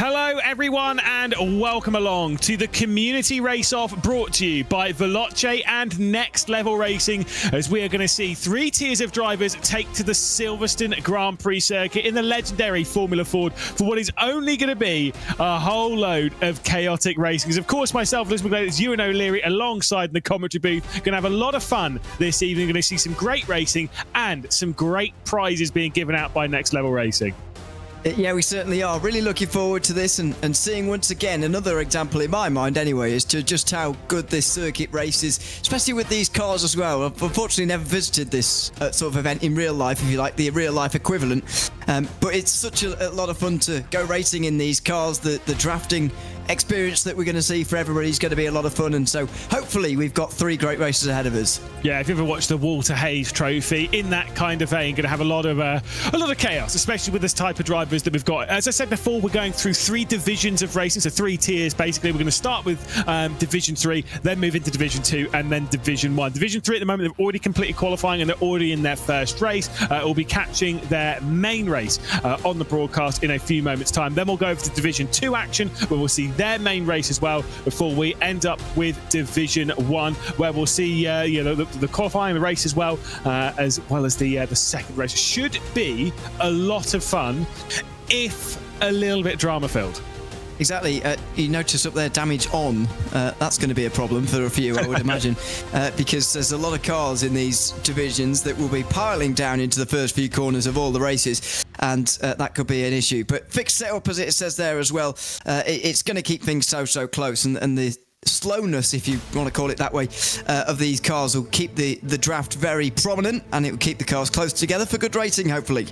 Hello everyone and welcome along to the Community Race-Off brought to you by Veloce and Next Level Racing, as we are going to see three tiers of drivers take to the Silverstone Grand Prix circuit in the legendary Formula Ford for what is only going to be a whole load of chaotic racing. Of course, myself, Liz McGlade, Ewan O'Leary alongside in the commentary booth. Going to have a lot of fun this evening. Going to see some great racing and some great prizes being given out by Next Level Racing. Yeah, we certainly are. Really looking forward to this and seeing once again another example in my mind anyway as to just how good this circuit race is, especially with these cars as well. I've unfortunately never visited this sort of event in real life, if you like, the real life equivalent. But it's such a lot of fun to go racing in these cars. The drafting experience that we're going to see for everybody is going to be a lot of fun, and so hopefully we've got three great races ahead of us. Yeah, if you ever watched the Walter Hayes Trophy, in that kind of vein, going to have a lot of chaos, especially with this type of drivers that we've got. As I said before, we're going through three divisions of racing, so three tiers basically. We're going to start with Division 3, then move into Division 2, and then Division 1. Division 3 at the moment, they've already completed qualifying and they're already in their first race. We'll be catching their main race on the broadcast in a few moments' time. Then we'll go over to Division 2 action, where we'll see their main race as well, before we end up with Division 1, where we'll see the qualifying, the race as well as the second race. Should be a lot of fun, if a little bit drama-filled. Exactly. You notice up there, damage on. That's going to be a problem for a few, I would imagine, because there's a lot of cars in these divisions that will be piling down into the first few corners of all the races, and that could be an issue. But fixed setup, as it says there as well, it's going to keep things so close, and the slowness, if you want to call it that way, of these cars will keep the draft very prominent, and it will keep the cars close together for good racing, hopefully.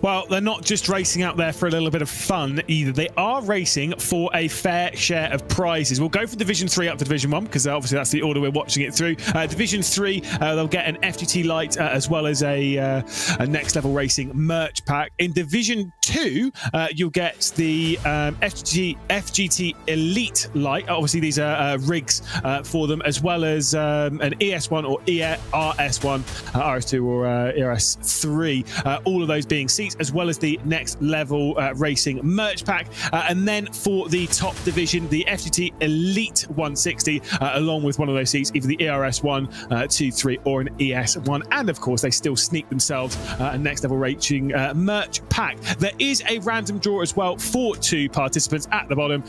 Well, they're not just racing out there for a little bit of fun either. They are racing for a fair share of prizes. We'll go from Division 3 up to Division 1, because obviously that's the order we're watching it through. Division 3, they'll get an FGT light as well as a Next Level Racing merch pack. In Division 2, you'll get the FGT Elite light. Obviously, these are rigs for them, as well as an ES1 or RS1, RS2 or ERS3. All of those being seats, as well as the Next Level Racing merch pack. And then for the top division, the FGT Elite 160, along with one of those seats, either the ERS1, 2, 3, or an ES1. And of course, they still sneak themselves a Next Level Racing merch pack. There is a random draw as well for two participants at the bottom,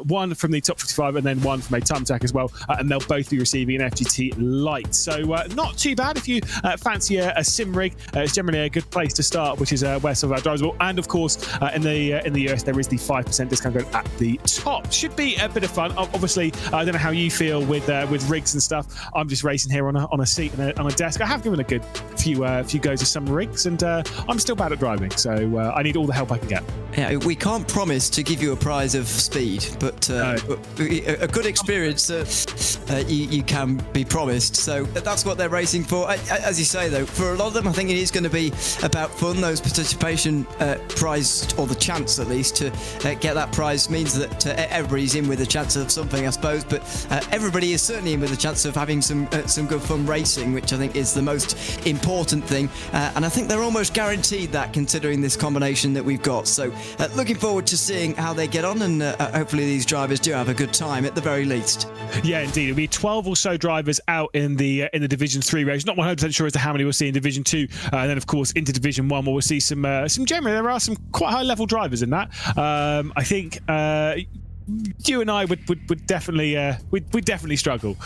one from the top 55 and then one from a time attack as well, and they'll both be receiving an FGT light. So not too bad if you fancy a sim rig. It's generally a good place to start, which is where some of our drivers will. And of course, in the US, there is the 5% discount code at the top. Should be a bit of fun. Obviously, I don't know how you feel with rigs and stuff. I'm just racing here on a seat and on a desk. I have given a good few goes of some rigs, and I'm still bad at driving, so I need all the help I can get. Yeah, we can't promise to give you a prize of speed, but a good experience you can be promised. So that's what they're racing for. As you say, though, for a lot of them, I think it is going to be about fun. Those participation prize, or the chance at least to get that prize, means that everybody's in with a chance of something, I suppose. But everybody is certainly in with a chance of having some good fun racing, which I think is the most important thing. And I think they're almost guaranteed that, considering this combination that we've got. So looking forward to seeing how they get on, and hopefully these drivers do have a good time at the very least. Yeah, indeed. It'll be 12 or so drivers out in the Division 3 race. Not 100% sure as to how many we'll see in Division 2, and then of course into Division 1, where we'll see some generally there are some quite high level drivers in that. I think you and I would definitely we'd definitely struggle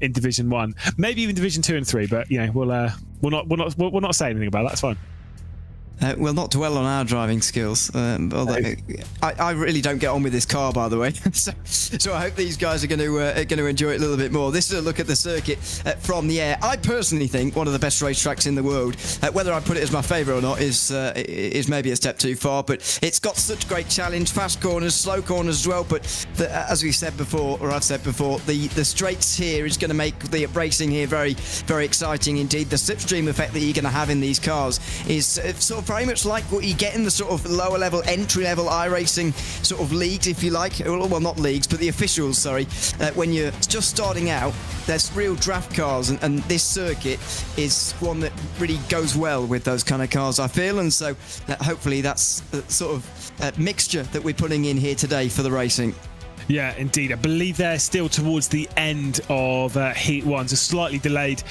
in Division 1, maybe even Division 2 and 3. But we'll not say anything about that. It's fine. We'll not dwell on our driving skills. Although I really don't get on with this car, by the way. so I hope these guys are going to enjoy it a little bit more. This is a look at the circuit from the air. I personally think one of the best racetracks in the world. Whether I put it as my favourite or not is maybe a step too far. But it's got such great challenge, fast corners, slow corners as well. But as we said before, or I've said before, the straights here is going to make the racing here very, very exciting indeed. The slipstream effect that you're going to have in these cars is sort of very much like what you get in the sort of lower level, entry level iRacing sort of leagues, if you like. Well, not leagues, but the officials, sorry. When you're just starting out, there's real draft cars, and this circuit is one that really goes well with those kind of cars, I feel. And so hopefully that's the sort of mixture that we're putting in here today for the racing. Yeah, indeed. I believe they're still towards the end of Heat 1, so slightly delayed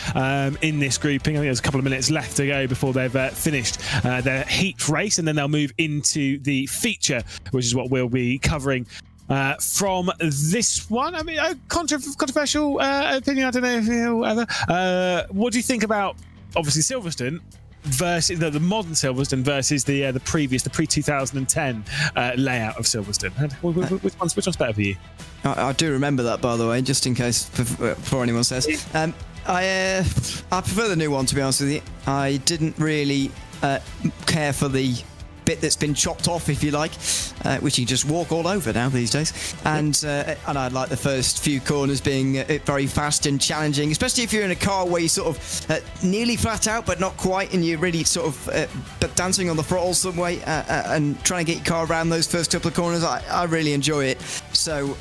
in this grouping. I think there's a couple of minutes left to go before they've finished their Heat race, and then they'll move into the feature, which is what we'll be covering from this one. I mean, a controversial opinion, I don't know if whatever. What do you think about, obviously, Silverstone versus the modern Silverstone versus the pre-2010 layout of Silverstone? Which one's better for you? I do remember that, by the way, just in case before anyone says. I prefer the new one, to be honest with you. I didn't really care for the bit that's been chopped off, if you like, which you just walk all over now these days. And I like the first few corners being very fast and challenging, especially if you're in a car where you sort of nearly flat out but not quite, and you're really sort of but dancing on the throttle some way and trying to get your car around those first couple of corners. I really enjoy it. So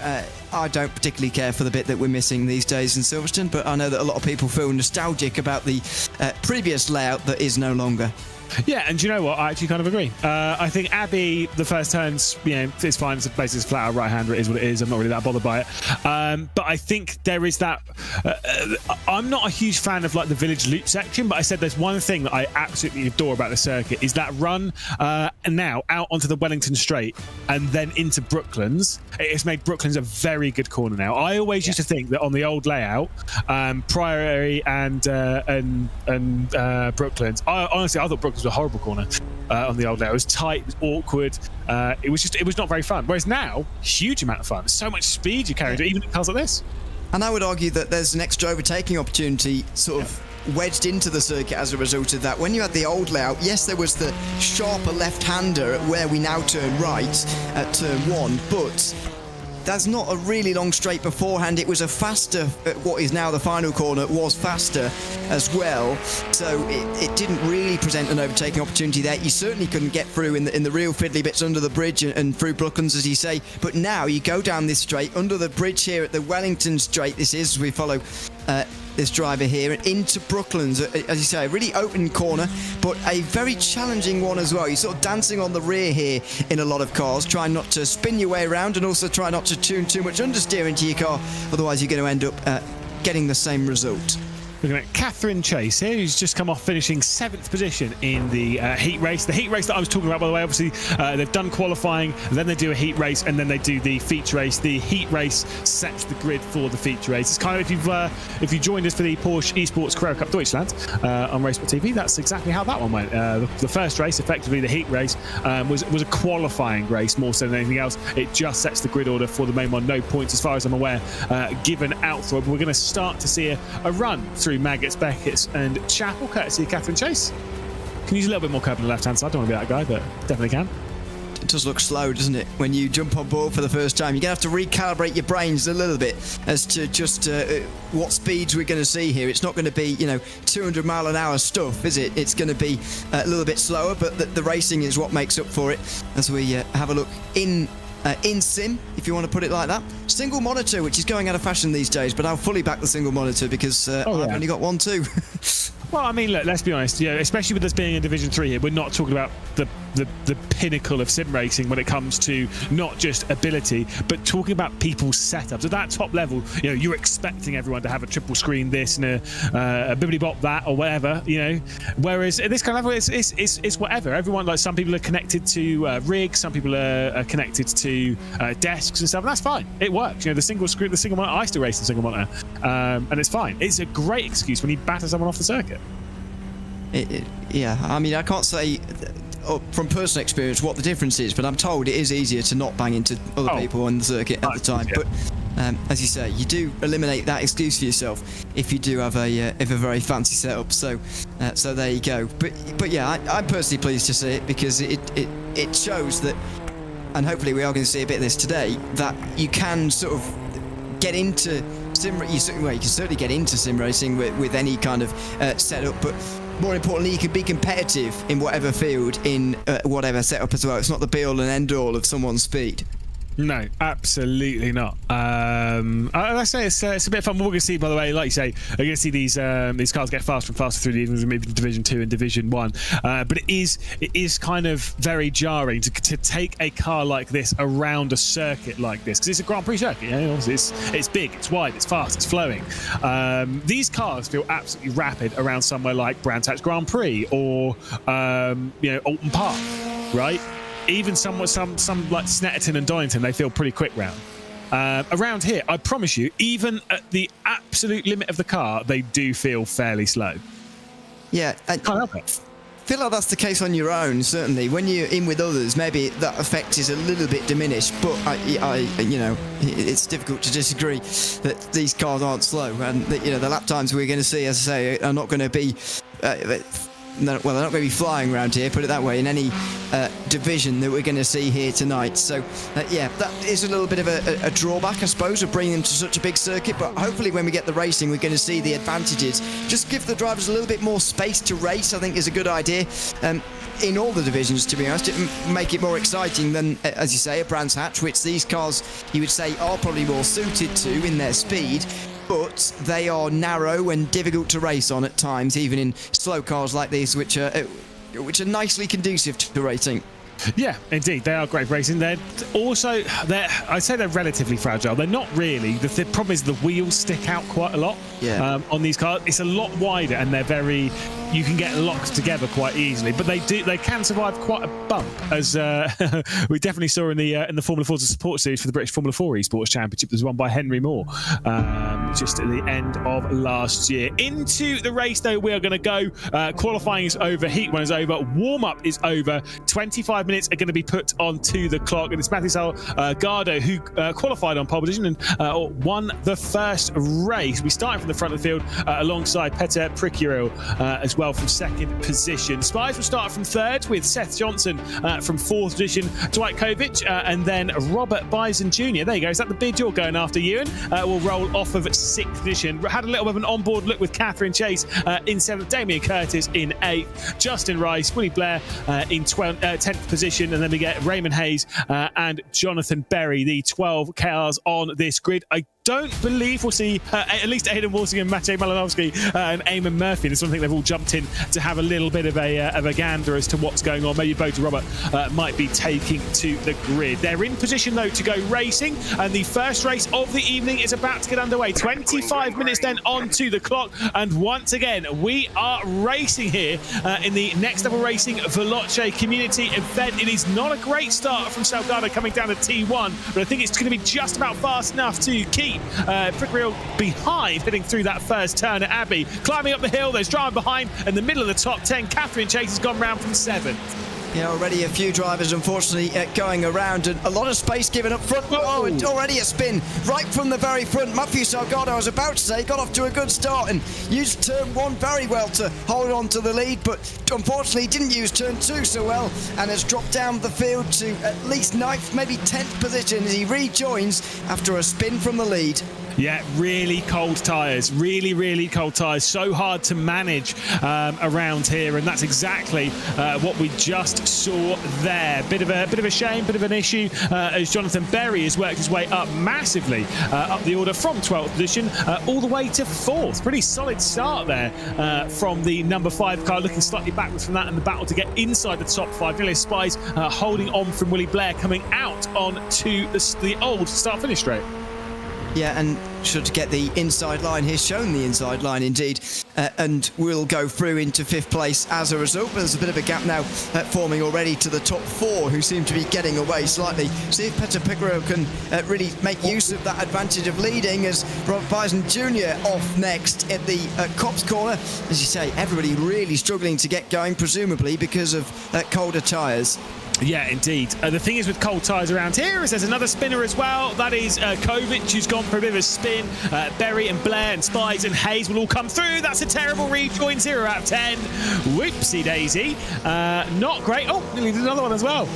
I don't particularly care for the bit that we're missing these days in Silverstone, but I know that a lot of people feel nostalgic about the previous layout that is no longer. Yeah, and do you know what? I actually kind of agree. I think Abbey, the first turns, it's fine. It's basically flat out right-hander. It is what it is. I'm not really that bothered by it. But I think there is that. I'm not a huge fan of like the village loop section, but I said there's one thing that I absolutely adore about the circuit is that run now out onto the Wellington Straight and then into Brooklands. It's made Brooklands a very good corner now. I always used to think that on the old layout, Priory and Brooklands. Honestly, I thought Brooklands was a horrible corner on the old layout. It was tight, it was awkward. It was not very fun. Whereas now, huge amount of fun. So much speed you carry, even in cars like this. And I would argue that there's an extra overtaking opportunity sort of wedged into the circuit as a result of that. When you had the old layout, yes, there was the sharper left-hander at where we now turn right at turn 1, but there's not a really long straight beforehand. It was a faster, what is now the final corner, was faster as well. So it didn't really present an overtaking opportunity there. You certainly couldn't get through in the real fiddly bits under the bridge and through Brooklands, as you say. But now you go down this straight, under the bridge here at the Wellington Straight, this is, as we follow this driver here, and into Brooklands, as you say, a really open corner, but a very challenging one as well. You're sort of dancing on the rear here in a lot of cars, trying not to spin your way around and also try not to tune too much understeer into your car, otherwise you're going to end up getting the same result. Looking at Catherine Chase here, who's just come off finishing 7th position in the heat race. The heat race that I was talking about, by the way, obviously they've done qualifying, then they do a heat race, and then they do the feature race. The heat race sets the grid for the feature race. It's kind of, if you joined us for the Porsche Esports Carrera Cup Deutschland on Racesport TV, that's exactly how that one went. The first race, effectively the heat race, was a qualifying race more so than anything else. It just sets the grid order for the main one. No points, as far as I'm aware, given out for it. But we're going to start to see a run through Maggots, Beckett's and Chapel, courtesy of Catherine Chase. Can use a little bit more curb on the left-hand side. I don't want to be that guy, but definitely can. It does look slow, doesn't it, when you jump on board for the first time? You're going to have to recalibrate your brains a little bit as to just what speeds we're going to see here. It's not going to be, 200 mile an hour stuff, is it? It's going to be a little bit slower, but the racing is what makes up for it as we have a look in sim, if you want to put it like that. Single monitor, which is going out of fashion these days, but I'll fully back the single monitor because I've only got one too. Well, I mean, look, let's be honest. Especially with us being in Division 3 here, we're not talking about the pinnacle of sim racing when it comes to not just ability, but talking about people's setups. At that top level, you're expecting everyone to have a triple screen this and a bibbidi bop that or whatever, Whereas at this kind of level, it's whatever. Everyone, like some people are connected to rigs, some people are connected to desks and stuff, and that's fine. It works. The single screen, the single monitor. I still race the single monitor, and it's fine. It's a great excuse when you batter someone off the circuit. I mean, I can't say from personal experience what the difference is, but I'm told it is easier to not bang into other people on the circuit at the time. Yeah. But as you say, you do eliminate that excuse for yourself if you do have a very fancy setup. So there you go. But yeah, I'm personally pleased to see it because it shows that, and hopefully we are going to see a bit of this today, that you can sort of get into you can certainly get into sim racing with any kind of setup, but more importantly, you can be competitive in whatever field, in whatever setup as well. It's not the be all and end all of someone's speed. No, absolutely not. I say it's a bit of fun. We're going to see, by the way, like you say, we're going to see these cars get faster and faster through the evenings, maybe Division 2 and Division 1. But it is kind of very jarring to take a car like this around a circuit like this, because it's a Grand Prix circuit. You know? It's big, it's wide, it's fast, it's flowing. These cars feel absolutely rapid around somewhere like Brands Hatch Grand Prix or Alton Park, right? Even some like Snetterton and Donington, they feel pretty quick round. Around here, I promise you, even at the absolute limit of the car, they do feel fairly slow. Yeah, I can't help it. Feel like that's the case on your own, certainly. When you're in with others, maybe that effect is a little bit diminished, but it's difficult to disagree that these cars aren't slow, and that, the lap times we're going to see, as I say, are not going to be they're not going to be flying around here, put it that way, in any division that we're going to see here tonight. So, that is a little bit of a drawback, I suppose, of bringing them to such a big circuit. But hopefully when we get the racing, we're going to see the advantages. Just give the drivers a little bit more space to race, I think, is a good idea. In all the divisions, to be honest, make it more exciting than, as you say, a Brands Hatch, which these cars, you would say, are probably more suited to in their speed. But they are narrow and difficult to race on at times, even in slow cars like these, which are nicely conducive to racing. Yeah, indeed, they are great racing. I'd say they're relatively fragile. They're not really. The problem is the wheels stick out quite a lot on these cars. It's a lot wider, and they're you can get locked together quite easily, but they can survive quite a bump, as we definitely saw in the Formula Forza support series for the British Formula 4 Esports Championship that was won by Henry Moore just at the end of last year. Into the race, though, we are going to go. Qualifying is over, Heat 1 is over, warm-up is over, 25 minutes are going to be put onto the clock, and it's Matthew Salgado who qualified on pole position and won the first race. We started from the front of the field alongside Peter Pricuril as well from second position. Spies will start from third with Seth Johnson from fourth position, Dwight Kovic, and then Robert Bison Jr. There you go. Is that the bid you're going after, Ewan? Will roll off of sixth position. Had a little bit of an onboard look with Catherine Chase in seventh, Damien Curtis in eighth, Justin Rice, Willie Blair in 10th position, and then we get Raymond Hayes and Jonathan Berry, the 12 cars on this grid. I don't believe we'll see at least Aidan Walsingham, Maciej Malinowski and Eamon Murphy. And something they've all jumped in to have a little bit of a gander as to what's going on. Maybe Bota Robert might be taking to the grid. They're in position, though, to go racing, and the first race of the evening is about to get underway. 25 minutes then onto the clock, and once again we are racing here in the Next Level Racing Veloce community event. It is not a great start from Salgado coming down to T1, but I think it's going to be just about fast enough to keep Pricuril behind, heading through that first turn at Abbey. Climbing up the hill, there's driving behind in the middle of the top 10. Catherine Chase has gone round from 7th. Yeah, already a few drivers, unfortunately, going around, and a lot of space given up front. Oh, it's already a spin right from the very front. Matthew Salgado, I was about to say, got off to a good start and used turn 1 very well to hold on to the lead, but unfortunately didn't use turn 2 so well, and has dropped down the field to at least 9th, maybe 10th position as he rejoins after a spin from the lead. Yeah, really cold tyres, really cold tyres. So hard to manage around here, and that's exactly what we just saw there. Bit of a shame, bit of an issue as Jonathan Berry has worked his way up massively up the order from 12th position all the way to 4th. Pretty solid start there from the number 5 car, looking slightly backwards from that in the battle to get inside the top 5. Nearly Spies holding on from Willie Blair, coming out onto the old start-finish straight. Yeah, and should get the inside line. He's shown the inside line indeed, and will go through into 5th place as a result. But there's a bit of a gap now forming already to the top 4, who seem to be getting away slightly. See if Peter Pricuril can really make use of that advantage of leading, as Robert Bison Jr. off next at the Cops corner. As you say, everybody really struggling to get going, presumably because of colder tyres. Yeah, indeed. The thing is with cold tyres around here is there's another spinner as well. That is Kovic, who's gone for a bit of a spin. Berry and Blair and Spies and Hayes will all come through. That's a terrible rejoin, 0 out of 10. Whoopsie daisy. Not great. Oh, nearly did another one as well.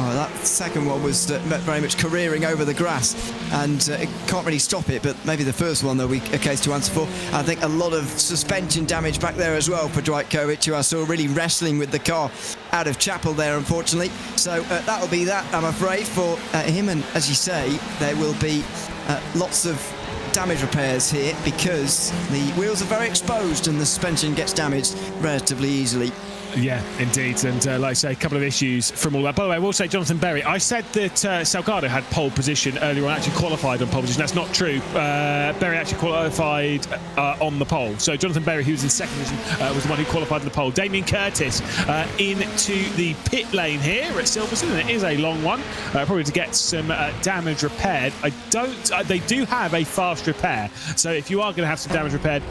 Oh, That second one was very much careering over the grass, and can't really stop it, but maybe the first one there'll be a case to answer for. I think a lot of suspension damage back there as well for Dwight Kovic, who I saw really wrestling with the car out of Chapel there, unfortunately. So that'll be that, I'm afraid, for him. And as you say, there will be lots of damage repairs here because the wheels are very exposed and the suspension gets damaged relatively easily. Yeah, indeed. And like I say, a couple of issues from all that. By the way, I will say Jonathan Berry. I said that Salgado had pole position earlier on, actually qualified on pole position. That's not true. Berry actually qualified on the pole. So Jonathan Berry, who was in second position, was the one who qualified on the pole. Damien Curtis into the pit lane here at Silverstone. And it is a long one, probably to get some damage repaired. They do have a fast repair. So if you are going to have some damage repaired,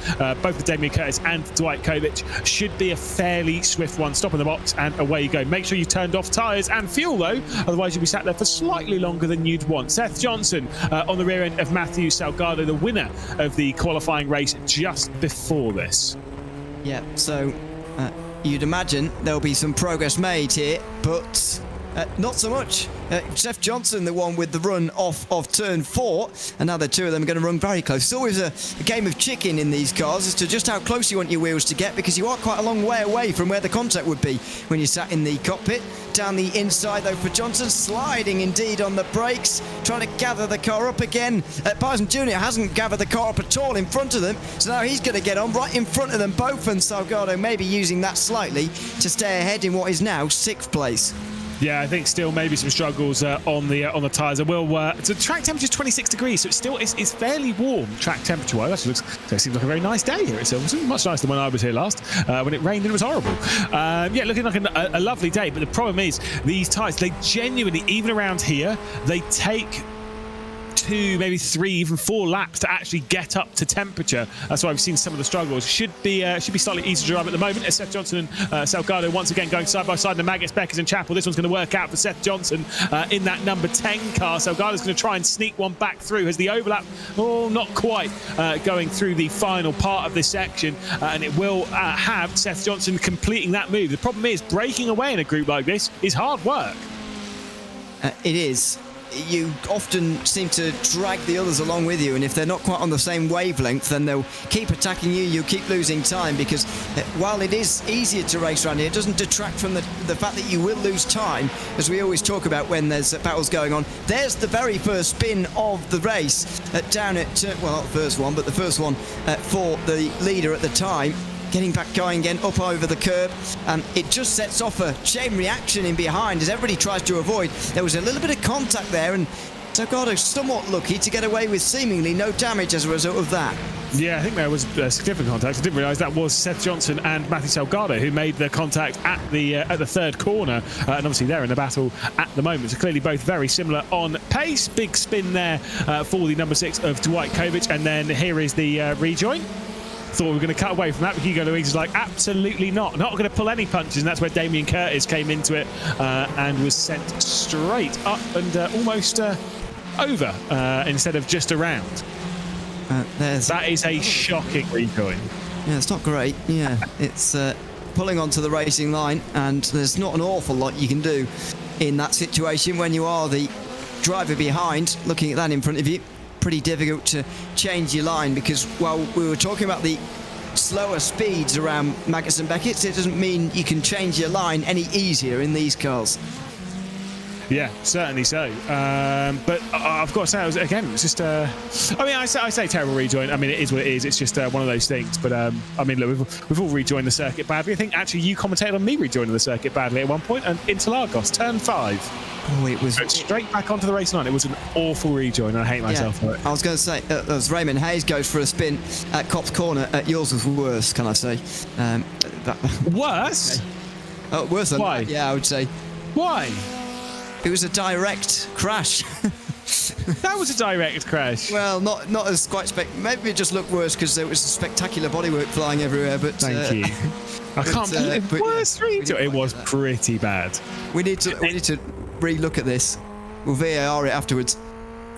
both the Damien Curtis and Dwight Kovic should be a fairly swift one. Stop in the box and away you go. Make sure you turned off tyres and fuel though, otherwise you'll be sat there for slightly longer than you'd want. Seth Johnson on the rear end of Matthew Salgado, the winner of the qualifying race just before this. Yeah, so you'd imagine there'll be some progress made here, but not so much. Seth Johnson, the one with the run off of turn 4, and now the two of them are going to run very close. It's always a game of chicken in these cars as to just how close you want your wheels to get, because you are quite a long way away from where the contact would be when you sat in the cockpit. Down the inside though for Johnson, sliding indeed on the brakes, trying to gather the car up again. Bison Jr. hasn't gathered the car up at all in front of them, so now he's going to get on right in front of them both, and Salgado maybe using that slightly to stay ahead in what is now 6th place. Yeah, I think still maybe some struggles on the tyres. So track temperature is 26 degrees, so it's fairly warm track temperature-wise. So it seems like a very nice day here at Silverstone. Much nicer than when I was here last. When it rained and it was horrible. Yeah, looking like a lovely day. But the problem is these tyres, they genuinely, even around here, they take 2, maybe 3, even 4 laps to actually get up to temperature. That's why I've seen some of the struggles. Should be slightly easier to drive at the moment. As Seth Johnson and Salgado once again going side by side. The Maggotts, Beckers and Chapel. This one's going to work out for Seth Johnson in that number 10 car. Salgado's going to try and sneak one back through. Has the overlap? Oh, not quite going through the final part of this section, and it will have Seth Johnson completing that move. The problem is breaking away in a group like this is hard work. It is. You often seem to drag the others along with you, and if they're not quite on the same wavelength, then they'll keep attacking you. You'll keep losing time, because while it is easier to race around here, it doesn't detract from the fact that you will lose time, as we always talk about when there's battles going on. There's the very first spin of the race down at, well, not the first one, but the first one for the leader at the time. Getting back going again, up over the curb, and it just sets off a chain reaction in behind as everybody tries to avoid. There was a little bit of contact there, and Salgado somewhat lucky to get away with seemingly no damage as a result of that. Yeah, I think there was significant contact. I didn't realise that was Seth Johnson and Matthew Salgado who made the contact at the third corner, and obviously they're in the battle at the moment. So clearly both very similar on pace. Big spin there for the number 6 of Dwight Kovic, and then here is the rejoin. Thought we were going to cut away from that, but Hugo Louise is like, absolutely not going to pull any punches, and that's where Damien Curtis came into it and was sent straight up and almost over instead of just around. That is a shocking rejoin. Yeah, it's not great. Yeah, it's pulling onto the racing line, and there's not an awful lot you can do in that situation when you are the driver behind, looking at that in front of you. Pretty difficult to change your line, because while we were talking about the slower speeds around Maggotts and Beckett, it doesn't mean you can change your line any easier in these cars. Yeah, certainly so. But I've got to say, it was just. I mean, I say terrible rejoin. I mean, it is what it is. It's just one of those things. But I mean, look, we've all rejoined the circuit badly. I think actually you commentated on me rejoining the circuit badly at one point, and Interlagos, turn 5. Oh, it was straight back onto the race line. It was an awful rejoin, and I hate myself for it. I was going to say, as Raymond Hayes goes for a spin at Copse Corner, yours was worse, can I say? Worse? Okay. Oh, worse than Why? That, yeah, I would say. Why? It was a direct crash. That was a direct crash. Well, not as quite maybe it just looked worse because there was spectacular bodywork flying everywhere. But thank you. I can't believe it. Worse rejoin. It was pretty bad. We need to re-look at this. We'll VAR it afterwards.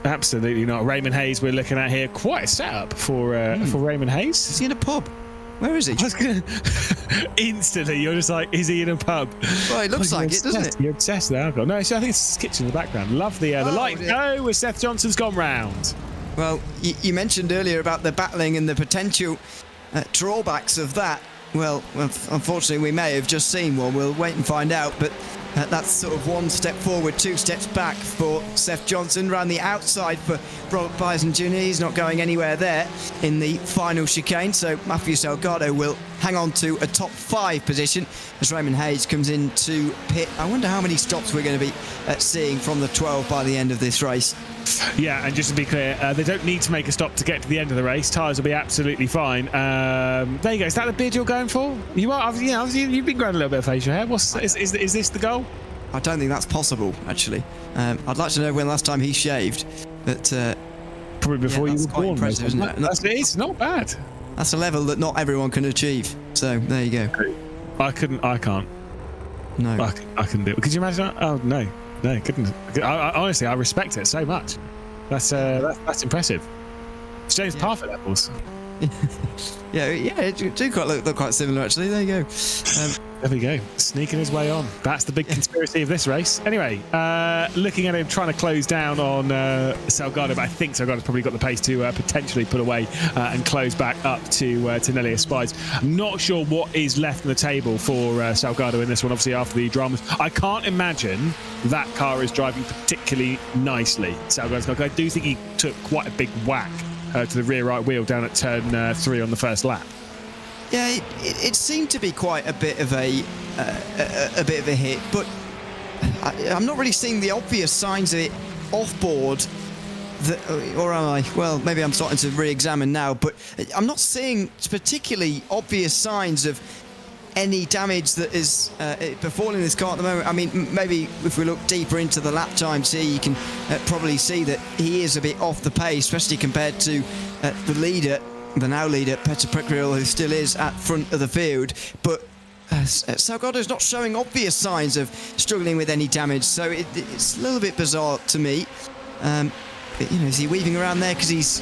Absolutely not. Raymond Hayes we're looking at here. Quite a setup for Raymond Hayes. Is he in a pub? Where is he? Instantly, you're just like, is he in a pub? Well, it looks like it, doesn't it? You're obsessed with alcohol. No, so I think it's his kitchen in the background. Love the light. No, with Seth Johnson's gone round. Well, you mentioned earlier about the battling and the potential drawbacks of that. Well, unfortunately, we may have just seen one. We'll wait and find out. But that's sort of one step forward, two steps back for Seth Johnson. Around the outside for Robert Bison Jr. He's not going anywhere there in the final chicane. So Matthew Salgado will hang on to a top 5 position as Raymond Hayes comes into pit. I wonder how many stops we're going to be seeing from the 12 by the end of this race. Yeah, and just to be clear, they don't need to make a stop to get to the end of the race. Tyres will be absolutely fine. There you go. Is that the bid you're going for? You are. You've been growing a little bit of facial hair. Is this the goal? I don't think that's possible, actually. I'd like to know when last time he shaved, but probably before you were born. Impressive, isn't it? It's not bad. That's a level that not everyone can achieve. So there you go. I can't. No. I couldn't do it. Could you imagine that? Oh no, couldn't. Honestly, I respect it so much. That's impressive. It's James Parfitt levels. yeah, it do look quite similar actually. There you go. There we go, sneaking his way on. That's the big conspiracy of this race. Anyway, looking at him trying to close down on Salgado, but I think Salgado's probably got the pace to potentially put away and close back up to Nelly Spies. I'm not sure what is left on the table for Salgado in this one, obviously after the dramas. I can't imagine that car is driving particularly nicely, Salgado's car. I do think he took quite a big whack to the rear right wheel down at turn 3 on the first lap. Yeah, it seemed to be quite a bit of a hit, but I'm not really seeing the obvious signs of it off board. Or am I? Well, maybe I'm starting to re-examine now, but I'm not seeing particularly obvious signs of any damage that is befalling this car at the moment. I mean, maybe if we look deeper into the lap times here, you can probably see that he is a bit off the pace, especially compared to the now leader, Petr Pekriel, who still is at front of the field. But Salgado's not showing obvious signs of struggling with any damage, so it's a little bit bizarre to me. But, is he weaving around there because he's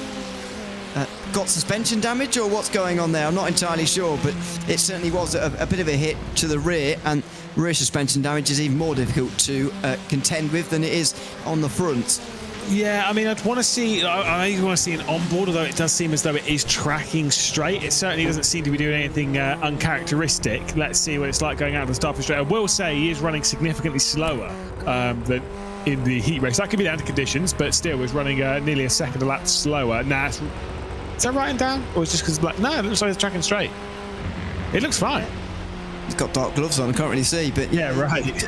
got suspension damage, or what's going on there? I'm not entirely sure, but it certainly was a bit of a hit to the rear, and rear suspension damage is even more difficult to contend with than it is on the front. Yeah, I mean, I'd want to see. I want to see an onboard, although it does seem as though it is tracking straight. It certainly doesn't seem to be doing anything uncharacteristic. Let's see what it's like going out of the starting straight. I will say he is running significantly slower than in the heat race. That could be down to conditions, but still was running nearly a second a lap slower. Nah, is that writing down, or is it just because no, it looks like it's tracking straight. It looks fine. He's got dark gloves on. I can't really see, but yeah, right.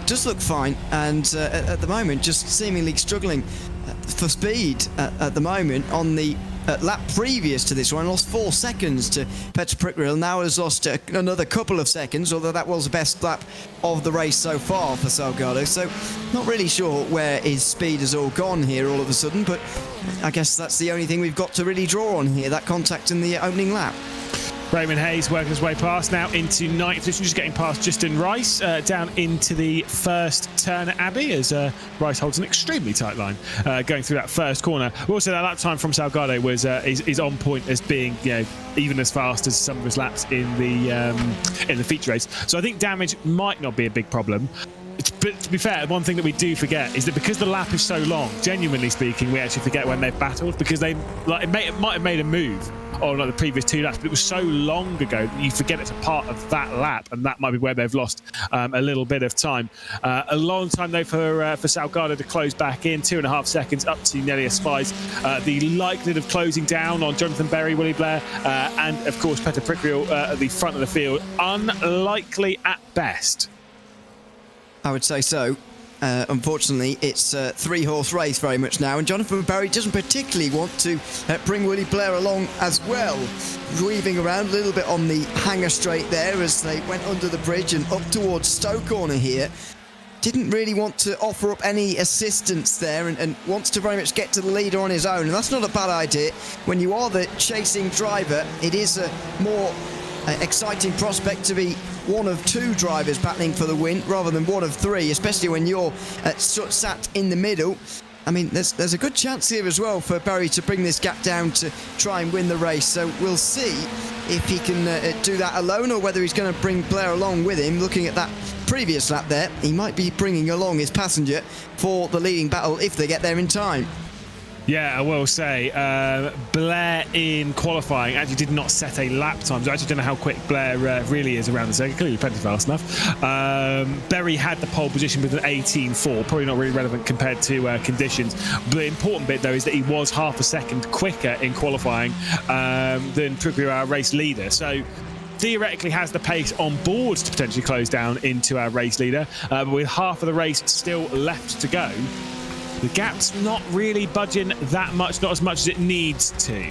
Does look fine, and at the moment just seemingly struggling for speed at the moment. On the lap previous to this one, lost 4 seconds to Petr Pekriel. Now has lost another couple of seconds, although that was the best lap of the race so far for Salgado. So not really sure where his speed has all gone here all of a sudden, but I guess that's the only thing we've got to really draw on here, that contact in the opening lap. Raymond Hayes working his way past now into 9th position, just getting past Justin Rice down into the first turn at Abbey as Rice holds an extremely tight line going through that first corner. Also, that lap time from Salgado was is on point as being even as fast as some of his laps in the feature race. So I think damage might not be a big problem. But to be fair, one thing that we do forget is that because the lap is so long, genuinely speaking, we actually forget when they've battled, because it might have made a move on the previous 2 laps, but it was so long ago that you forget it's a part of that lap, and that might be where they've lost a little bit of time. A long time though for Salgado to close back in, 2.5 seconds up to Nelly Spies. The likelihood of closing down on Jonathan Berry, Willie Blair, and of course Petr Pekriel at the front of the field, unlikely at best. I would say so. Unfortunately, it's a 3-horse race very much now, and Jonathan Berry doesn't particularly want to bring Willie Blair along as well. Weaving around a little bit on the hanger straight there as they went under the bridge and up towards Stowe Corner here. Didn't really want to offer up any assistance there, and wants to very much get to the leader on his own, and that's not a bad idea. When you are the chasing driver, it is a more exciting prospect to be one of 2 drivers battling for the win rather than one of 3, especially when you're sat in the middle. I mean, there's a good chance here as well for Berry to bring this gap down to try and win the race. So we'll see if he can do that alone or whether he's going to bring Blair along with him. Looking at that previous lap there, he might be bringing along his passenger for the leading battle if they get there in time. Yeah, I will say, Blair in qualifying actually did not set a lap time. So I actually don't know how quick Blair really is around the circuit. Clearly plenty fast enough. Berry had the pole position with an 18.4, probably not really relevant compared to conditions. But the important bit, though, is that he was half a second quicker in qualifying than our race leader. So theoretically has the pace on board to potentially close down into our race leader. But with half of the race still left to go, the gap's not really budging that much, not as much as it needs to.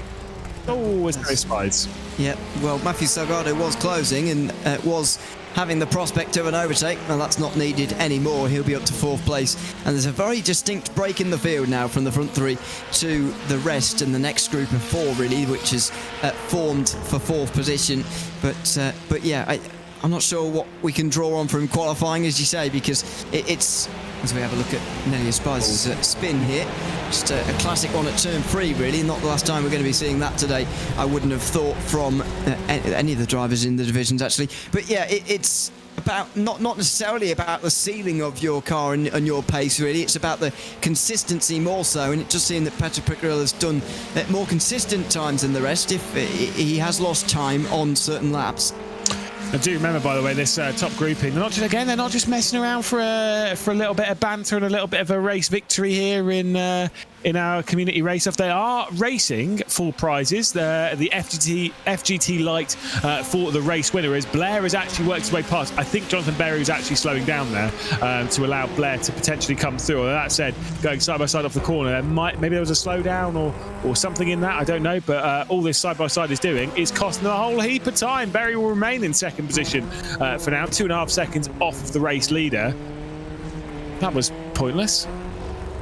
Oh, it's very spies. Yeah, well, Matthew Salgado was closing and was having the prospect of an overtake. Well, that's not needed anymore. He'll be up to 4th place. And there's a very distinct break in the field now from the front 3 to the rest and the next group of 4, really, which is formed for 4th position. But yeah, I'm not sure what we can draw on from qualifying, as you say, because it's... As we have a look at Nelly Esparza's spin here, just a classic one at turn 3, really. Not the last time we're going to be seeing that today, I wouldn't have thought, from any of the drivers in the divisions, actually. But yeah, it's about not necessarily about the ceiling of your car and your pace, really. It's about the consistency more so, and it does seem that Patrick Picarella has done more consistent times than the rest if he has lost time on certain laps. I do remember, by the way, this top grouping. They're not just messing around for a little bit of banter and a little bit of a race victory here in our community race-off. They are racing for prizes. The FGT light for the race winner is Blair has actually worked his way past. I think Jonathan Berry is actually slowing down there to allow Blair to potentially come through. Although that said, going side by side off the corner, maybe there was a slowdown or something in that. I don't know. But all this side by side is doing is costing them a whole heap of time. Berry will remain in second position for now, 2.5 seconds off of the race leader. That was pointless.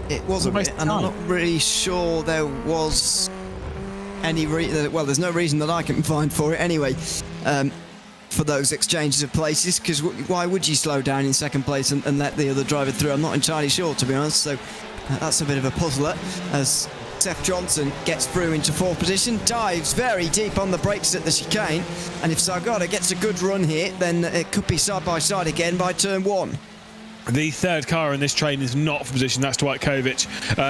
It was a bit, and I'm not really sure there was any well, there's no reason that I can find for it anyway, for those exchanges of places, because why would you slow down in second place and let the other driver through? I'm not entirely sure, to be honest, so that's a bit of a puzzler as Seth Johnson gets through into 4th position, dives very deep on the brakes at the chicane, and if Salgado gets a good run here, then it could be side by side again by turn 1. The third car in this train is not for position. That's Dwight Kovic,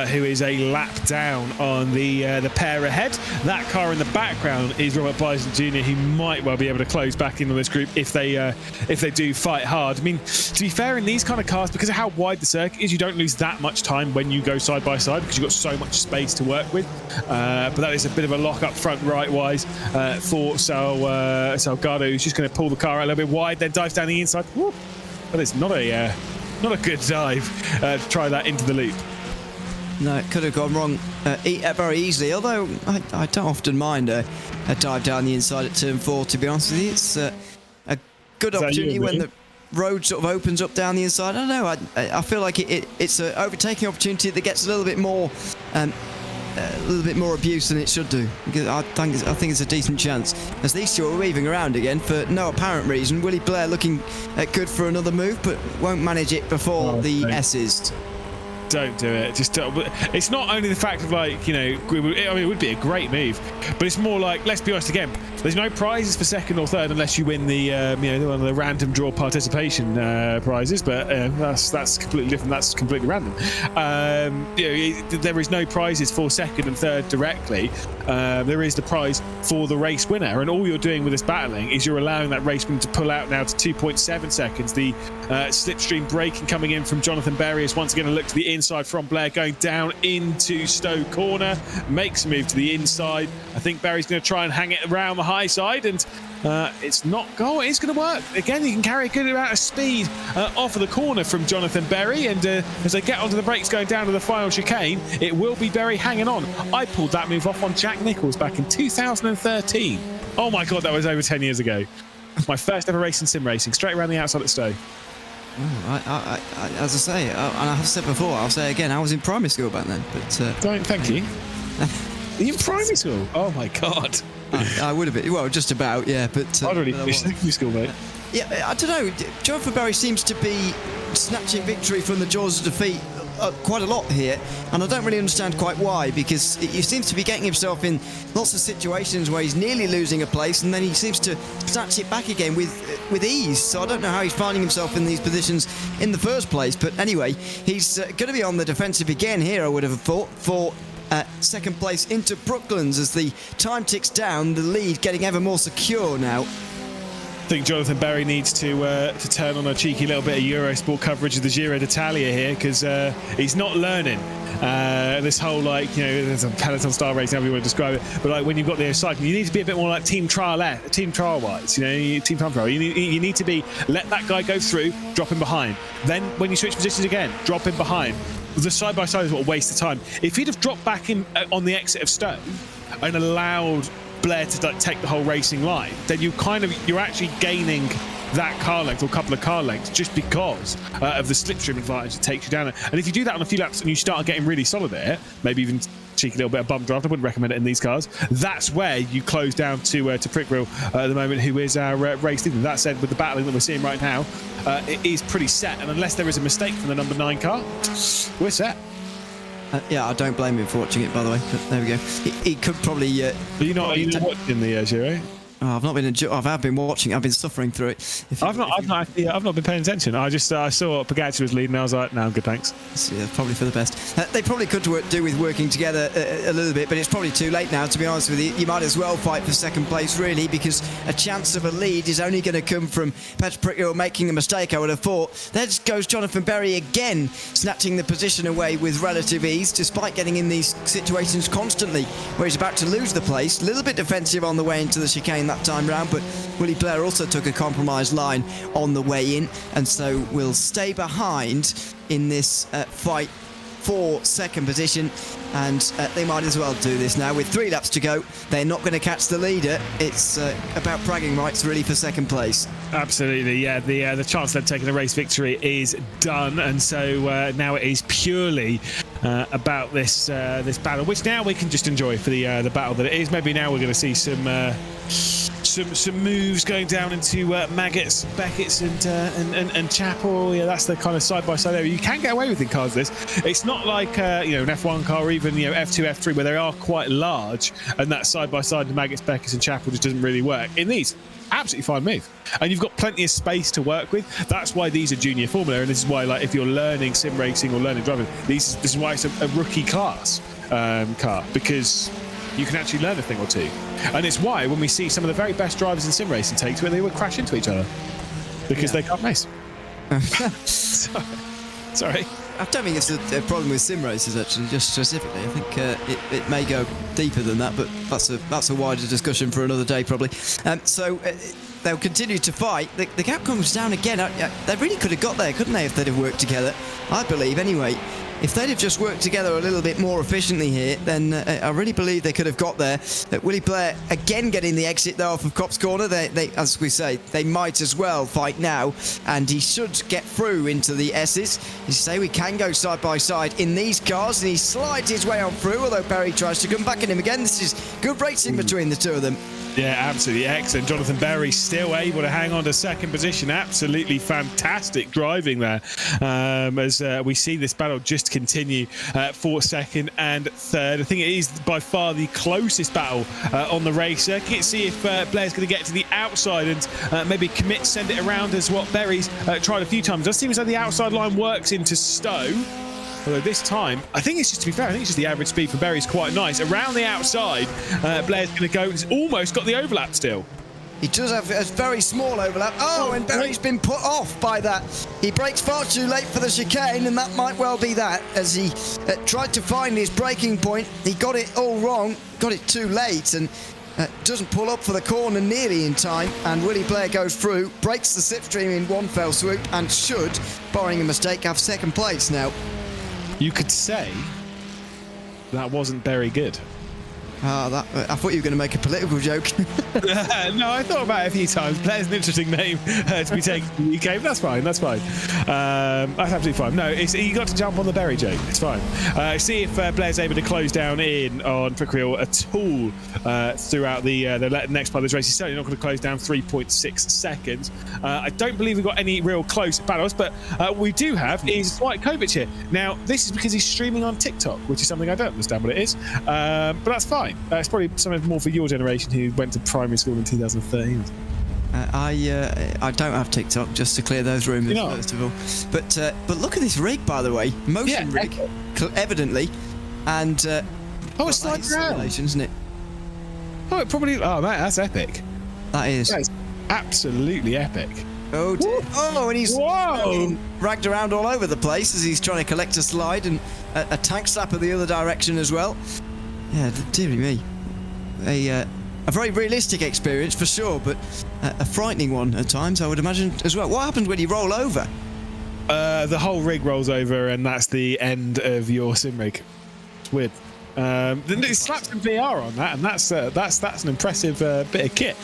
who is a lap down on the pair ahead. That car in the background is Robert Bison Jr., who might well be able to close back in on this group if they do fight hard. I mean, to be fair, in these kind of cars, because of how wide the circuit is, you don't lose that much time when you go side by side because you've got so much space to work with. But that is a bit of a lock up front right-wise for Salgado, who's just going to pull the car out a little bit wide, then dives down the inside. Woo! That is not a good dive to try that into the loop. No, it could have gone wrong very easily, although I don't often mind a dive down the inside at turn 4, to be honest with you. It's a good opportunity when the road sort of opens up down the inside. I don't know, I feel like it's an overtaking opportunity that gets a little bit more abuse than it should do. I think it's a decent chance, as these two are weaving around again for no apparent reason. Willie Blair looking good for another move, but won't manage it before the S's. Don't do it. Just it's not only the fact of, like, you know, it would be a great move, but it's more like, let's be honest again, there's no prizes for second or third unless you win the one of the random draw participation prizes, but that's completely different. That's completely random. There is no prizes for second and third directly. There is the prize for the race winner, and all you're doing with this battling is you're allowing that race winner to pull out now to 2.7 seconds. The slipstream braking coming in from Jonathan Berry is once again a look to the inside from Blair, going down into Stowe Corner, makes a move to the inside. I think Berry's going to try and hang it around the high side, and it's not going. It's going to work. Again, you can carry a good amount of speed off of the corner from Jonathan Berry, and as they get onto the brakes going down to the final chicane, it will be Berry hanging on. I pulled that move off on Jack Nicholls back in 2013. Oh my God, that was over 10 years ago. My first ever race in sim racing, straight around the outside at Stowe. I, as I say, and I have said before, I'll say again, I was in primary school back then. But thank you. Are you in primary school? Oh my God. I would have been. Well, just about, yeah. But I'd already finished secondary school, mate. Yeah, I don't know. Jonathan Berry seems to be snatching victory from the jaws of defeat quite a lot here, and I don't really understand quite why, because he seems to be getting himself in lots of situations where he's nearly losing a place, and then he seems to snatch it back again with ease. So I don't know how he's finding himself in these positions in the first place. But anyway, he's going to be on the defensive again here, I would have thought, for second place into Brooklands as the time ticks down, the lead getting ever more secure now. I think Jonathan Berry needs to turn on a cheeky little bit of Eurosport coverage of the Giro d'Italia here, because he's not learning. This whole, like, you know, there's a peloton style race, however you want to describe it, but like when you've got the cycling, you need to be a bit more like team trial wise, you know, team time trial. You need to be, let that guy go through, drop him behind. Then when you switch positions again, drop him behind. The side by side is what a waste of time. If he'd have dropped back in on the exit of Stowe and allowed Blair to like, take the whole racing line, then you're actually gaining that car length or a couple of car lengths just because of the slipstream advantage it takes you down. And if you do that on a few laps and you start getting really solid at it, maybe even cheeky little bit of bump draft, I wouldn't recommend it in these cars. That's where you close down to Prickville at the moment, who is our race leader. That said, with the battling that we're seeing right now, it is pretty set, and unless there is a mistake from the number 9 car, we're set. Yeah, I don't blame him for watching it, by the way. But there we go. He could probably. Are you not watching the Giro? Oh, I've not been. I have been watching. I've been suffering through it. I've not been paying attention. I saw Pogacar was leading. I was like, no, good, thanks. Yeah, probably for the best. They probably could do with working together a little bit, but it's probably too late now. To be honest with you, you might as well fight for second place, really, because a chance of a lead is only going to come from Petr Prickville making a mistake. I would have thought. There goes Jonathan Berry again, snatching the position away with relative ease, despite getting in these situations constantly, where he's about to lose the place. A little bit defensive on the way into the chicane that time round, but Willie Blair also took a compromised line on the way in, and so will stay behind in this fight for second position, and they might as well do this now with 3 laps to go. They're not going to catch the leader. It's about bragging rights really for second place. Absolutely, yeah. The chance of taking a race victory is done, and so now it is purely about this battle, which now we can just enjoy for the battle that it is. Maybe now we're going to see some moves going down into Maggots, Beckett's and Chapel. Yeah, that's the kind of side by side area. You can get away with in cars this. It's not like an F1 car or even F2, F3 where they are quite large, and that side by side to Maggots, Beckett's and Chapel just doesn't really work. In these, absolutely fine move, and you've got plenty of space to work with. That's why these are junior formula, and this is why, like, if you're learning sim racing or learning driving, this is why it's a rookie class car, because you can actually learn a thing or two. And it's why when we see some of the very best drivers in sim racing takes where they would crash into each other because they can't race. Sorry. I don't think it's a problem with sim races, actually, just specifically. I think it may go deeper than that, but that's a wider discussion for another day, probably. So they'll continue to fight. The gap comes down again. They really could have got there, couldn't they, if they'd have worked together? I believe, anyway. If they'd have just worked together a little bit more efficiently here, then I really believe they could have got there. Willie Blair again getting the exit there off of Copse Corner. They, as we say, they might as well fight now, and he should get through into the S's. You say we can go side by side in these cars, and he slides his way on through, although Berry tries to come back at him again. This is good racing between the two of them. Yeah, absolutely excellent. Jonathan Berry still able to hang on to second position. Absolutely fantastic driving there. As we see this battle just continue for second and third. I think it is by far the closest battle on the race circuit. See if Blair's going to get to the outside and maybe commit, send it around as what Berry's tried a few times. It does seem as though the outside line works into Stowe. Although this time, I think it's just, to be fair, I think it's just the average speed for Berry's quite nice. Around the outside, Blair's going to go. He's almost got the overlap still. He does have a very small overlap. Oh, and Berry's been put off by that. He brakes far too late for the chicane, and that might well be that. As he tried to find his braking point, he got it all wrong, got it too late, and doesn't pull up for the corner nearly in time. And Willie Blair goes through, breaks the slipstream in one fell swoop, and should, barring a mistake, have second place now. You could say that wasn't very good. I thought you were going to make a political joke. No, I thought about it a few times. Blair's an interesting name to be taken to the UK, but that's fine. That's absolutely fine. No, you got to jump on the berry joke. It's fine. See if Blair's able to close down in on Prickreal at all throughout the next part of this race. He's certainly not going to close down 3.6 seconds. I don't believe we've got any real close battles, but we do have is Dwight Kovac here. Now, this is because he's streaming on TikTok, which is something I don't understand what it is, but that's fine. It's probably something more for your generation who went to primary school in 2013. I don't have TikTok, just to clear those rumours, first of all. But look at this rig, by the way. Motion rig, evidently. And it's slides around, isn't it? It probably. Oh, man, that's epic. That is absolutely epic. Oh, dear. Oh, and he's being dragged around all over the place as he's trying to collect a slide and a tank slapper the other direction as well. Yeah, dearie me. A very realistic experience for sure, but a frightening one at times, I would imagine as well. What happens when you roll over? The whole rig rolls over, and that's the end of your sim rig. It's weird. It slaps some VR on that, and that's an impressive bit of kit.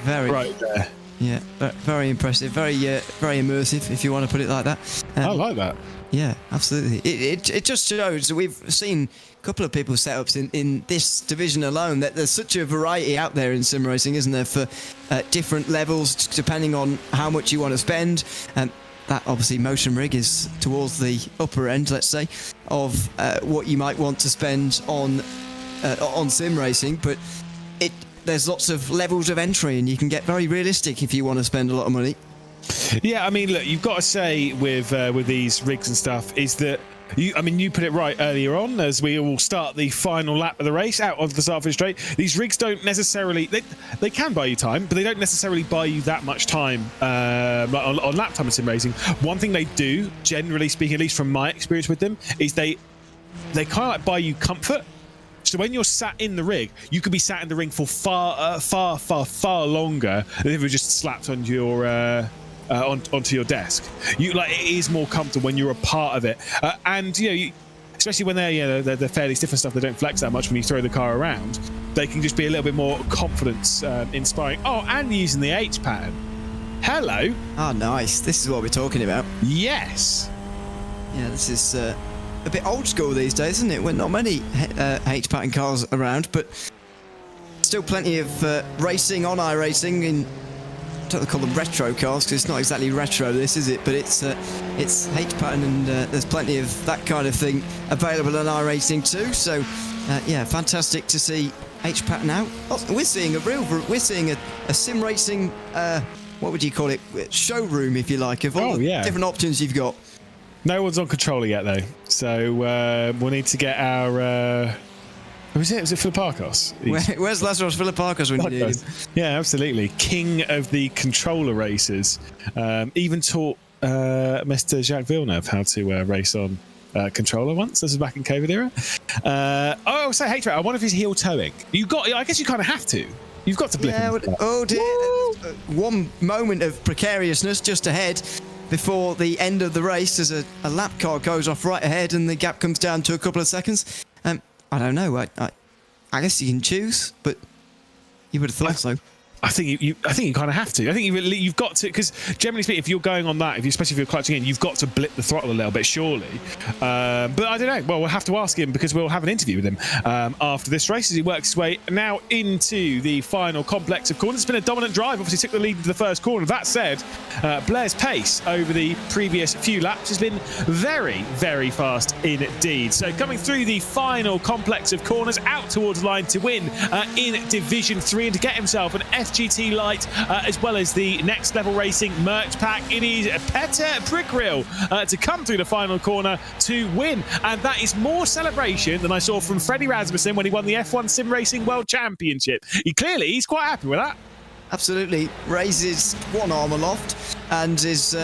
Very right there. Yeah, very impressive, very immersive, if you want to put it like that. I like that. Yeah, absolutely. It just shows that we've seen a couple of people's setups in this division alone, that there's such a variety out there in sim racing, isn't there, for different levels depending on how much you want to spend. And that obviously motion rig is towards the upper end, let's say, of what you might want to spend on sim racing, but there's lots of levels of entry, and you can get very realistic if you want to spend a lot of money. Yeah, I mean, look, you've got to say with these rigs and stuff is that you put it right earlier on as we all start the final lap of the race out onto the Starfish Straight. These rigs don't necessarily they can buy you time, but they don't necessarily buy you that much time on lap time in sim racing. One thing they do, generally speaking, at least from my experience with them, is they kind of like buy you comfort. So when you're sat in the rig, you could be sat in the ring for far longer than if it was just slapped onto your onto your desk. It is more comfortable when you're a part of it, and especially when they're fairly stiff and stuff. They don't flex that much when you throw the car around. They can just be a little bit more confidence inspiring. Oh, and using the H pattern. Hello. Oh, nice. This is what we're talking about. Yes. Yeah, this is a bit old school these days, isn't it? When not many H-pattern cars around, but still plenty of racing on iRacing. I don't call them retro cars because it's not exactly retro, this is it? But it's H-pattern, and there's plenty of that kind of thing available on iRacing too. So yeah, fantastic to see H-pattern out. We're seeing a sim racing. What would you call it? Showroom, if you like, of all the different options you've got. No one's on controller yet, though, so we'll need to get our... was it Philipparkos? Where's Lazaros Philipparkos when you need him? Yeah, absolutely. King of the controller races. Even taught Mr. Jacques Villeneuve how to race on controller once. This was back in COVID era. So hey, I wonder if he's heel towing. I guess you kind of have to. You've got to blip him. Oh dear. One moment of precariousness just ahead. Before the end of the race, as a lap car goes off right ahead and the gap comes down to a couple of seconds. I don't know. I guess you can choose, but you would have thought so. I think you kind of have to. I think you've got to, because generally speaking, if you're going on that, especially if you're clutching in, you've got to blip the throttle a little bit, surely. But I don't know. Well, we'll have to ask him because we'll have an interview with him after this race as he works his way now into the final complex of corners. It's been a dominant drive. Obviously, took the lead into the first corner. That said, Blair's pace over the previous few laps has been very, very fast indeed. So coming through the final complex of corners, out towards the line to win in Division 3 and to get himself an FGT Light, as well as the Next Level Racing merch pack. It is Petter Prickreal to come through the final corner to win, and that is more celebration than I saw from Freddie Rasmussen when he won the F1 Sim Racing World Championship. He's quite happy with that. Absolutely, raises one arm aloft and is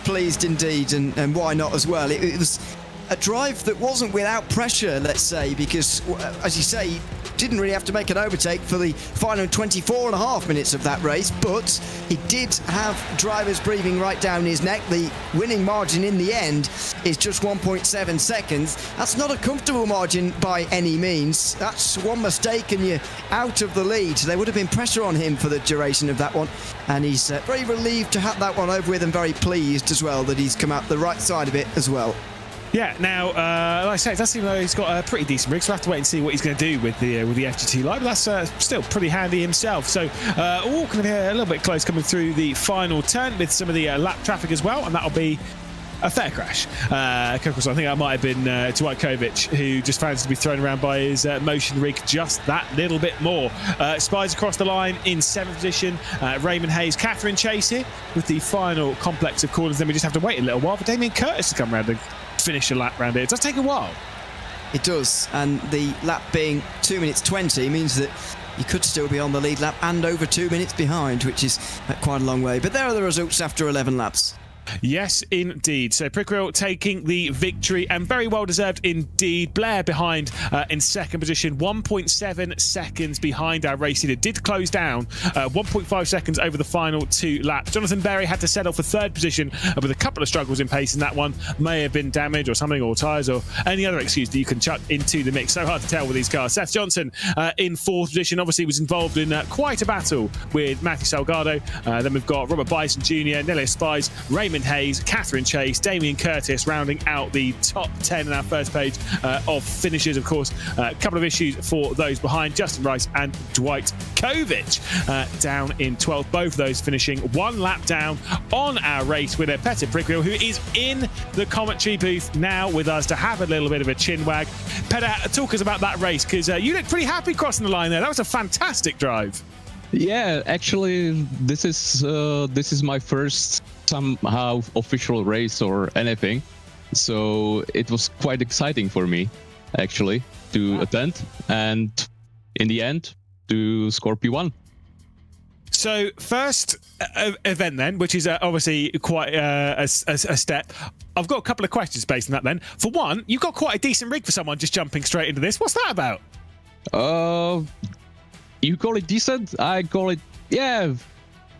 pleased indeed, and why not as well. It was a drive that wasn't without pressure, let's say, because, as you say, he didn't really have to make an overtake for the final 24.5 minutes of that race, but he did have drivers breathing right down his neck. The winning margin in the end is just 1.7 seconds. That's not a comfortable margin by any means. That's one mistake and you're out of the lead. There would have been pressure on him for the duration of that one, and he's very relieved to have that one over with, and very pleased as well that he's come out the right side of it as well. Yeah, now, like I say, it does seem like he's got a pretty decent rig, so we'll have to wait and see what he's going to do with the FGT Live, but that's still pretty handy himself. So, all going to be a little bit close coming through the final turn with some of the lap traffic as well, and that'll be a fair crash. Of course, I think that might have been Dwight Kovic, who just fancies to be thrown around by his motion rig just that little bit more. Spies across the line in 7th position. Raymond Hayes, Catherine Chase here with the final complex of corners. Then we just have to wait a little while for Damien Curtis to come around and finish a lap round here. It does take a while. It does, and the lap being 2 minutes 20 means that you could still be on the lead lap and over 2 minutes behind, which is quite a long way. But there are the results after 11 laps. Yes, indeed. So Prickwell taking the victory, and very well deserved indeed. Blair behind in 2nd position, 1.7 seconds behind our race leader. Did close down 1.5 seconds over the final 2 laps. Jonathan Berry had to settle for 3rd position with a couple of struggles in pace in that one. May have been damage or something, or tyres, or any other excuse that you can chuck into the mix. So hard to tell with these cars. Seth Johnson in 4th position, obviously was involved in quite a battle with Matthew Salgado. Then we've got Robert Bison Jr., Nelly Spies, Raymond Hayes, Catherine Chase, Damien Curtis rounding out the top 10 in our first page of finishers. Of course, a couple of issues for those behind, Justin Rice and Dwight Kovic down in 12th. Both of those finishing 1 lap down on our race winner, Petter Prickwell, who is in the commentary booth now with us to have a little bit of a chin wag. Petter, talk us about that race, because you looked pretty happy crossing the line there. That was a fantastic drive. Yeah, actually, this is my first somehow official race or anything, so it was quite exciting for me actually to attend, and in the end to score P1. So first event then, which is obviously quite a step. I've got a couple of questions based on that then. For one, you've got quite a decent rig for someone just jumping straight into this. What's that about? You call it decent? I call it, yeah,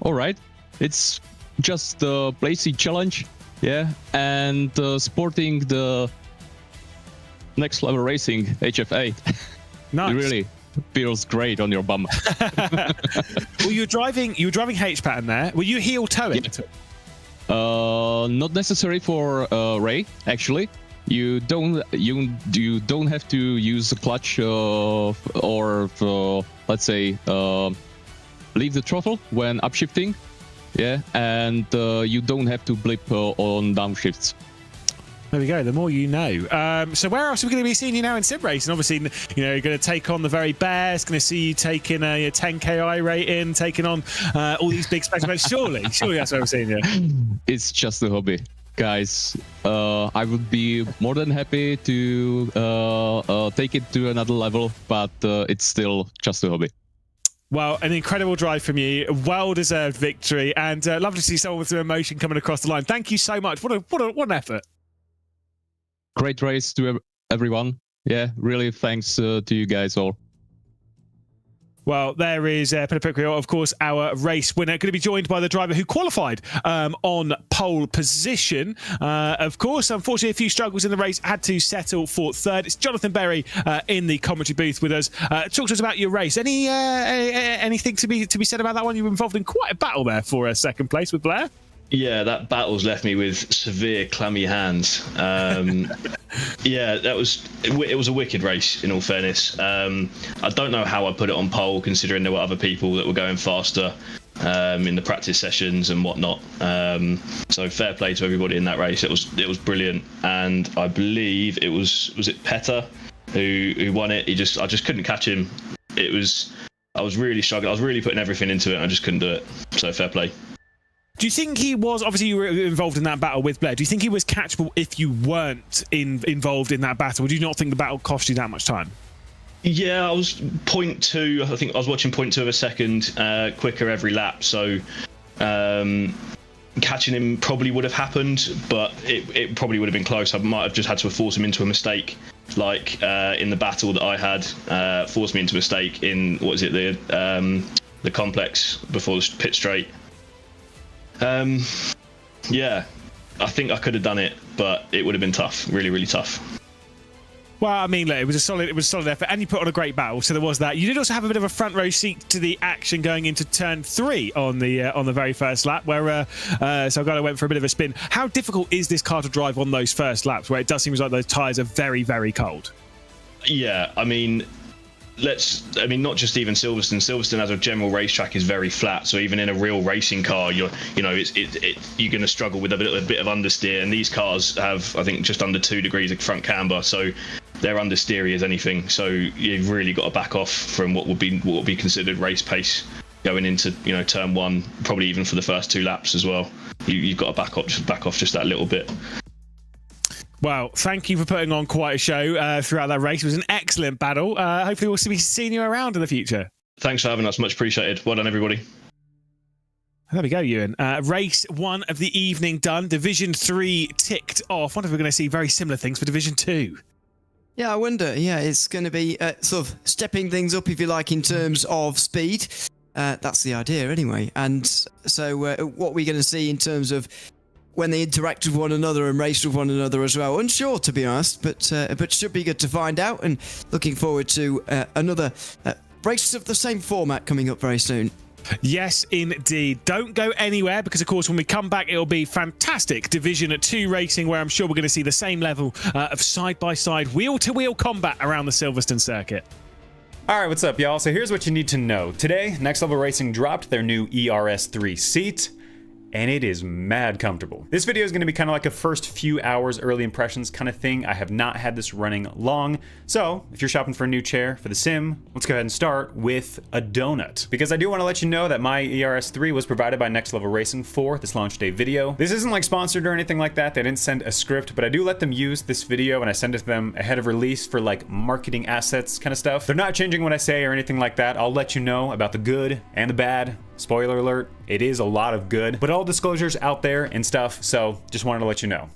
all right. It's just the Veloce challenge, yeah, and sporting the next level racing HFA. Nice. It really feels great on your bum. Well, you were driving H pattern there. Were you heel towing? Yeah. Not necessary for Ray actually. You don't have to use the clutch or let's say leave the throttle when upshifting. Yeah, and you don't have to blip on downshifts. There we go. The more you know. So where else are we going to be seeing you now in sim racing? Obviously, you know, you're going to take on the very best. Going to see you taking a 10K rating, taking on all these big specs. Surely that's where we're seeing you. It's just a hobby, guys. I would be more than happy to take it to another level, but it's still just a hobby. Well, an incredible drive from you, well-deserved victory, and lovely to see someone with some emotion coming across the line. Thank you so much. What an effort. Great race to everyone. Yeah, really thanks to you guys all. Well, there is Petter Prickwell, of course, our race winner. Going to be joined by the driver who qualified on pole position. Of course, unfortunately, a few struggles in the race, had to settle for 3rd. It's Jonathan Berry in the commentary booth with us. Talk to us about your race. Anything to be said about that one? You were involved in quite a battle there for 2nd place with Blair. Yeah, that battle's left me with severe clammy hands. Yeah, it was a wicked race, in all fairness. I don't know how I put it on pole, considering there were other people that were going faster in the practice sessions and whatnot. So fair play to everybody in that race. It was brilliant, and I believe it was it Petter who won it. I just couldn't catch him. I was really struggling. I was really putting everything into it, and I just couldn't do it. So fair play. Do you think he was, obviously you were involved in that battle with Blair, do you think he was catchable if you weren't involved in that battle? Or do you not think the battle cost you that much time? Yeah, I was 0.2, I think I was watching 0.2 of a second quicker every lap. So catching him probably would have happened, but it probably would have been close. I might have just had to have forced him into a mistake, like in the battle that I had, forced me into a mistake in the complex before the pit straight. Yeah, I think I could have done it, but it would have been tough, really, really tough. Well, I mean, look, it was a solid effort, and you put on a great battle. So there was that. You did also have a bit of a front row seat to the action going into turn 3 on the very first lap, where Salgado went for a bit of a spin. How difficult is this car to drive on those first laps, where it does seem like those tyres are very, very cold? Yeah, I mean, not just even Silverstone. Silverstone as a general racetrack is very flat, so even in a real racing car, you're going to struggle with a bit of understeer, and these cars have, I think, just under 2 degrees of front camber, so they're understeery as anything. So you've really got to back off from what would be considered race pace going into turn 1, probably even for the first 2 laps as well. You've got to back off just that little bit. Well, thank you for putting on quite a show throughout that race. It was an excellent battle. Hopefully we'll be seeing you around in the future. Thanks for having us. Much appreciated. Well done, everybody. There we go, Ewan. Race 1 of the evening done. Division 3 ticked off. I wonder if we're going to see very similar things for Division 2. Yeah, I wonder. Yeah, it's going to be sort of stepping things up, if you like, in terms of speed. That's the idea, anyway. And so what we're going to see in terms of when they interact with one another and race with one another as well. Unsure, to be honest, but should be good to find out. And looking forward to another race of the same format coming up very soon. Yes, indeed. Don't go anywhere, because, of course, when we come back, it'll be fantastic Division 2 racing, where I'm sure we're going to see the same level of side-by-side, wheel-to-wheel combat around the Silverstone circuit. All right, what's up, y'all? So here's what you need to know. Today, Next Level Racing dropped their new ERS3 seat, and it is mad comfortable. This video is going to be kind of like a first few hours early impressions kind of thing. I have not had this running long, so if you're shopping for a new chair for the sim, let's go ahead and start with a donut, because I do want to let you know that my ERS3 was provided by Next Level Racing for this launch day video. This isn't like sponsored or anything like that. They didn't send a script, but I do let them use this video and I send it to them ahead of release for like marketing assets kind of stuff. They're not changing what I say or anything like that. I'll let you know about the good and the bad. Spoiler alert, it is a lot of good, but all disclosures out there and stuff, so just wanted to let you know.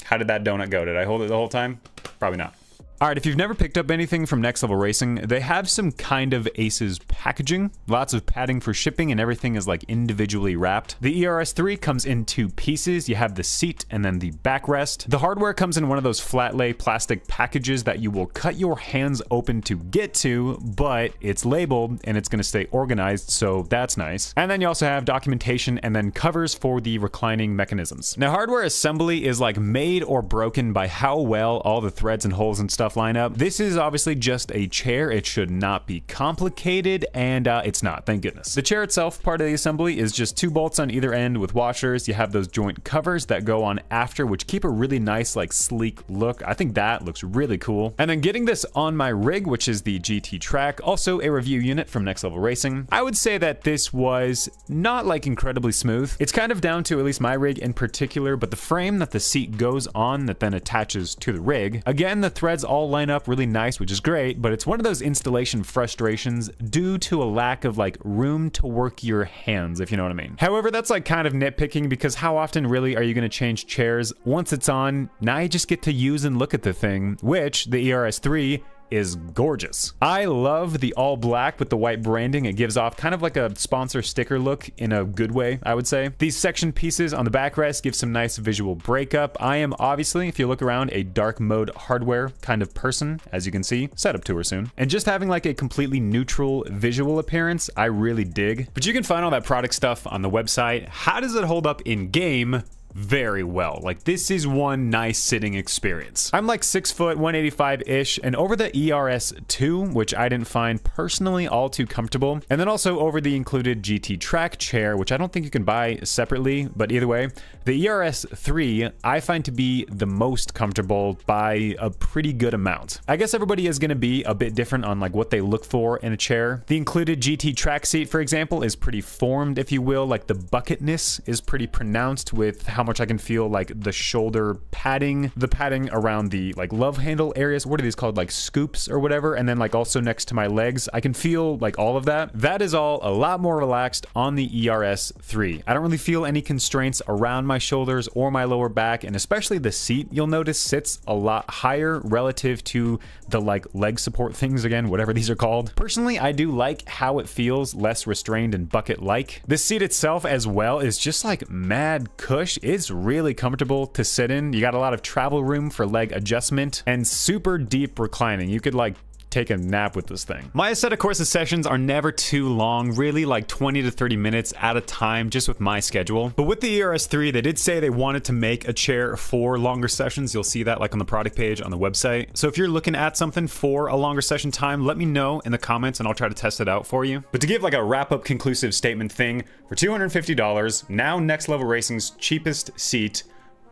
How did that donut go? Did I hold it the whole time? Probably not. All right, if you've never picked up anything from Next Level Racing, they have some kind of Aces packaging. Lots of padding for shipping, and everything is like individually wrapped. The ERS3 comes in 2 pieces. You have the seat and then the backrest. The hardware comes in one of those flat lay plastic packages that you will cut your hands open to get to, but it's labeled and it's gonna stay organized, so that's nice. And then you also have documentation and then covers for the reclining mechanisms. Now, hardware assembly is like made or broken by how well all the threads and holes and stuff line up. This is obviously just a chair. It should not be complicated, and it's not, thank goodness. The chair itself, part of the assembly, is just 2 bolts on either end with washers. You have those joint covers that go on after, which keep a really nice, like, sleek look. I think that looks really cool. And then getting this on my rig, which is the GT track, also a review unit from Next Level Racing. I would say that this was not like incredibly smooth. It's kind of down to at least my rig in particular, but the frame that the seat goes on that then attaches to the rig, again, the threads all line up really nice, which is great, but it's one of those installation frustrations due to a lack of like room to work your hands, if you know what I mean. However, that's like kind of nitpicking, because how often really are you going to change chairs? Once it's on, now you just get to use and look at the thing, which the ERS3 is gorgeous. I love the all black with the white branding. It gives off kind of like a sponsor sticker look in a good way, I would say. These section pieces on the backrest give some nice visual breakup. I am obviously, if you look around, a dark mode hardware kind of person, as you can see. Setup tour soon. And just having like a completely neutral visual appearance, I really dig. But you can find all that product stuff on the website. How does it hold up in game? Very well. Like, this is one nice sitting experience. I'm like 6 foot, 185-ish, and over the ERS2, which I didn't find personally all too comfortable, and then also over the included GT track chair, which I don't think you can buy separately, but either way, the ERS3 I find to be the most comfortable by a pretty good amount. I guess everybody is going to be a bit different on like what they look for in a chair. The included GT track seat, for example, is pretty formed, if you will. Like, the bucketness is pretty pronounced with how how much I can feel like the shoulder padding, the padding around the like love handle areas. What are these called? Like scoops or whatever. And then like also next to my legs, I can feel like all of that. That is all a lot more relaxed on the ERS 3. I don't really feel any constraints around my shoulders or my lower back, and especially the seat, you'll notice, sits a lot higher relative to the like leg support things, again, whatever these are called. Personally, I do like how it feels less restrained and bucket-like. This seat itself as well is just like mad cush. It's really comfortable to sit in. You got a lot of travel room for leg adjustment and super deep reclining. You could like take a nap with this thing. My Assetto Corsa sessions are never too long, really like 20 to 30 minutes at a time, just with my schedule. But with the ERS 3, they did say they wanted to make a chair for longer sessions. You'll see that like on the product page on the website. So if you're looking at something for a longer session time, let me know in the comments and I'll try to test it out for you. But to give like a wrap-up conclusive statement thing, for $250, now Next Level Racing's cheapest seat,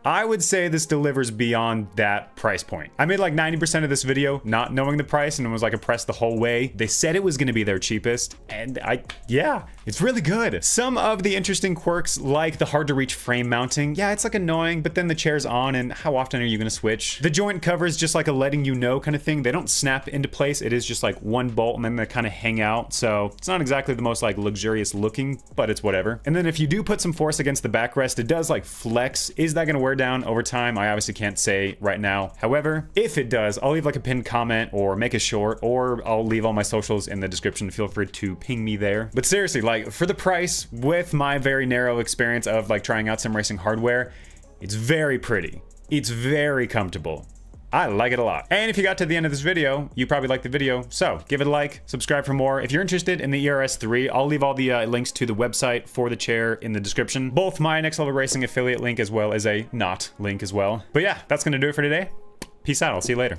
I would say this delivers beyond that price point. I made like 90% of this video not knowing the price and was like impressed the whole way. They said it was gonna be their cheapest, and yeah, it's really good. Some of the interesting quirks, like the hard to reach frame mounting, yeah, it's like annoying, but then the chair's on and how often are you gonna switch? The joint covers just like a letting you know kind of thing. They don't snap into place. It is just like one bolt and then they kind of hang out. So it's not exactly the most like luxurious looking, but it's whatever. And then if you do put some force against the backrest, it does like flex. Is that gonna wear down over time? I obviously can't say right now. However, if it does, I'll leave like a pinned comment or make a short, or I'll leave all my socials in the description. Feel free to ping me there. But seriously, like for the price, with my very narrow experience of like trying out some racing hardware, it's very pretty. It's very comfortable. I like it a lot. And if you got to the end of this video, you probably liked the video. So give it a like, subscribe for more. If you're interested in the ERS 3, I'll leave all the links to the website for the chair in the description. Both my Next Level Racing affiliate link as well as a not link as well. But yeah, that's gonna do it for today. Peace out, I'll see you later.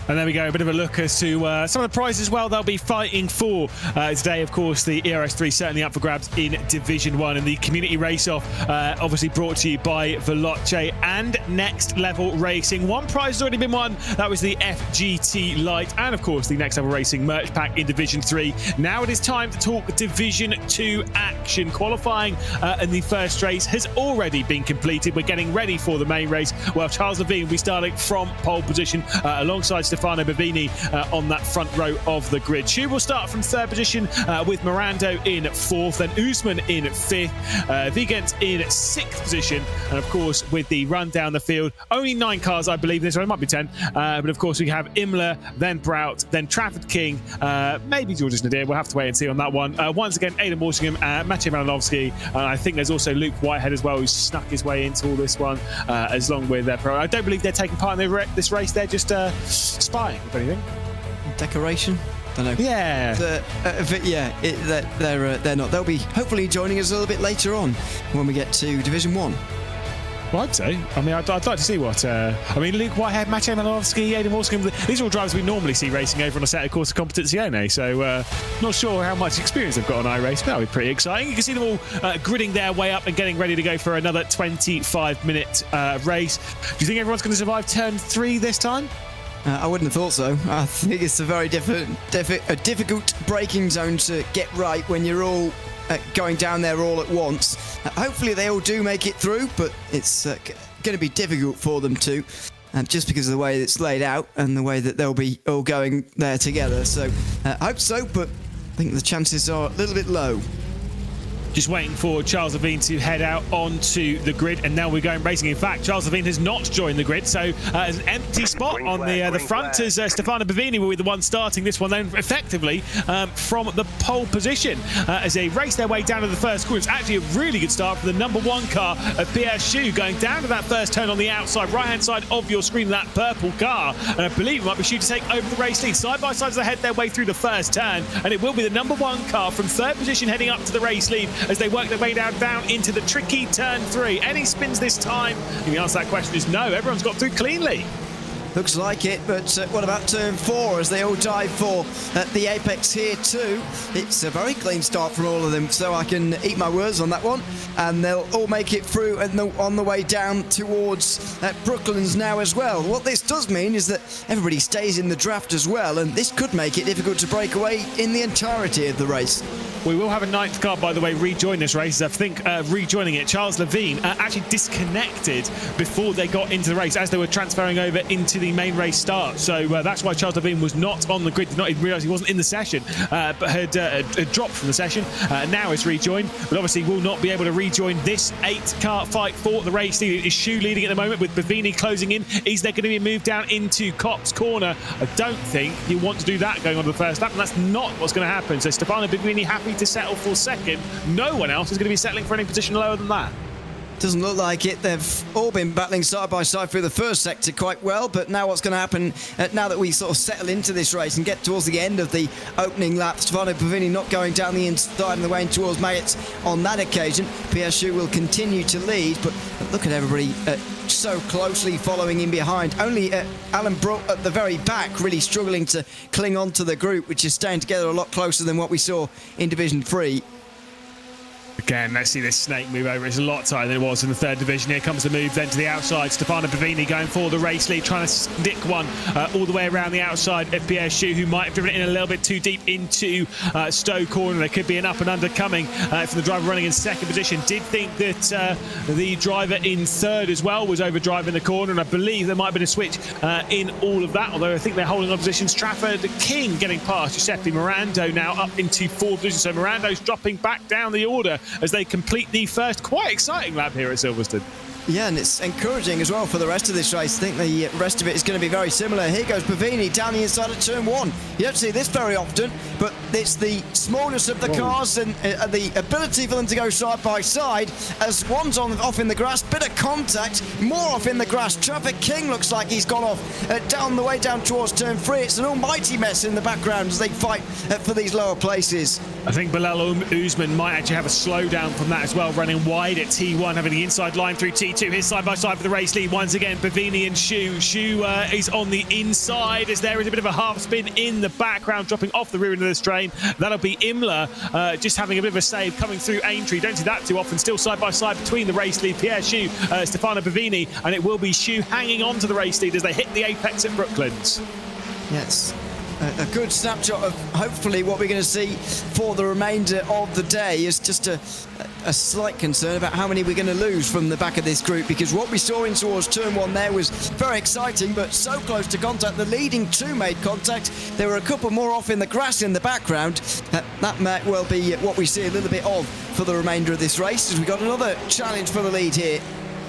And there we go, a bit of a look as to some of the prizes as well they'll be fighting for today. Of course, the ERS 3 certainly up for grabs in Division 1, and the community race-off obviously brought to you by Veloce and Next Level Racing. One prize has already been won. That was the FGT Lite, and of course the Next Level Racing merch pack in Division 3. Now it is time to talk Division 2 action. Qualifying in the first race has already been completed. We're getting ready for the main race. Well, Charles Levine will be starting from pole position alongside Stefano Bavini on that front row of the grid. Shu will start from third position with Mirando in fourth, then Usman in fifth, Vigent in sixth position, and of course with the run down the field, only 9 cars I believe this, or it might be 10, but of course we have Imler, then Brout, then Trafford King, maybe Georges Nadir, we'll have to wait and see on that one. Once again Aidan Walsingham, Maciej Malinowski, and I think there's also Luke Whitehead as well, who's snuck his way into all this one, as long with their pro. I don't believe they're taking part in this race, they're just spying, if anything. Decoration? Don't know. Yeah. But yeah, they're not. They'll be hopefully joining us a little bit later on when we get to Division 1. Well, I'd say. I mean, I'd like to see what... I mean, Luke Whitehead, Maciej Malinowski, Aidan Walsingham, these are all drivers we normally see racing over on a set of Corsa Competizione, so not sure how much experience they've got on iRace, but that'll be pretty exciting. You can see them all gridding their way up and getting ready to go for another 25-minute race. Do you think everyone's going to survive turn 3 this time? I wouldn't have thought so. I think it's a very difficult braking zone to get right when you're all going down there all at once. Hopefully they all do make it through, but it's going to be difficult for them to, just because of the way it's laid out and the way that they'll be all going there together. So I hope so, but I think the chances are a little bit low. Just waiting for Charles Levine to head out onto the grid, and now we're going racing. In fact, Charles Levine has not joined the grid, so there's an empty spot on the front as Stefano Bavini will be the one starting this one then effectively from the pole position as they race their way down to the first corner. It's actually a really good start for the number 1 car of Pierre Shu, going down to that first turn on the outside right-hand side of your screen, that purple car, and I believe it might be Shu to take over the race lead. Side by side as they head their way through the first turn, and it will be the number 1 car from third position heading up to the race lead as they work their way down into the tricky turn 3. Any spins this time? And the answer to that question is no. Everyone's got through cleanly. Looks like it, but what about turn 4 as they all dive for the apex here too? It's a very clean start from all of them, so I can eat my words on that one. And they'll all make it through and on the way down towards Brooklands now as well. What this does mean is that everybody stays in the draft as well, and this could make it difficult to break away in the entirety of the race. We will have a 9th car, by the way, rejoin this race. I think rejoining it, Charles Levine actually disconnected before they got into the race as they were transferring over into the main race start. So that's why Charles Levine was not on the grid, did not even realise he wasn't in the session, but had dropped from the session. Now it's rejoined, but obviously will not be able to rejoin this 8-car fight for the race. Is Shu leading at the moment with Bavini closing in? Is there going to be a move down into Cops Corner? I don't think you want to do that going on to the first lap, and that's not what's going to happen. So Stefano Bavini happy to settle for second. No one else is going to be settling for any position lower than that. Doesn't look like it. They've all been battling side by side through the first sector quite well, but now what's going to happen now that we sort of settle into this race and get towards the end of the opening lap, Stefano Pavini not going down the inside and the way towards Maggots on that occasion. Piachu will continue to lead, but look at everybody so closely following in behind. Only Alan Brook at the very back really struggling to cling on to the group, which is staying together a lot closer than what we saw in Division 3. Again, let's see this snake move over. It's a lot tighter than it was in the 3rd division. Here comes the move then to the outside. Stefano Bavini going for the race lead, trying to stick one all the way around the outside of Pierre Shu, who might have driven it in a little bit too deep into Stowe Corner. There could be an up and under coming from the driver running in 2nd position. Did think that the driver in 3rd as well was over driving the corner, and I believe there might have been a switch in all of that, although I think they're holding on positions. Trafford King getting past Giuseppe Mirando now up into 4th position. So Mirando's dropping back down the order as they complete the first quite exciting lap here at Silverstone. Yeah, and it's encouraging as well for the rest of this race. I think the rest of it is going to be very similar. Here goes Bavini down the inside of turn 1. You don't see this very often, but it's the smallness of the cars and the ability for them to go side by side as one's off in the grass, bit of contact, more off in the grass. Traffic King looks like he's gone off down the way down towards turn 3. It's an almighty mess in the background as they fight for these lower places. I think Bilal Usman might actually have a slowdown from that as well, running wide at T1, having the inside line through T2. Here's side by side for the race lead once again. Bavini and Shu. Shu is on the inside as there is a bit of a half spin in the background, dropping off the rear end of the strain. That'll be Imler just having a bit of a save coming through Aintree. Don't see that too often. Still side by side between the race lead, Pierre Shu, Stefano Bavini, and it will be Shu hanging on to the race lead as they hit the apex at Brooklands. Yes. A good snapshot of hopefully what we're going to see for the remainder of the day. Is just a slight concern about how many we're going to lose from the back of this group, because what we saw in towards turn 1 there was very exciting, but so close to contact. The leading 2 made contact. There were a couple more off in the grass in the background. That might well be what we see a little bit of for the remainder of this race, as we've got another challenge for the lead here.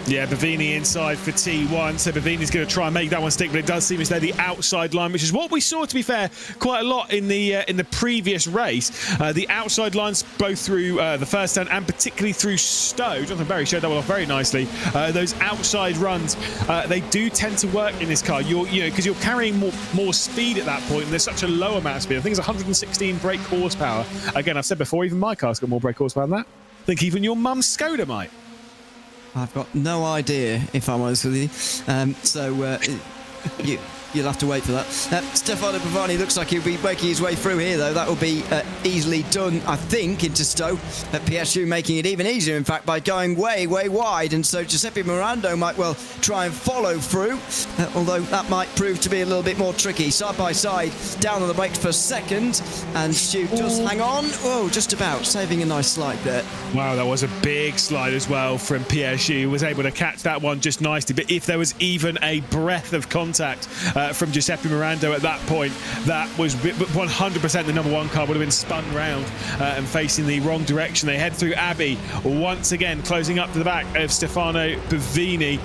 Yeah, Bavini inside for T1, so Bavini's going to try and make that one stick, but it does seem as though the outside line, which is what we saw, to be fair, quite a lot in the previous race. The outside lines, both through the first turn and particularly through Stowe. Jonathan Berry showed that one off very nicely. Those outside runs, they do tend to work in this car. Because you're carrying more speed at that point, and there's such a low amount of speed. I think it's 116 brake horsepower. Again, I've said before, even my car's got more brake horsepower than that. I think even your mum's Skoda might. I've got no idea, if I'm honest with you. You'll have to wait for that. Stefano Bavani looks like he'll be making his way through here, though. That will be easily done, I think, into Stowe. Piachu making it even easier, in fact, by going way, way wide. And so Giuseppe Mirando might well try and follow through, although that might prove to be a little bit more tricky. Side by side, down on the brakes for second. And Stu does hang on. Oh, just about, saving a nice slide there. Wow, that was a big slide as well from Piachu. Was able to catch that one just nicely. But if there was even a breath of contact from Giuseppe Mirando at that point, that was 100% the number 1 car would have been spun round and facing the wrong direction. They head through Abbey once again, closing up to the back of Stefano Bavini,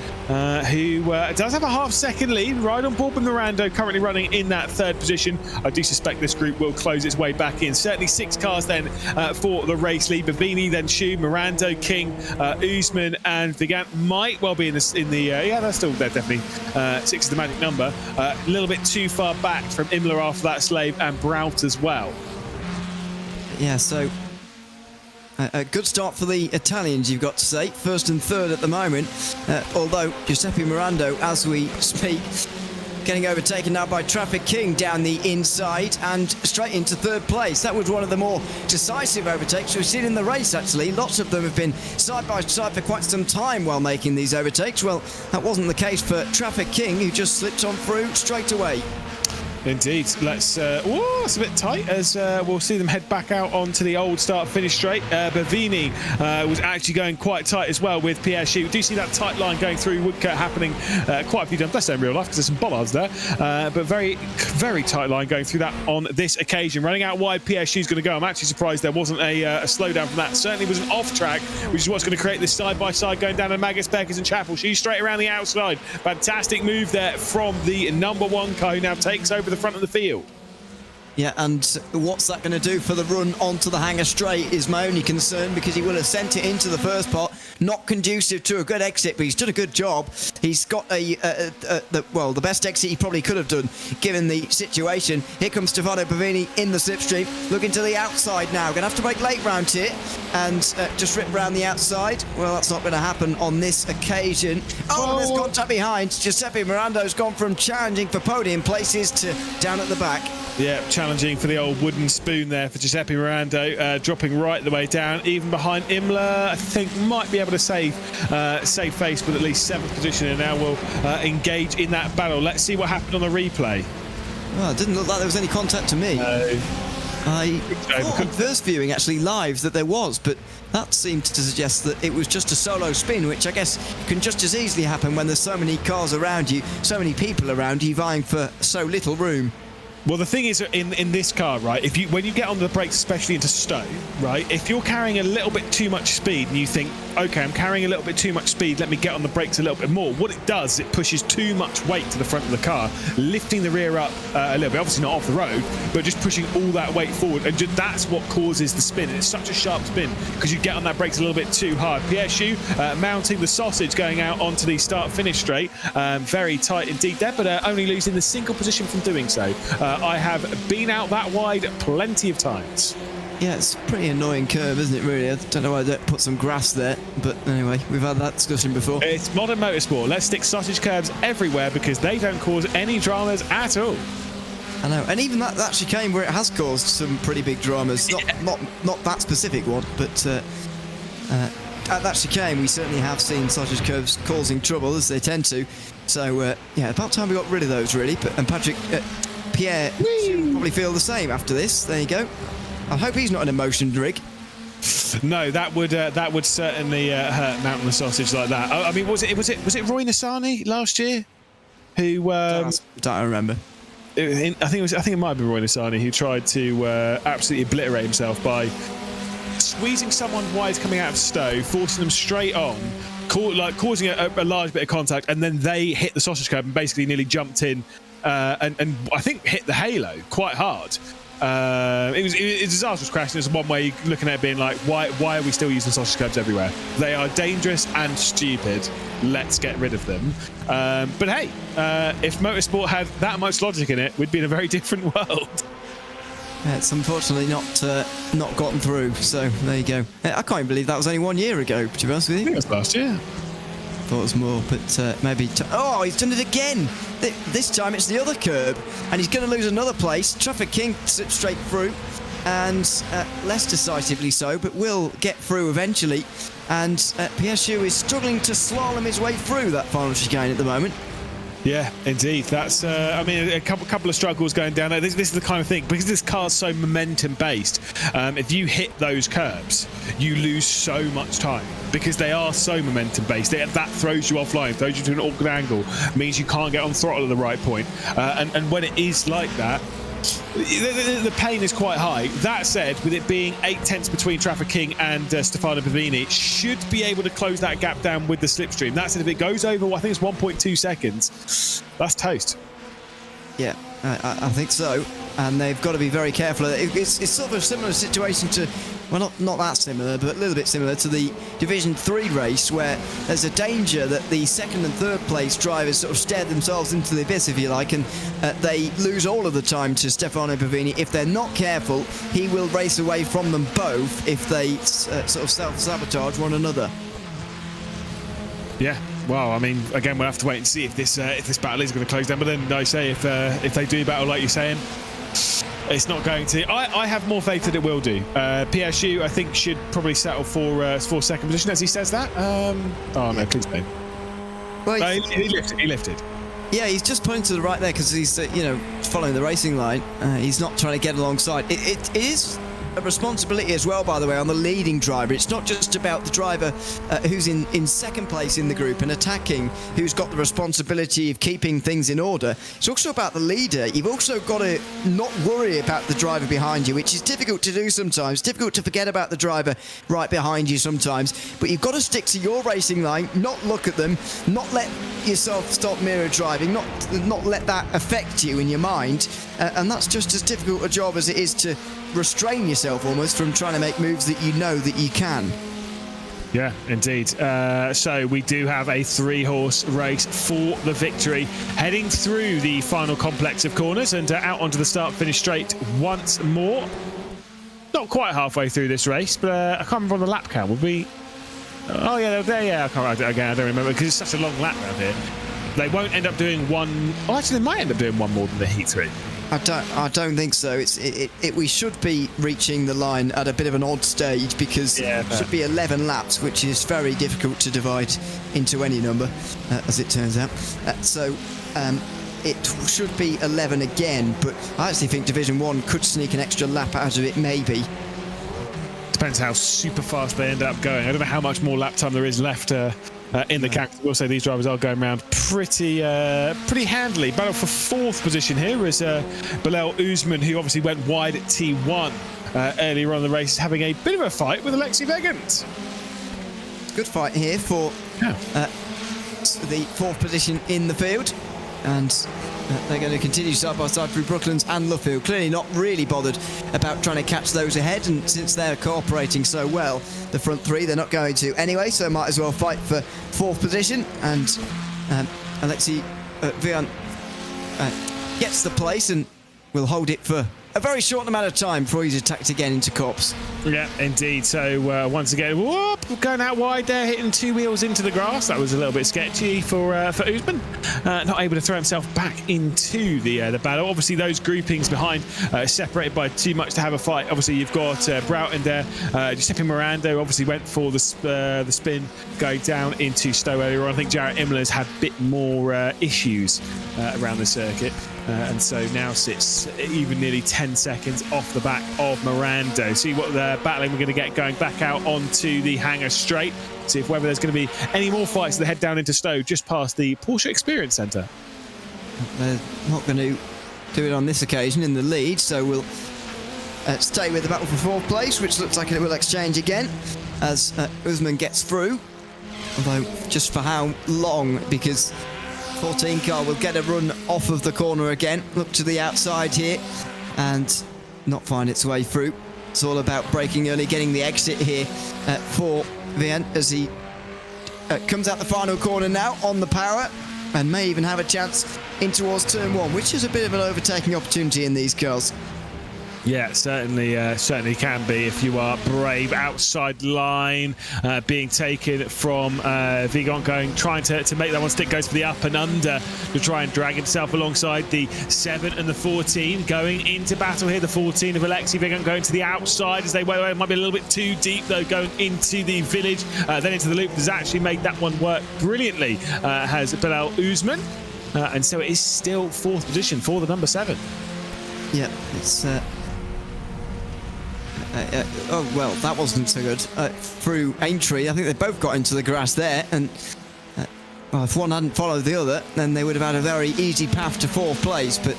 who does have a half-second lead, right on board with Mirando, currently running in that 3rd position. I do suspect this group will close its way back in. Certainly 6 cars then for the race lead. Bavini, then Shu, Mirando, King, Usman, and Vigant might well be in the yeah, they're still there, definitely. 6 is the magic number. A little bit too far back from Imler after that slave, and Brout as well. Yeah, so a good start for the Italians, you've got to say. 1st and 3rd at the moment, although Giuseppe Mirando, as we speak, getting overtaken now by Traffic King down the inside and straight into third place. That was one of the more decisive overtakes we've seen in the race, actually. Lots of them have been side by side for quite some time while making these overtakes. Well, that wasn't the case for Traffic King, who just slipped on through straight away. Indeed. Let's. It's a bit tight as we'll see them head back out onto the old start-finish straight. Bavini was actually going quite tight as well with Pierre Schu. We do see that tight line going through Woodcote happening quite a few times. Less in real life because there's some bollards there, but very, very tight line going through that on this occasion. Running out wide, Pierre Schu's going to go. I'm actually surprised there wasn't a slowdown from that. Certainly was an off-track, which is what's going to create this side-by-side going down to Magus, Beckers and Chapel. She's straight around the outside. Fantastic move there from the number one car, who now takes over the front of the field. Yeah, and what's that going to do for the run onto the hangar straight is my only concern, because he will have sent it into the first pot. Not conducive to a good exit, but he's done a good job. He's got the best exit he probably could have done given the situation. Here comes Stefano Bavini in the slipstream, looking to the outside now. Going to have to break late round here and just rip round the outside. Well, that's not going to happen on this occasion. Oh, there's contact behind. Giuseppe Mirando's gone from challenging for podium places to down at the back. Yeah, challenging for the old wooden spoon there for Giuseppe Mirando, dropping right the way down, even behind Imler. I think might be able to save face with at least 7th position, and now will engage in that battle. Let's see what happened on the replay. Well, it didn't look like there was any contact to me. I thought on first viewing, actually live, that there was, but that seemed to suggest that it was just a solo spin, which I guess can just as easily happen when there's so many cars around you, so many people around you vying for so little room. Well, the thing is, in this car, right, when you get on the brakes, especially into stow, right, if you're carrying a little bit too much speed and you think, okay, I'm carrying a little bit too much speed, let me get on the brakes a little bit more, what it does is it pushes too much weight to the front of the car, lifting the rear up a little bit, obviously not off the road, but just pushing all that weight forward, and that's what causes the spin. And it's such a sharp spin because you get on that brakes a little bit too hard. Pierre Schu mounting the sausage, going out onto the start-finish straight, very tight indeed there, but only losing the single position from doing so. I have been out that wide plenty of times. Yeah, it's a pretty annoying curve, isn't it, really? I don't know why they put some grass there, but anyway, we've had that discussion before. It's modern motorsport. Let's stick sausage curbs everywhere because they don't cause any dramas at all. I know, and even that chicane where it has caused some pretty big dramas. Not that specific one, but at that chicane we certainly have seen sausage curves causing trouble, as they tend to. So yeah, about time we got rid of those, really. And Pierre should probably feel the same after this. There you go. I hope he's not an emotion rig. No, that would certainly hurt mounting the sausage like that. I mean, was it Roy Nassani last year who? Don't remember. I think it might have been Roy Nassani who tried to absolutely obliterate himself by squeezing someone wide coming out of stow, forcing them straight on, causing a large bit of contact, and then they hit the sausage curb and basically nearly jumped in. And I think hit the halo quite hard. It was a disastrous crash, and it's one way you're looking at it being like, why are we still using sausage curbs everywhere? They are dangerous and stupid. Let's get rid of them. But hey, if motorsport had that much logic in it, we'd be in a very different world. Yeah, it's unfortunately not gotten through. So there you go. I can't even believe that was only 1 year ago, to be honest with you. I think it was last year. Thought it was more, but maybe... Oh, he's done it again! This time it's the other curb, and he's going to lose another place. Traffic King slips straight through, and less decisively so, but will get through eventually. And Pierre Schu is struggling to slalom his way through that final chicane at the moment. Yeah, indeed. That's, I mean, a couple of struggles going down there. This is the kind of thing, because this car's so momentum-based, if you hit those curbs, you lose so much time, because they are so momentum-based. That throws you offline, throws you to an awkward angle, means you can't get on throttle at the right point. And when it is like that, the pain is quite high. That said, with it being 8/10 between Traffic King and Stefano Bavini, should be able to close that gap down with the slipstream. That said, if it goes over, I think it's 1.2 seconds, that's toast. Yeah, I think so. And they've got to be very careful. It's sort of a similar situation to, well, not that similar, but a little bit similar to the Division 3 race, where there's a danger that the second and third place drivers sort of stare themselves into the abyss, if you like, and they lose all of the time to Stefano Bavini. If they're not careful, he will race away from them both if they sort of self-sabotage one another. Yeah, well, I mean, again, we'll have to wait and see if this battle is going to close down. But then I say if they do battle like you're saying, it's not going to. I have more faith that it will do. PSU, I think, should probably settle for second position, as he says that. Oh no, please don't. Well, He lifted. yeah, he's just pointing to the right there because he's, following the racing line. He's not trying to get alongside. It is a responsibility as well, by the way, on the leading driver. It's not just about the driver who's in second place in the group and attacking, who's got the responsibility of keeping things in order. It's also about the leader. You've also got to not worry about the driver behind you, which is difficult to do sometimes. Difficult to forget about the driver right behind you sometimes. But you've got to stick to your racing line, not look at them, not let yourself stop mirror driving, not let that affect you in your mind. And that's just as difficult a job as it is to restrain yourself almost from trying to make moves that you know that you can. Yeah, indeed. So we do have a 3-horse race for the victory, heading through the final complex of corners and out onto the start-finish straight once more. Not quite halfway through this race, but I can't remember on the lap count. Would we? Oh yeah, they're there. Yeah, I don't remember because it's such a long lap around here. They won't end up doing one. Oh, actually, they might end up doing one more than the Heat 3. I don't think so. We should be reaching the line at a bit of an odd stage because it should be 11 laps, which is very difficult to divide into any number, as it turns out. It should be 11 again, but I actually think Division 1 could sneak an extra lap out of it, maybe. Depends how super fast they end up going. I don't know how much more lap time there is left in the count. We'll say these drivers are going around pretty handily. Battle for 4th position here is Bilal Uzman, who obviously went wide at T1 earlier on in the race, having a bit of a fight with Alexei Vegant. Good fight here for the 4th position in the field, and they're going to continue side by side through Brooklands and Luffield. Clearly not really bothered about trying to catch those ahead, and since they're cooperating so well, the front 3, they're not going to anyway, so might as well fight for 4th position. And Alexei Vian gets the place and will hold it for a very short amount of time before he's attacked again into Cops. Yeah, indeed. So once again, going out wide there, hitting 2 wheels into the grass. That was a little bit sketchy for Usman. Not able to throw himself back into the battle. Obviously, those groupings behind separated by too much to have a fight. Obviously, you've got Broughton there. Giuseppe Miranda obviously went for the spin going down into Stowe earlier on. I think Jarrett Imler's had a bit more issues around the circuit. And so now sits even nearly 10 seconds off the back of Miranda. See what the battling we're going to get going back out onto the hangar straight. See if whether there's going to be any more fights that head down into Stowe just past the Porsche Experience Centre. They're not going to do it on this occasion in the lead, so we'll stay with the battle for 4th place, which looks like it will exchange again as Usman gets through. Although just for how long, because 14 car will get a run off of the corner again, look to the outside here and not find its way through. It's all about braking early, getting the exit here for Vian as he comes out the final corner now on the power and may even have a chance in towards turn 1, which is a bit of an overtaking opportunity in these cars. Yeah, certainly can be if you are brave. Outside line being taken from Vigan, trying to make that one stick, goes for the up and under to try and drag himself alongside the 7 and the 14. Going into battle here, the 14 of Alexei Vigan going to the outside as they it might be a little bit too deep though, going into the village, then into the loop. Has actually made that one work brilliantly, has Bilal Uzman. And so it is still 4th position for the number 7. Yeah, it's... oh, well, that wasn't so good. Through Aintree, I think they both got into the grass there, and well, if one hadn't followed the other, then they would have had a very easy path to 4th place, but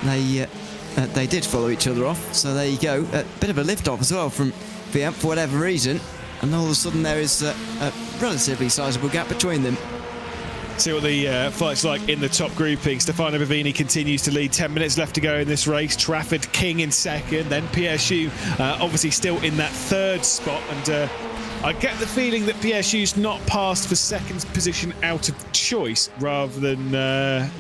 they did follow each other off, so there you go. A bit of a lift-off as well from Vian for whatever reason, and all of a sudden there is a relatively sizable gap between them. See what the fight's like in the top grouping. Stefano Bavini continues to lead. 10 minutes left to go in this race. Trafford King in 2nd. Then PSU obviously still in that 3rd spot. And I get the feeling that PSU's not passed for 2nd position out of choice rather than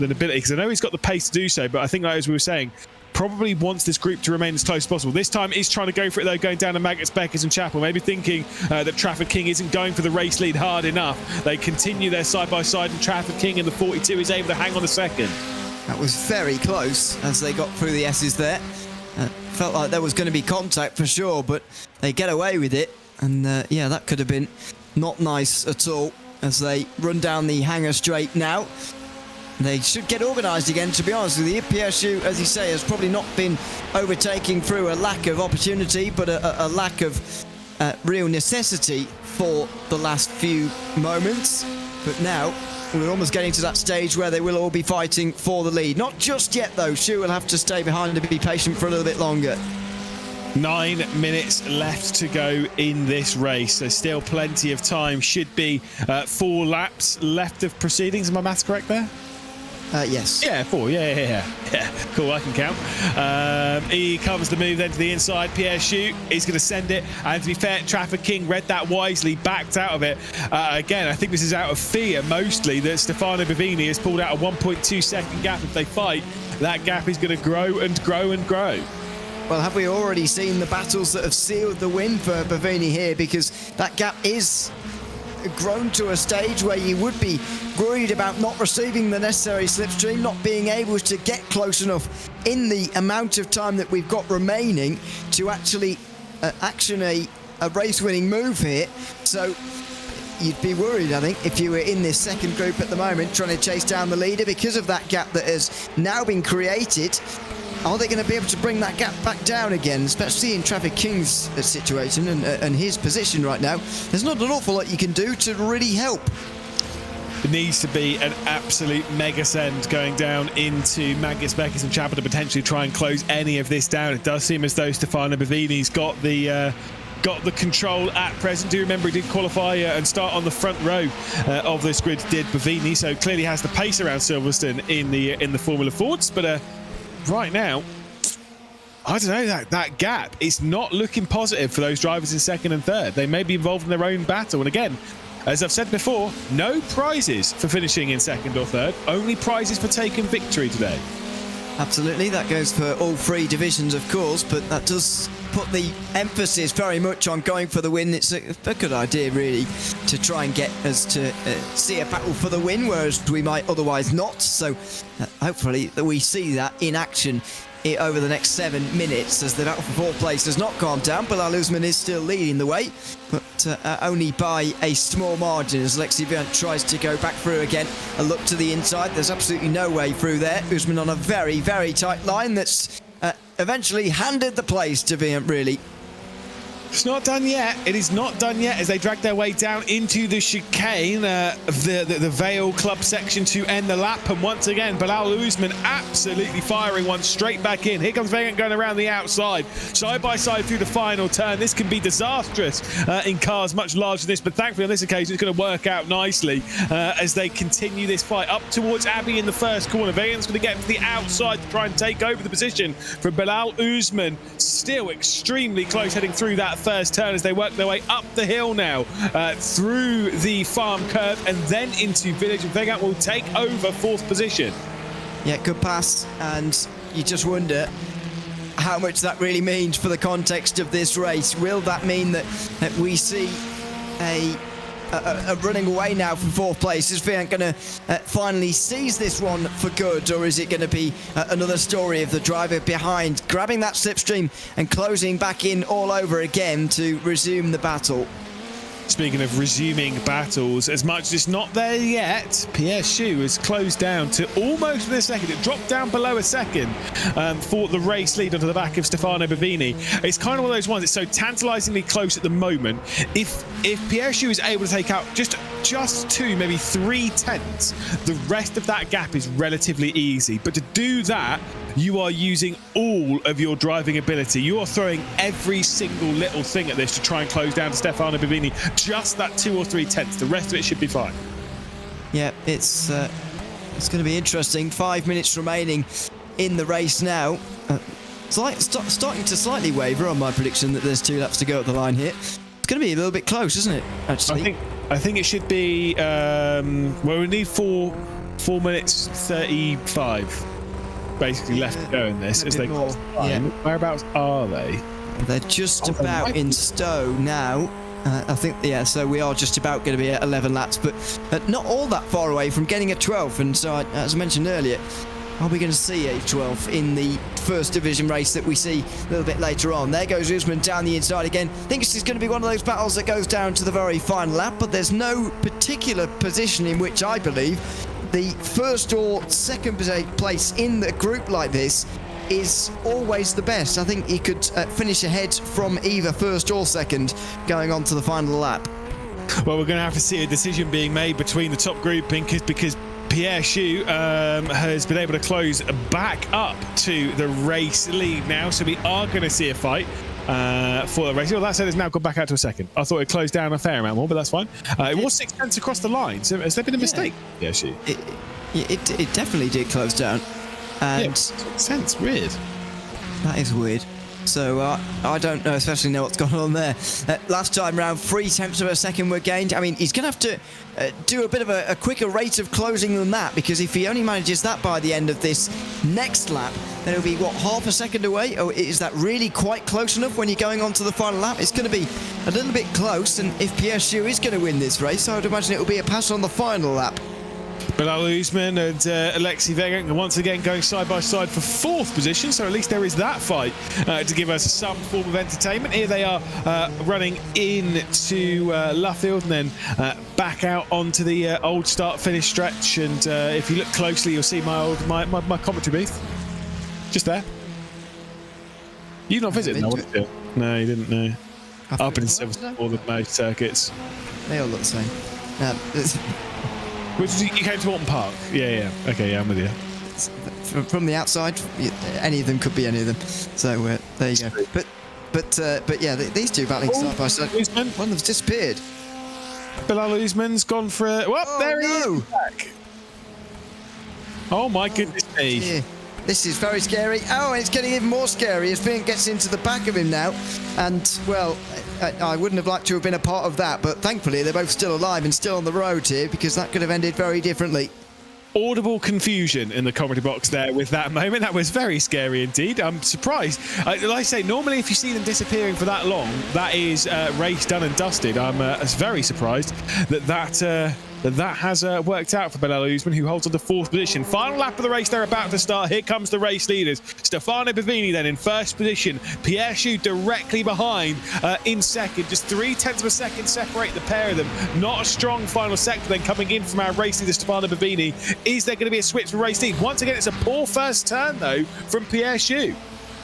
ability. Because I know he's got the pace to do so. But I think, like, as we were saying, probably wants this group to remain as close as possible. This time is trying to go for it though, going down to Magnus, Beckers and Chapel, maybe thinking that Trafford King isn't going for the race lead hard enough. They continue their side-by-side, and Trafford King in the 42 is able to hang on a second. That was very close as they got through the S's there. Felt like there was going to be contact for sure, but they get away with it. And yeah, that could have been not nice at all as they run down the hangar straight now. They should get organised again, to be honest with you. PSU, as you say, has probably not been overtaking through a lack of opportunity, but a lack of real necessity for the last few moments. But now we're almost getting to that stage where they will all be fighting for the lead. Not just yet, though. Shu will have to stay behind and be patient for a little bit longer. 9 minutes left to go in this race, so still plenty of time. Should be 4 laps left of proceedings. Am my maths correct there? Yes. Yeah, 4. Yeah. Cool, I can count. He covers the move then to the inside. Pierre Chute is going to send it. And to be fair, Trafford King read that wisely, backed out of it. Again, I think this is out of fear mostly that Stefano Bovini has pulled out a 1.2 second gap. If they fight, that gap is going to grow and grow and grow. Well, have we already seen the battles that have sealed the win for Bovini here? Because that gap is grown to a stage where you would be worried about not receiving the necessary slipstream, not being able to get close enough in the amount of time that we've got remaining to actually action a race-winning move here. So you'd be worried, I think, if you were in this second group at the moment trying to chase down the leader because of that gap that has now been created. Are they going to be able to bring that gap back down again, especially in Trafford King's situation and his position right now? There's not an awful lot you can do to really help. It needs to be an absolute mega send going down into Magnus, Beckers and Chapel to potentially try and close any of this down. It does seem as though Stefano Bovini's got the control at present. Do remember he did qualify and start on the front row of this grid, did Bovini, so clearly has the pace around Silverstone in the Formula Fords, but right now, I don't know, that gap is not looking positive for those drivers in second and third. They may be involved in their own battle. And again, as I've said before, no prizes for finishing in second or third, only prizes for taking victory today. Absolutely, that goes for all 3 divisions, of course, but that does put the emphasis very much on going for the win. It's a good idea, really, to try and get us to see a battle for the win, whereas we might otherwise not. So hopefully that we see that in action over the next 7 minutes as the battle for 4th place does not calm down. Bilal Usman is still leading the way, but only by a small margin as Lexi Viant tries to go back through again. A look to the inside, there's absolutely no way through there. Usman on a very, very tight line that's eventually handed the place to Viant, really. It's not done yet. It is not done yet as they drag their way down into the chicane of the Vale Club section to end the lap. And once again, Bilal Usman absolutely firing one straight back in. Here comes Vegant going around the outside, side by side through the final turn. This can be disastrous in cars much larger than this, but thankfully on this occasion it's going to work out nicely as they continue this fight up towards Abbey in the first corner. Vegant's going to get to the outside to try and take over the position for Bilal Usman. Still extremely close heading through that first turn as they work their way up the hill now through the farm curve and then into village. And Vegant will take over 4th position. Yeah, good pass, and you just wonder how much that really means for the context of this race. Will that mean that we see a running away now from 4th place? Is Viant going to finally seize this one for good, or is it going to be another story of the driver behind grabbing that slipstream and closing back in all over again to resume the battle? Speaking of resuming battles, as much as it's not there yet, Pierre Chute has closed down to almost within a second. It dropped down below a second for the race lead onto the back of Stefano Bovini. It's kind of one of those ones, it's so tantalisingly close at the moment. If Pierre Chute is able to take out just 2, maybe 3 tenths, the rest of that gap is relatively easy. But to do that, you are using all of your driving ability. You are throwing every single little thing at this to try and close down to Stefano Bovini. Just that 2 or 3 tenths. The rest of it should be fine. Yeah, it's going to be interesting. 5 minutes remaining in the race now. Starting to slightly waver on my prediction that there's 2 laps to go at the line here. It's going to be a little bit close, isn't it, actually? I think it should be... well, we need 4 minutes 35. basically left to go in this a as bit they more, climb. Whereabouts are they? They're just about in Stowe now. I think, yeah, so we are just about going to be at 11 laps, but not all that far away from getting a 12th. And so, as I mentioned earlier, are we going to see a 12th in the first division race that we see a little bit later on? There goes Usman down the inside again. I think this is going to be one of those battles that goes down to the very final lap, but there's no particular position in which I believe the first or second place in the group like this is always the best. I think he could finish ahead from either first or second going on to the final lap. Well, we're going to have to see a decision being made between the top grouping because Pierre Chou has been able to close back up to the race lead now, so we are going to see a fight for the race. Well, that said, it's now gone back out to a second. I thought it closed down a fair amount more, but that's fine. It was 6 tenths across the line, so has there been a mistake? Yeah, Chou. It definitely did close down. And yeah, 6 tenths, weird. That is weird. So I don't know, especially know what's gone on there. Last time round, 3 tenths of a second were gained. I mean, he's going to have to do a bit of a quicker rate of closing than that, because if he only manages that by the end of this next lap, then it'll be, what, half a second away? Or is that really quite close enough when you're going on to the final lap? It's going to be a little bit close, and if Pierre Chou is going to win this race, I would imagine it will be a pass on the final lap. Bilal Usman and Alexei Vega once again going side by side for 4th position, so at least there is that fight to give us some form of entertainment. Here they are running into Luffield and then back out onto the old start-finish stretch, and if you look closely you'll see my commentary booth just there. You've not visited, no, did you? No, you didn't, no. Up in all the most circuits. They all look the same. Which you came to Alton Park? Yeah. Okay, yeah, I'm with you. From the outside, any of them could be any of them. So there you go. But yeah, these two battling side by side. One of them's disappeared. Bilal Usman's gone for a... Well, there he is back. Oh my goodness me. Yeah. This is very scary. Oh, and it's getting even more scary as Finn gets into the back of him now. And, well, I wouldn't have liked to have been a part of that, but thankfully they're both still alive and still on the road here, because that could have ended very differently. Audible confusion in the comedy box there with that moment. That was very scary indeed. I'm surprised. Like I say, normally if you see them disappearing for that long, that is race done and dusted. I'm very surprised that has worked out for Bilal Usman, who holds on to 4th position. Final lap of the race, they're about to start. Here comes the race leaders. Stefano Bavini then in 1st position. Pierre Chou directly behind in 2nd. Just 3 tenths of a second separate the pair of them. Not a strong final sector then coming in from our race leader, Stefano Bavini. Is there going to be a switch for race lead? Once again, it's a poor first turn, though, from Pierre Chou.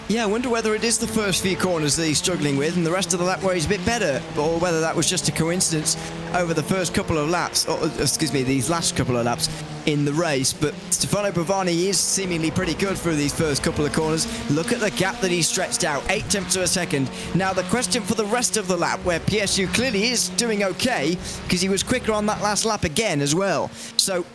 Yeah, I wonder whether it is the first few corners that he's struggling with and the rest of the lap where he's a bit better, or whether that was just a coincidence over the first couple of laps, or excuse me, these last couple of laps in the race. But Stefano Bavani is seemingly pretty good through these first couple of corners. Look at the gap that he's stretched out, 8 tenths of a second. Now the question for the rest of the lap, where Pierre Chou clearly is doing okay, because he was quicker on that last lap again as well. So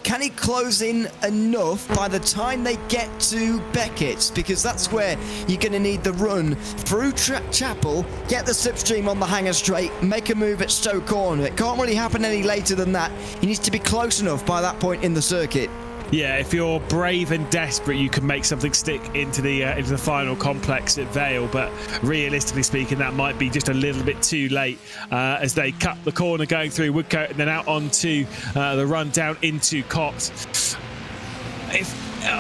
can he close in enough by the time they get to Beckett's? Because that's where you're going to need the run through Chapel, get the slipstream on the hanger straight, make a move at Stowe Corner. It can't really happen any later than that. He needs to be close enough by that point in the circuit. Yeah, if you're brave and desperate, you can make something stick into the final complex at Vale. But realistically speaking, that might be just a little bit too late as they cut the corner going through Woodcote and then out onto the run down into Cott.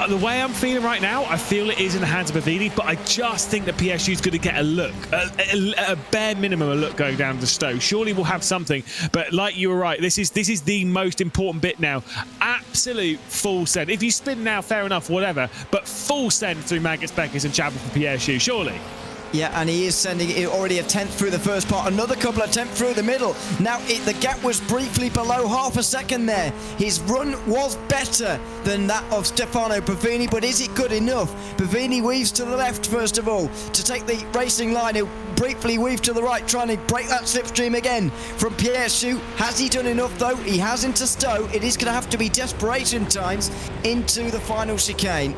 The way I'm feeling right now, I feel it is in the hands of Bavini, but I just think that Pierre Chou's going to get a look, a bare minimum a look going down to Stowe. Surely we'll have something, but like you were right, this is the most important bit now. Absolute full send. If you spin now, fair enough, whatever, but full send through Magnus Beckers and Chapel for Pierre Chou, surely. Yeah, and he is sending it already a 10th through the first part, another couple of 10th through the middle. Now, the gap was briefly below half a second there. His run was better than that of Stefano Bavini, but is it good enough? Bavini weaves to the left, first of all, to take the racing line. He'll briefly weave to the right, trying to break that slipstream again from Pierre Chou. Has he done enough, though? He has into Stowe. It is going to have to be desperation times into the final chicane.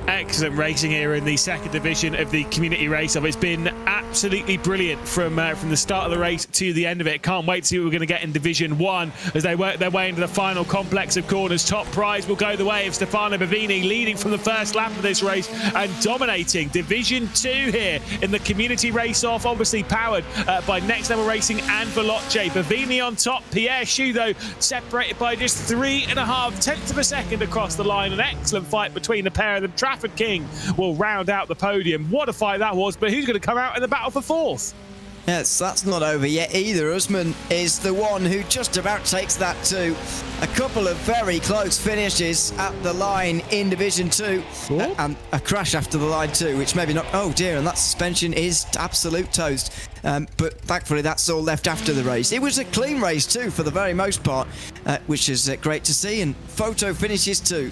Excellent racing here in the second division of the community race. It's been absolutely brilliant from the start of the race to the end of it. Can't wait to see what we're going to get in Division 1 as they work their way into the final complex of corners. Top prize will go the way of Stefano Bavini, leading from the first lap of this race and dominating Division 2 here in the community race-off, obviously powered by Next Level Racing and Veloce. Bavini on top, Pierre Schu, though, separated by just 3.5 tenths of a second across the line. An excellent fight between the pair of them. Trafford King will round out the podium. What a fight that was, but who's going to come out in the battle for fourth? Yes, that's not over yet either. Usman is the one who just about takes that to a couple of very close finishes at the line in Division 2 and a crash after the line too, which maybe not. Oh dear, and that suspension is absolute toast. But thankfully that's all left after the race. It was a clean race too for the very most part, which is great to see, and photo finishes too.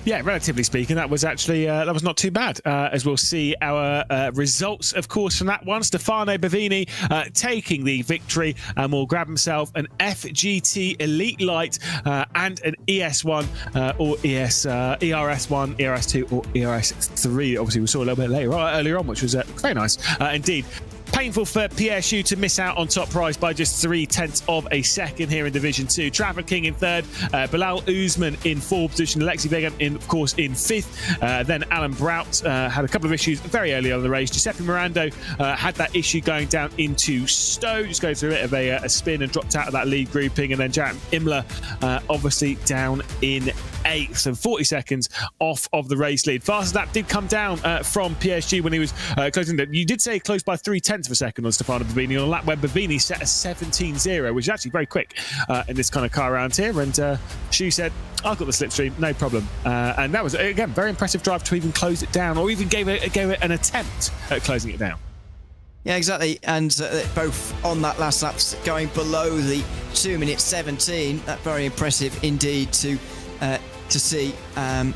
Yeah, relatively speaking, that was actually that was not too bad. As we'll see our results, of course, from that one. Stefano Bavini taking the victory and will grab himself an FGT Elite Light and an ES1 or ERS1, ERS2 or ERS3. Obviously, we saw a little bit earlier on, which was very nice indeed. Painful for Pierre Schu to miss out on top prize by just 0.3 of a second here in Division 2. Trafford King in third, Bilal Usman in fourth position, Alexi Vega, of course, in fifth. Then Alan Brout had a couple of issues very early on in the race. Giuseppe Mirando had that issue going down into Stowe, just going through a bit of a spin and dropped out of that lead grouping. And then Jack Imler obviously down in eighth, and 40 seconds off of the race lead. Fastest lap did come down from Pierre Schu when he was closing. You did say close by 0.3 of a second on Stefano Bavini on a lap where Bavini set a 17.0, which is actually very quick in this kind of car around here. And Schu said, I've got the slipstream, no problem. And that was, again, very impressive drive to even close it down, or even gave it an attempt at closing it down. Yeah, exactly. And both on that last lap going below the 2 minute 17. That's very impressive indeed to see.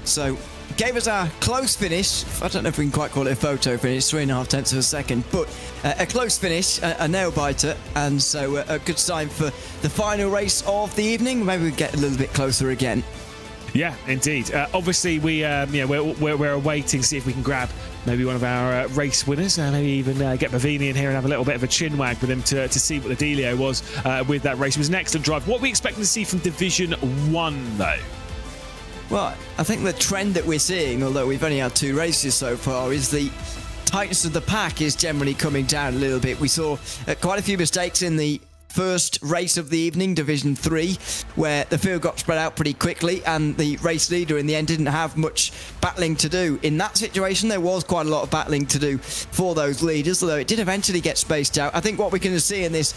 So gave us our close finish. I don't know if we can quite call it a photo finish, 3.5 tenths of a second, but a close finish, a nail biter, and so a good sign for the final race of the evening. Maybe we get a little bit closer again. Yeah, indeed. Obviously, we're awaiting to see if we can grab maybe one of our race winners, maybe even get Bavini in here and have a little bit of a chin wag with him to see what the dealio was with that race. It was an excellent drive. What are we expecting to see from Division 1, though? Well, I think the trend that we're seeing, although we've only had 2 races so far, is the tightness of the pack is generally coming down a little bit. We saw quite a few mistakes in the first race of the evening, Division 3, where the field got spread out pretty quickly and the race leader in the end didn't have much battling to do. In that situation, there was quite a lot of battling to do for those leaders, although it did eventually get spaced out. I think what we're going to see in this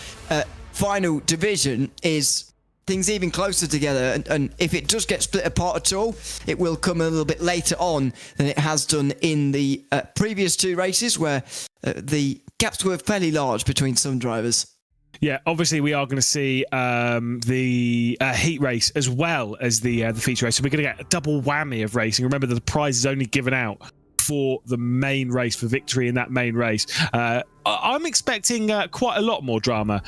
final division is things even closer together, and if it does get split apart at all, it will come a little bit later on than it has done in the previous 2 races, where the gaps were fairly large between some drivers. Yeah, obviously we are going to see the heat race as well as the feature race, so we're going to get a double whammy of racing. Remember that the prize is only given out for the main race, for victory in that main race. I'm expecting quite a lot more drama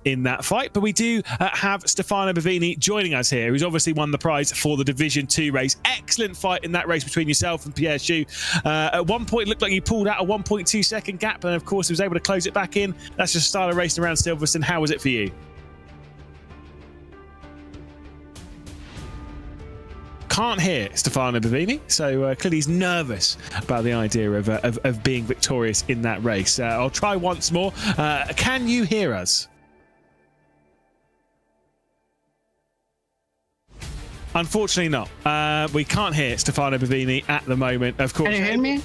in that fight, but we do have Stefano Bavini joining us here, who's obviously won the prize for the Division 2 race. Excellent fight in that race between yourself and Pierre Schu. At one point, it looked like you pulled out a 1.2 second gap, and of course, he was able to close it back in. That's just style of racing around Silverstone. How was it for you? Can't hear Stefano Bavini, so clearly he's nervous about the idea of being victorious in that race. I'll try once more. Can you hear us? Unfortunately not. We can't hear Stefano Bavini at the moment, of course. Can you hear me?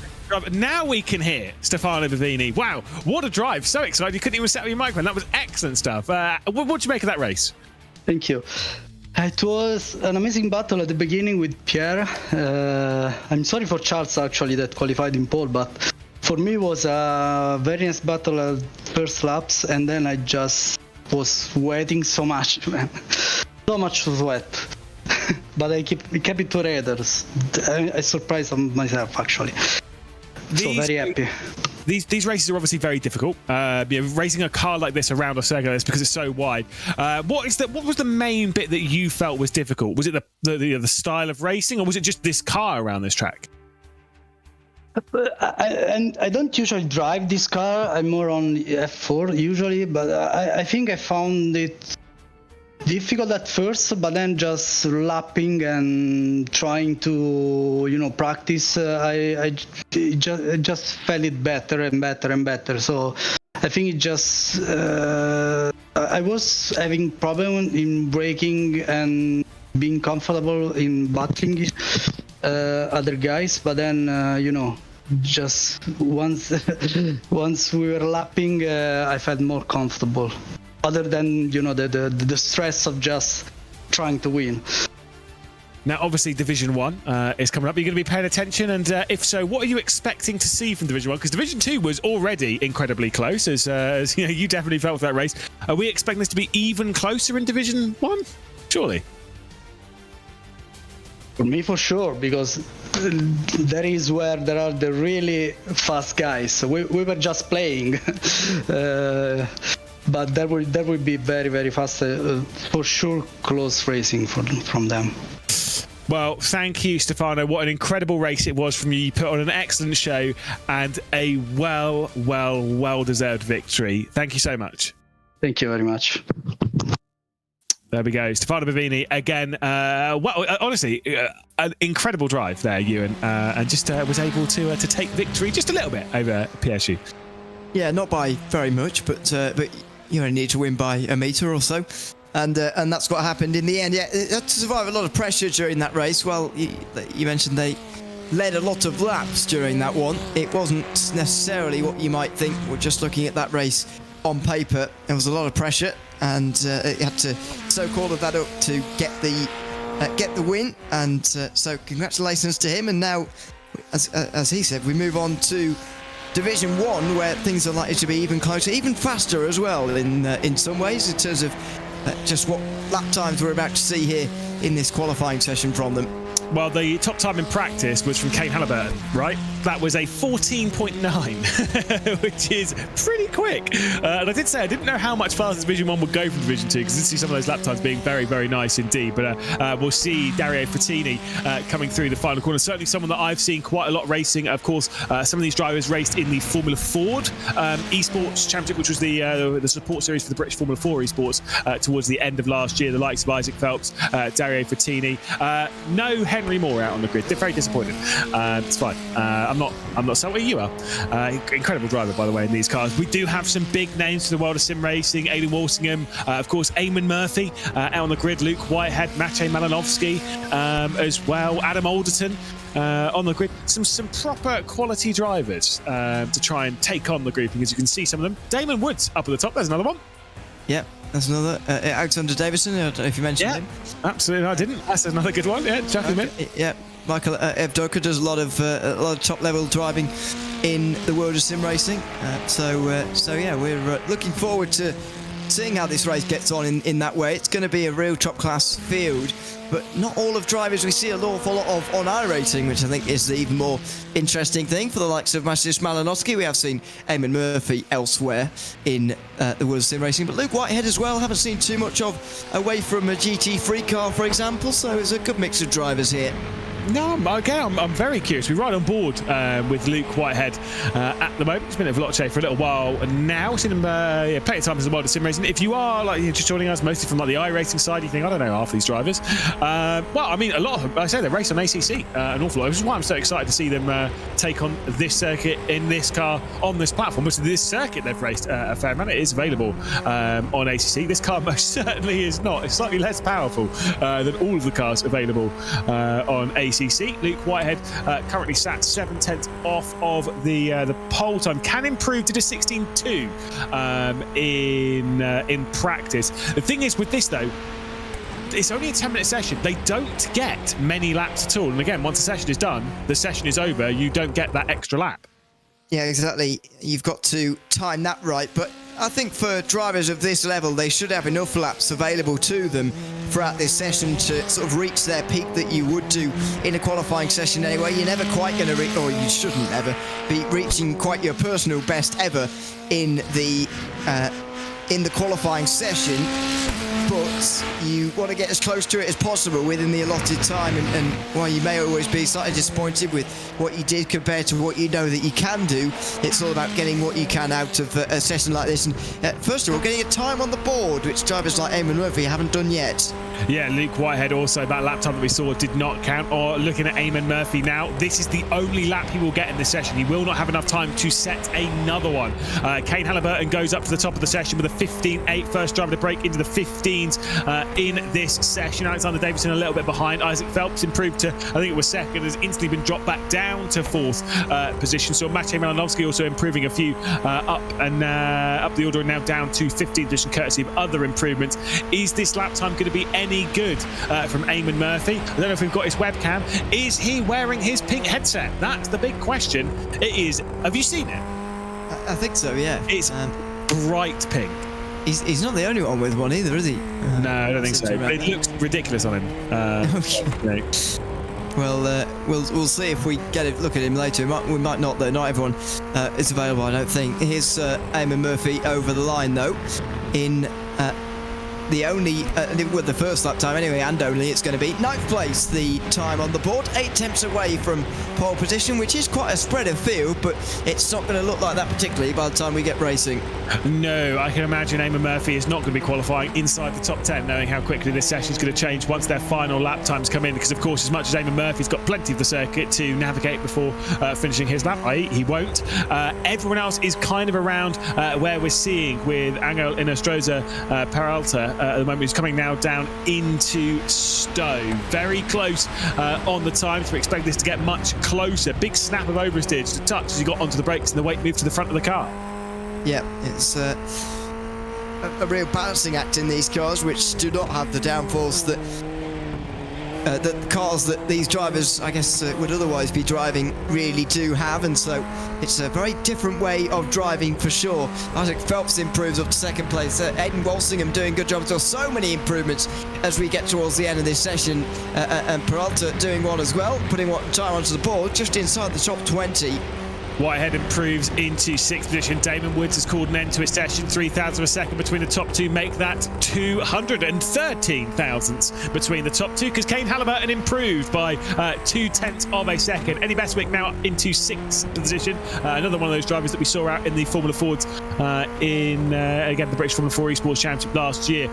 Now we can hear Stefano Bavini. Wow, what a drive. So excited. You couldn't even set up your microphone. That was excellent stuff. What did you make of that race? Thank you. It was an amazing battle at the beginning with Pierre. I'm sorry for Charles, actually, that qualified in pole, but for me it was a very nice battle at first laps, and then I just was sweating so much, man. So much sweat. But I kept it to raiders. I surprised myself, actually. So very happy. These races are obviously very difficult. Racing a car like this around a circuit is because it's so wide. What was the main bit that you felt was difficult? Was it the style of racing, or was it just this car around this track? And I don't usually drive this car. I'm more on F4 usually, but I think I found it difficult at first, but then just lapping and trying to practice, I just felt it better and better and better. So I think it just I was having problem in braking and being comfortable in battling other guys, but then just once we were lapping, I felt more comfortable. Other than the stress of just trying to win. Now, obviously, Division 1 is coming up. You're going to be paying attention, and if so, what are you expecting to see from Division 1? Because Division 2 was already incredibly close, as you definitely felt for that race. Are we expecting this to be even closer in Division 1? Surely. For me, for sure, because that is where there are the really fast guys. We were just playing. But that would be very, very fast, for sure, close racing from them. Well, thank you, Stefano. What an incredible race it was from you. You put on an excellent show and a well-deserved victory. Thank you so much. Thank you very much. There we go. Stefano Bavini again. Honestly, an incredible drive there, Ewan, and just was able to take victory just a little bit over Pieschu. Yeah, not by very much, but you only need to win by a metre or so. And that's what happened in the end. Yeah, it had to survive a lot of pressure during that race. Well, you mentioned they led a lot of laps during that one. It wasn't necessarily what you might think. We're just looking at that race on paper. There was a lot of pressure, and it had to soak all of that up to get the win. And so congratulations to him. And now, as he said, we move on to Division 1, where things are likely to be even closer, even faster as well in some ways, in terms of just what lap times we're about to see here in this qualifying session from them. Well, the top time in practice was from Kane Halliburton, right? That was a 14.9, which is pretty quick. And I did say I didn't know how much faster Division 1 would go from Division 2, because I did see some of those lap times being very, very nice indeed. But we'll see Dario Frattini coming through the final corner. Certainly someone that I've seen quite a lot racing. Of course, some of these drivers raced in the Formula Ford Esports Championship, which was the support series for the British Formula 4 Esports towards the end of last year. The likes of Isaac Phelps, Dario Frattini. No Henry Moore out on the grid. They're very disappointed. It's fine. I'm not sorry. You are. Incredible driver, by the way, in these cars. We do have some big names to the world of sim racing. Aidan Walsingham, of course, Eamon Murphy out on the grid. Luke Whitehead, Maciej Malinowski as well. Adam Alderton on the grid. Some proper quality drivers to try and take on the grouping, as you can see some of them. Damon Woods up at the top. There's another one. Yeah. That's another. Alexander Davison, I don't know if you mentioned him. Absolutely, I didn't. That's another good one. Yeah, chuck him in. Yeah, Michael Evdoka does a lot of top-level driving in the world of sim racing. So yeah, we're looking forward to seeing how this race gets on in that way. It's going to be a real top-class field, but not all of drivers we see an awful lot of on iRacing, which I think is the even more interesting thing for the likes of Maciej Malinowski. We have seen Eamon Murphy elsewhere in the world of sim racing, but Luke Whitehead as well, haven't seen too much of away from a GT3 car, for example, so it's a good mix of drivers here. No, again, I'm very curious. We're right on board with Luke Whitehead at the moment. He's been at Veloce for a little while now. Seen him plenty of times in the world of sim racing. If you are just joining us, mostly from the iRacing side, you think, I don't know half these drivers. Well, I mean, a lot of them, I say they race on ACC an awful lot, which is why I'm so excited to see them take on this circuit in this car on this platform. Most of this circuit they've raced a fair amount. It is available on ACC. This car most certainly is not. It's slightly less powerful than all of the cars available on ACC. Luke Whitehead currently sat 7/10 off of the pole time. Can improve to the 16.2 in practice. The thing is with this though, it's only a 10-minute session. They don't get many laps at all. And again, once the session is done, the session is over. You don't get that extra lap. Yeah, exactly. You've got to time that right. But I think for drivers of this level, they should have enough laps available to them throughout this session to sort of reach their peak that you would do in a qualifying session anyway. You're never quite going to reach, or you shouldn't ever be reaching quite your personal best ever in the in the qualifying session, but you want to get as close to it as possible within the allotted time, and while you may always be slightly disappointed with what you did compared to what you know that you can do, it's all about getting what you can out of a session like this. And first of all, getting a time on the board, which drivers like Eamon Murphy haven't done yet. Yeah, Luke Whitehead also, that lap time that we saw did not count. Or looking at Eamon Murphy now, this is the only lap he will get in this session. He will not have enough time to set another one. Kane Halliburton goes up to the top of the session with a 15.8, first driver to break into the 15s in this session. Alexander Davidson a little bit behind. Isaac Phelps improved to, I think it was second, has instantly been dropped back down to fourth position. So Maciej Malinowski also improving a few up the order, and now down to 15th position courtesy of other improvements. Is this lap time going to be any good from Eamon Murphy? I don't know if we've got his webcam. Is he wearing his pink headset? That's the big question. It is. Have you seen it? I think so, yeah. It's bright pink. He's not the only one with one either, is he? No, I don't think so. But it looks ridiculous on him. Okay. Well, we'll see if we get a look at him later. We might not, though. Not everyone is available, I don't think. Here's Eamon Murphy over the line, though, in the first lap time anyway, and only it's going to be 9th place. The time on the board, 8 tenths away from pole position, which is quite a spread of field, but it's not going to look like that particularly by the time we get racing. No, I can imagine Eamon Murphy is not going to be qualifying inside the top 10, knowing how quickly this session is going to change once their final lap times come in, because of course, as much as Eamon Murphy's got plenty of the circuit to navigate before finishing his lap, i.e. he won't, everyone else is kind of around where we're seeing with Angel Inostroza Peralta at the moment, who's coming now down into Stowe. Very close on the time, so we expect this to get much closer. Big snap of oversteer, just a touch as he got onto the brakes and the weight moved to the front of the car. Yeah, it's a real balancing act in these cars, which do not have the downforce that the cars that these drivers, I guess, would otherwise be driving really do have, and so it's a very different way of driving for sure. Isaac Phelps improves up to 2nd place. Aidan Walsingham doing a good job as well. So many improvements as we get towards the end of this session, and Peralta doing one as well, putting what time onto the board, just inside the top 20. Whitehead improves into 6th position. Damon Woods has called an end to his session. 3,000 of a second between the top two make that 213 thousandths between the top two, because Kane Halliburton improved by 2 tenths of a second. Eddie Bestwick now into 6th position. Another one of those drivers that we saw out in the Formula Fords in again the British Formula 4 Esports Championship last year.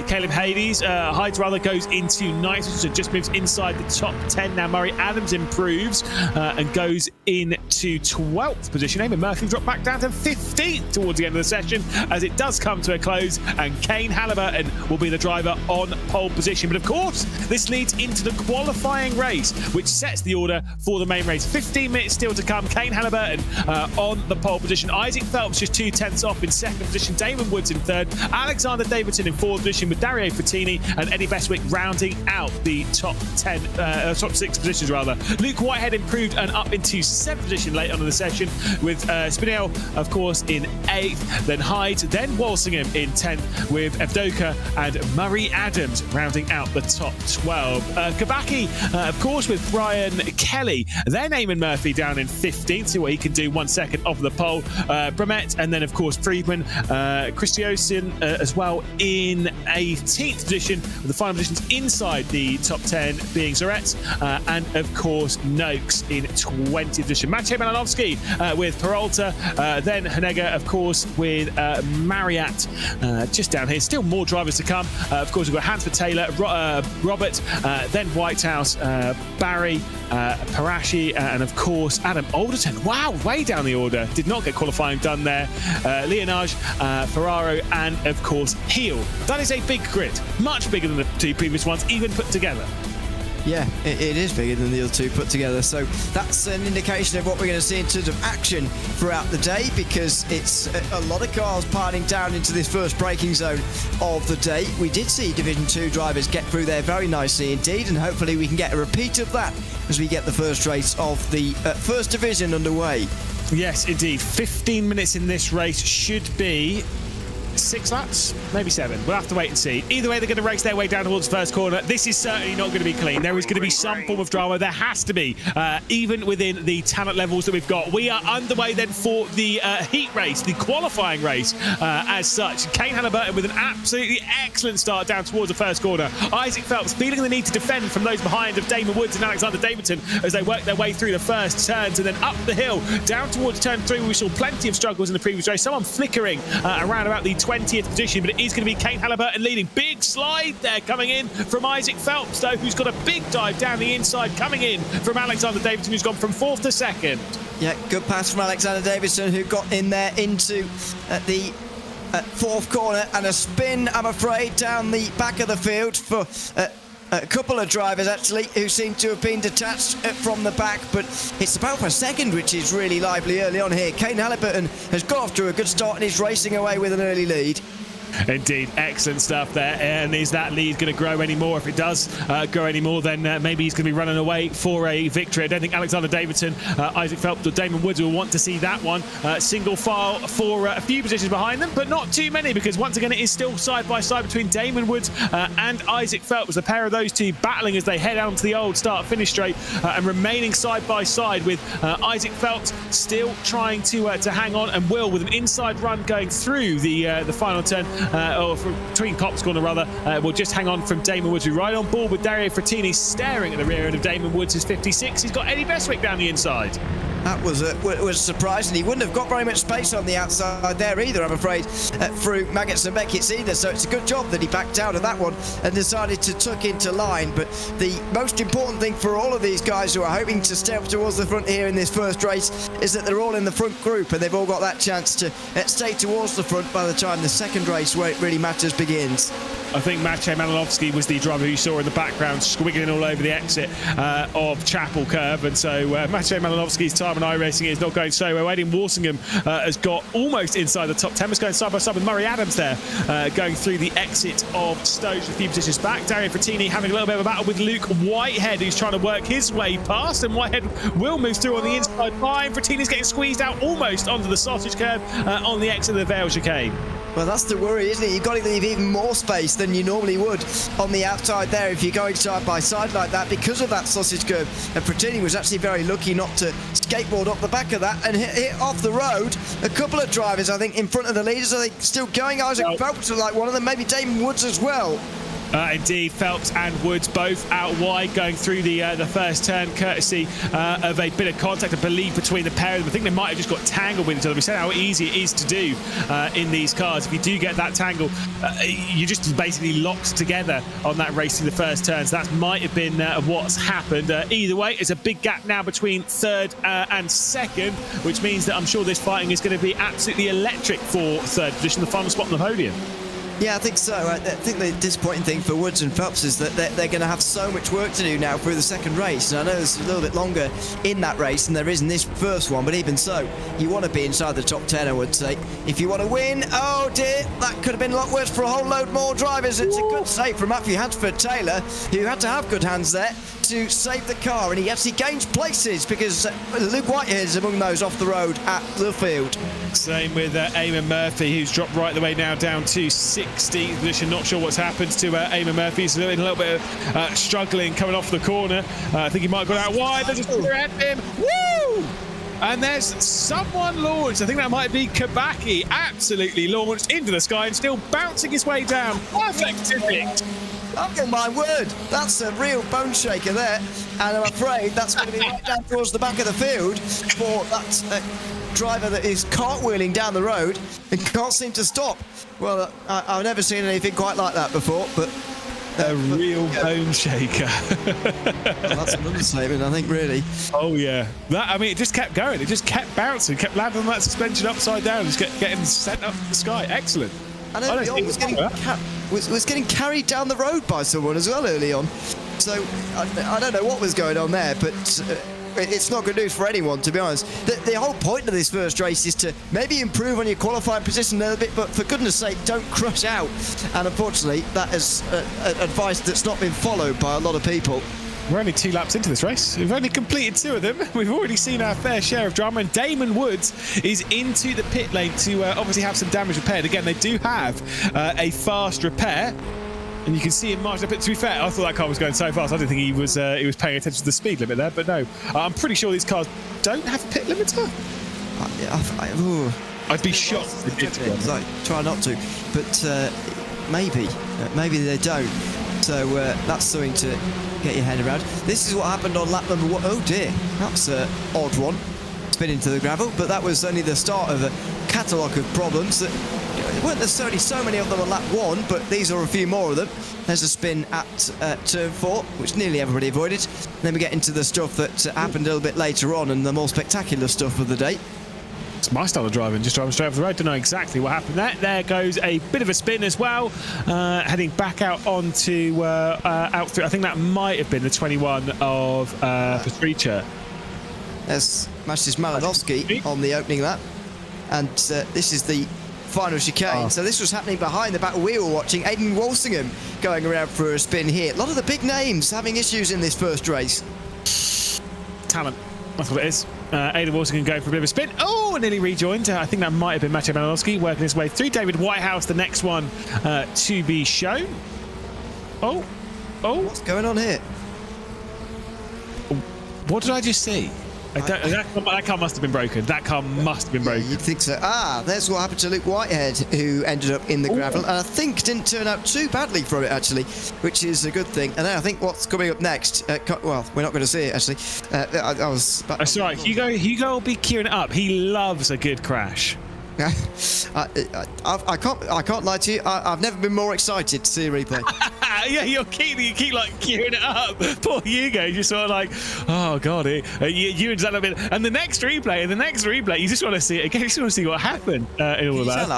Caleb Hades goes into 9th, so just moves inside the top 10 now. Murray Adams improves and goes into 12th position. Eamon Murphy dropped back down to 15th towards the end of the session as it does come to a close, and Kane Halliburton will be the driver on pole position. But of course, this leads into the qualifying race, which sets the order for the main race. 15 minutes still to come. Kane Halliburton on the pole position. Isaac Phelps just 2 tenths off in 2nd position. Damon Woods in 3rd. Alexander Davidson in 4th position, with Dario Frattini and Eddie Bestwick rounding out the top 6 positions rather. Luke Whitehead improved and up into 7th position late on in the session, with Spinell, of course, in 8th, then Hyde, then Walsingham in 10th, with Evdoka and Murray Adams rounding out the top 12. Kabaki, of course, with Brian Kelly, then Eamon Murphy down in 15th, see what he can do 1 second off the pole. Brumett, and then, of course, Friedman, Christiansen as well in 18th position, with the final positions inside the top 10 being Zoretz and, of course, Noakes in 20th position. Maciej Malinowski with Peralta, then Hanega, of course, with Marriott just down here. Still more drivers to come. Of course, we've got Hansford Taylor, Robert, then Whitehouse, Barry, Parashi, and of course Adam Alderton. Wow, way down the order. Did not get qualifying done there. Leonage, Ferraro, and of course Heel. That is a big grid, much bigger than the 2 previous ones, even put together. Yeah, it is bigger than the other 2 put together, so that's an indication of what we're going to see in terms of action throughout the day, because it's a lot of cars piling down into this first braking zone of the day. We did see Division 2 drivers get through there very nicely indeed, and hopefully we can get a repeat of that as we get the first race of the first division underway. Yes, indeed. 15 minutes in this race should be 6 laps, maybe 7. We'll have to wait and see. Either way, they're going to race their way down towards the first corner. This is certainly not going to be clean. There is going to be some form of drama. There has to be, even within the talent levels that we've got. We are underway then for the heat race, the qualifying race as such. Kane Halliburton with an absolutely excellent start down towards the first corner. Isaac Phelps feeling the need to defend from those behind of Damon Woods and Alexander Davidson as they work their way through the first turns and then up the hill down towards turn 3, where we saw plenty of struggles in the previous race. Someone flickering around about the 20th position, but it is going to be Kane Halliburton leading. Big slide there coming in from Isaac Phelps, though, who's got a big dive down the inside coming in from Alexander Davidson, who's gone from 4th to 2nd. Yeah, good pass from Alexander Davidson, who got in there into the 4th corner, and a spin, I'm afraid, down the back of the field for a couple of drivers, actually, who seem to have been detached from the back, but it's about for second, which is really lively early on here. Kane Halliburton has got off to a good start and is racing away with an early lead. Indeed, excellent stuff there. And is that lead going to grow anymore? If it does grow anymore, then maybe he's going to be running away for a victory. I don't think Alexander Davidson, Isaac Phelps or Damon Woods will want to see that one. Single file for a few positions behind them, but not too many, because once again it is still side by side between Damon Woods and Isaac Phelps. The pair of those two battling as they head out to the old start-finish straight and remaining side by side, with Isaac Phelps still trying to hang on, and Will with an inside run going through the final turn. Or between Cops Corner rather, will just hang on from Damon Woods, who right on board with Dario Frattini staring at the rear end of Damon Woods, is 56. He's got Eddie Bestwick down the inside. That was surprising. He wouldn't have got very much space on the outside there either, I'm afraid, through Maggots and Beckett's either. So it's a good job that he backed out of that one and decided to tuck into line. But the most important thing for all of these guys who are hoping to step towards the front here in this first race is that they're all in the front group, and they've all got that chance to stay towards the front by the time the second race, where it really matters, begins. I think Maciej Malinowski was the driver who you saw in the background squiggling all over the exit of Chapel Curve, and so Maciej Malinowski's time in iRacing is not going so well. Aidan Walsingham has got almost inside the top 10. Was going side by side with Murray Adams there, going through the exit of Stoge a few positions back. Dario Frattini having a little bit of a battle with Luke Whitehead, who's trying to work his way past, and Whitehead will move through on the inside line. Frattini's getting squeezed out almost onto the sausage curb on the exit of the Vale chicane. Well, that's the worry, isn't it? You've got to leave even more space than you normally would on the outside there if you're going side by side like that, because of that sausage curve. And Frattini was actually very lucky not to skateboard up the back of that and hit off the road. A couple of drivers, I think, in front of the leaders, are they still going? Isaac Phelps was like one of them, maybe Damon Woods as well. Indeed, Phelps and Woods both out wide going through the first turn, courtesy of a bit of contact, I believe, between the pair of them. I think they might have just got tangled with each other. We said how easy it is to do in these cars. If you do get that tangle, you're just basically locked together on that race through the first turn. So that might have been what's happened. Either way, it's a big gap now between third and second, which means that I'm sure this fighting is going to be absolutely electric for third position, the final spot on the podium. Yeah, I think so. I think the disappointing thing for Woods and Phelps is that they're going to have so much work to do now through the second race. And I know there's a little bit longer in that race than there is in this first one, but even so, you want to be inside the top 10, I would say. If you want to win, oh dear, that could have been a lot worse for a whole load more drivers. It's a good save from Matthew Hansford-Taylor, who had to have good hands there to save the car, and he actually gains places because Luke Whitehead is among those off the road at the field. Same with Eamon Murphy, who's dropped right the way now down to 16th position. Not sure what's happened to Eamon Murphy. He's in a little bit of struggling coming off the corner. I think he might have gone out wide. There's a clear at him. Woo! And there's someone launched. I think that might be Kabaki. Absolutely launched into the sky and still bouncing his way down. Perfect impact. Oh my word, that's a real bone shaker there, and I'm afraid that's going to be right down towards the back of the field for that driver that is cartwheeling down the road and can't seem to stop. Well, I've never seen anything quite like that before, but a real bone shaker. Well, that's an understatement, I think, really. Oh yeah, it just kept going. It just kept bouncing, kept landing on that suspension upside down, just getting sent up the sky. Excellent. And early on was getting carried down the road by someone as well early on. So I don't know what was going on there, but it's not good news for anyone, to be honest. The whole point of this first race is to maybe improve on your qualifying position a little bit, but for goodness sake, don't crush out. And unfortunately, that is advice that's not been followed by a lot of people. We're only 2 laps into this race. We've only completed 2 of them. We've already seen our fair share of drama, and Damon Woods is into the pit lane to obviously have some damage repaired. Again, they do have a fast repair, and you can see him march up. To be fair, I thought that car was going so fast. I didn't think he was paying attention to the speed limit there, but no. I'm pretty sure these cars don't have a pit limiter. I'd be shocked if they did. Like, try not to, but maybe they don't. So that's something to get your head around. This is what happened on lap number 1. Oh dear, that's an odd one. Spin into the gravel, but that was only the start of a catalogue of problems that there weren't necessarily so many of them on lap 1, but these are a few more of them. There's a spin at turn 4, which nearly everybody avoided. Then we get into the stuff that happened a little bit later on, and the more spectacular stuff of the day. It's my style of driving, just driving straight off the road. Don't know exactly what happened there. There goes a bit of a spin as well, heading back out onto out through. I think that might have been the 21 of Patricia. There's Maciej Malinowski on the opening lap, and this is the final chicane. So this was happening behind the back. We were watching Aidan Walsingham going around for a spin here. A lot of the big names having issues in this first race. Talent. That's what it is. Aidan Walsingham going for a bit of a spin. Oh, nearly rejoined. I think that might have been Maciej Malinowski working his way through. David Whitehouse, the next one to be shown. Oh. What's going on here? What did I just see? That car must have been broken. That car must have been broken. Yeah, you'd think so. There's what happened to Luke Whitehead, who ended up in the gravel, and I think didn't turn out too badly from it, actually, which is a good thing. And then I think what's coming up next, well, we're not going to see it, actually. That's right. Hugo will be queuing it up. He loves a good crash. I can't lie to you. I've never been more excited to see a replay. Yeah, you keep like queuing it up. Poor Hugo, just sort of like, oh god, you and that bit. And the next replay, you just want to see it again. You just want to see what happened in all of that.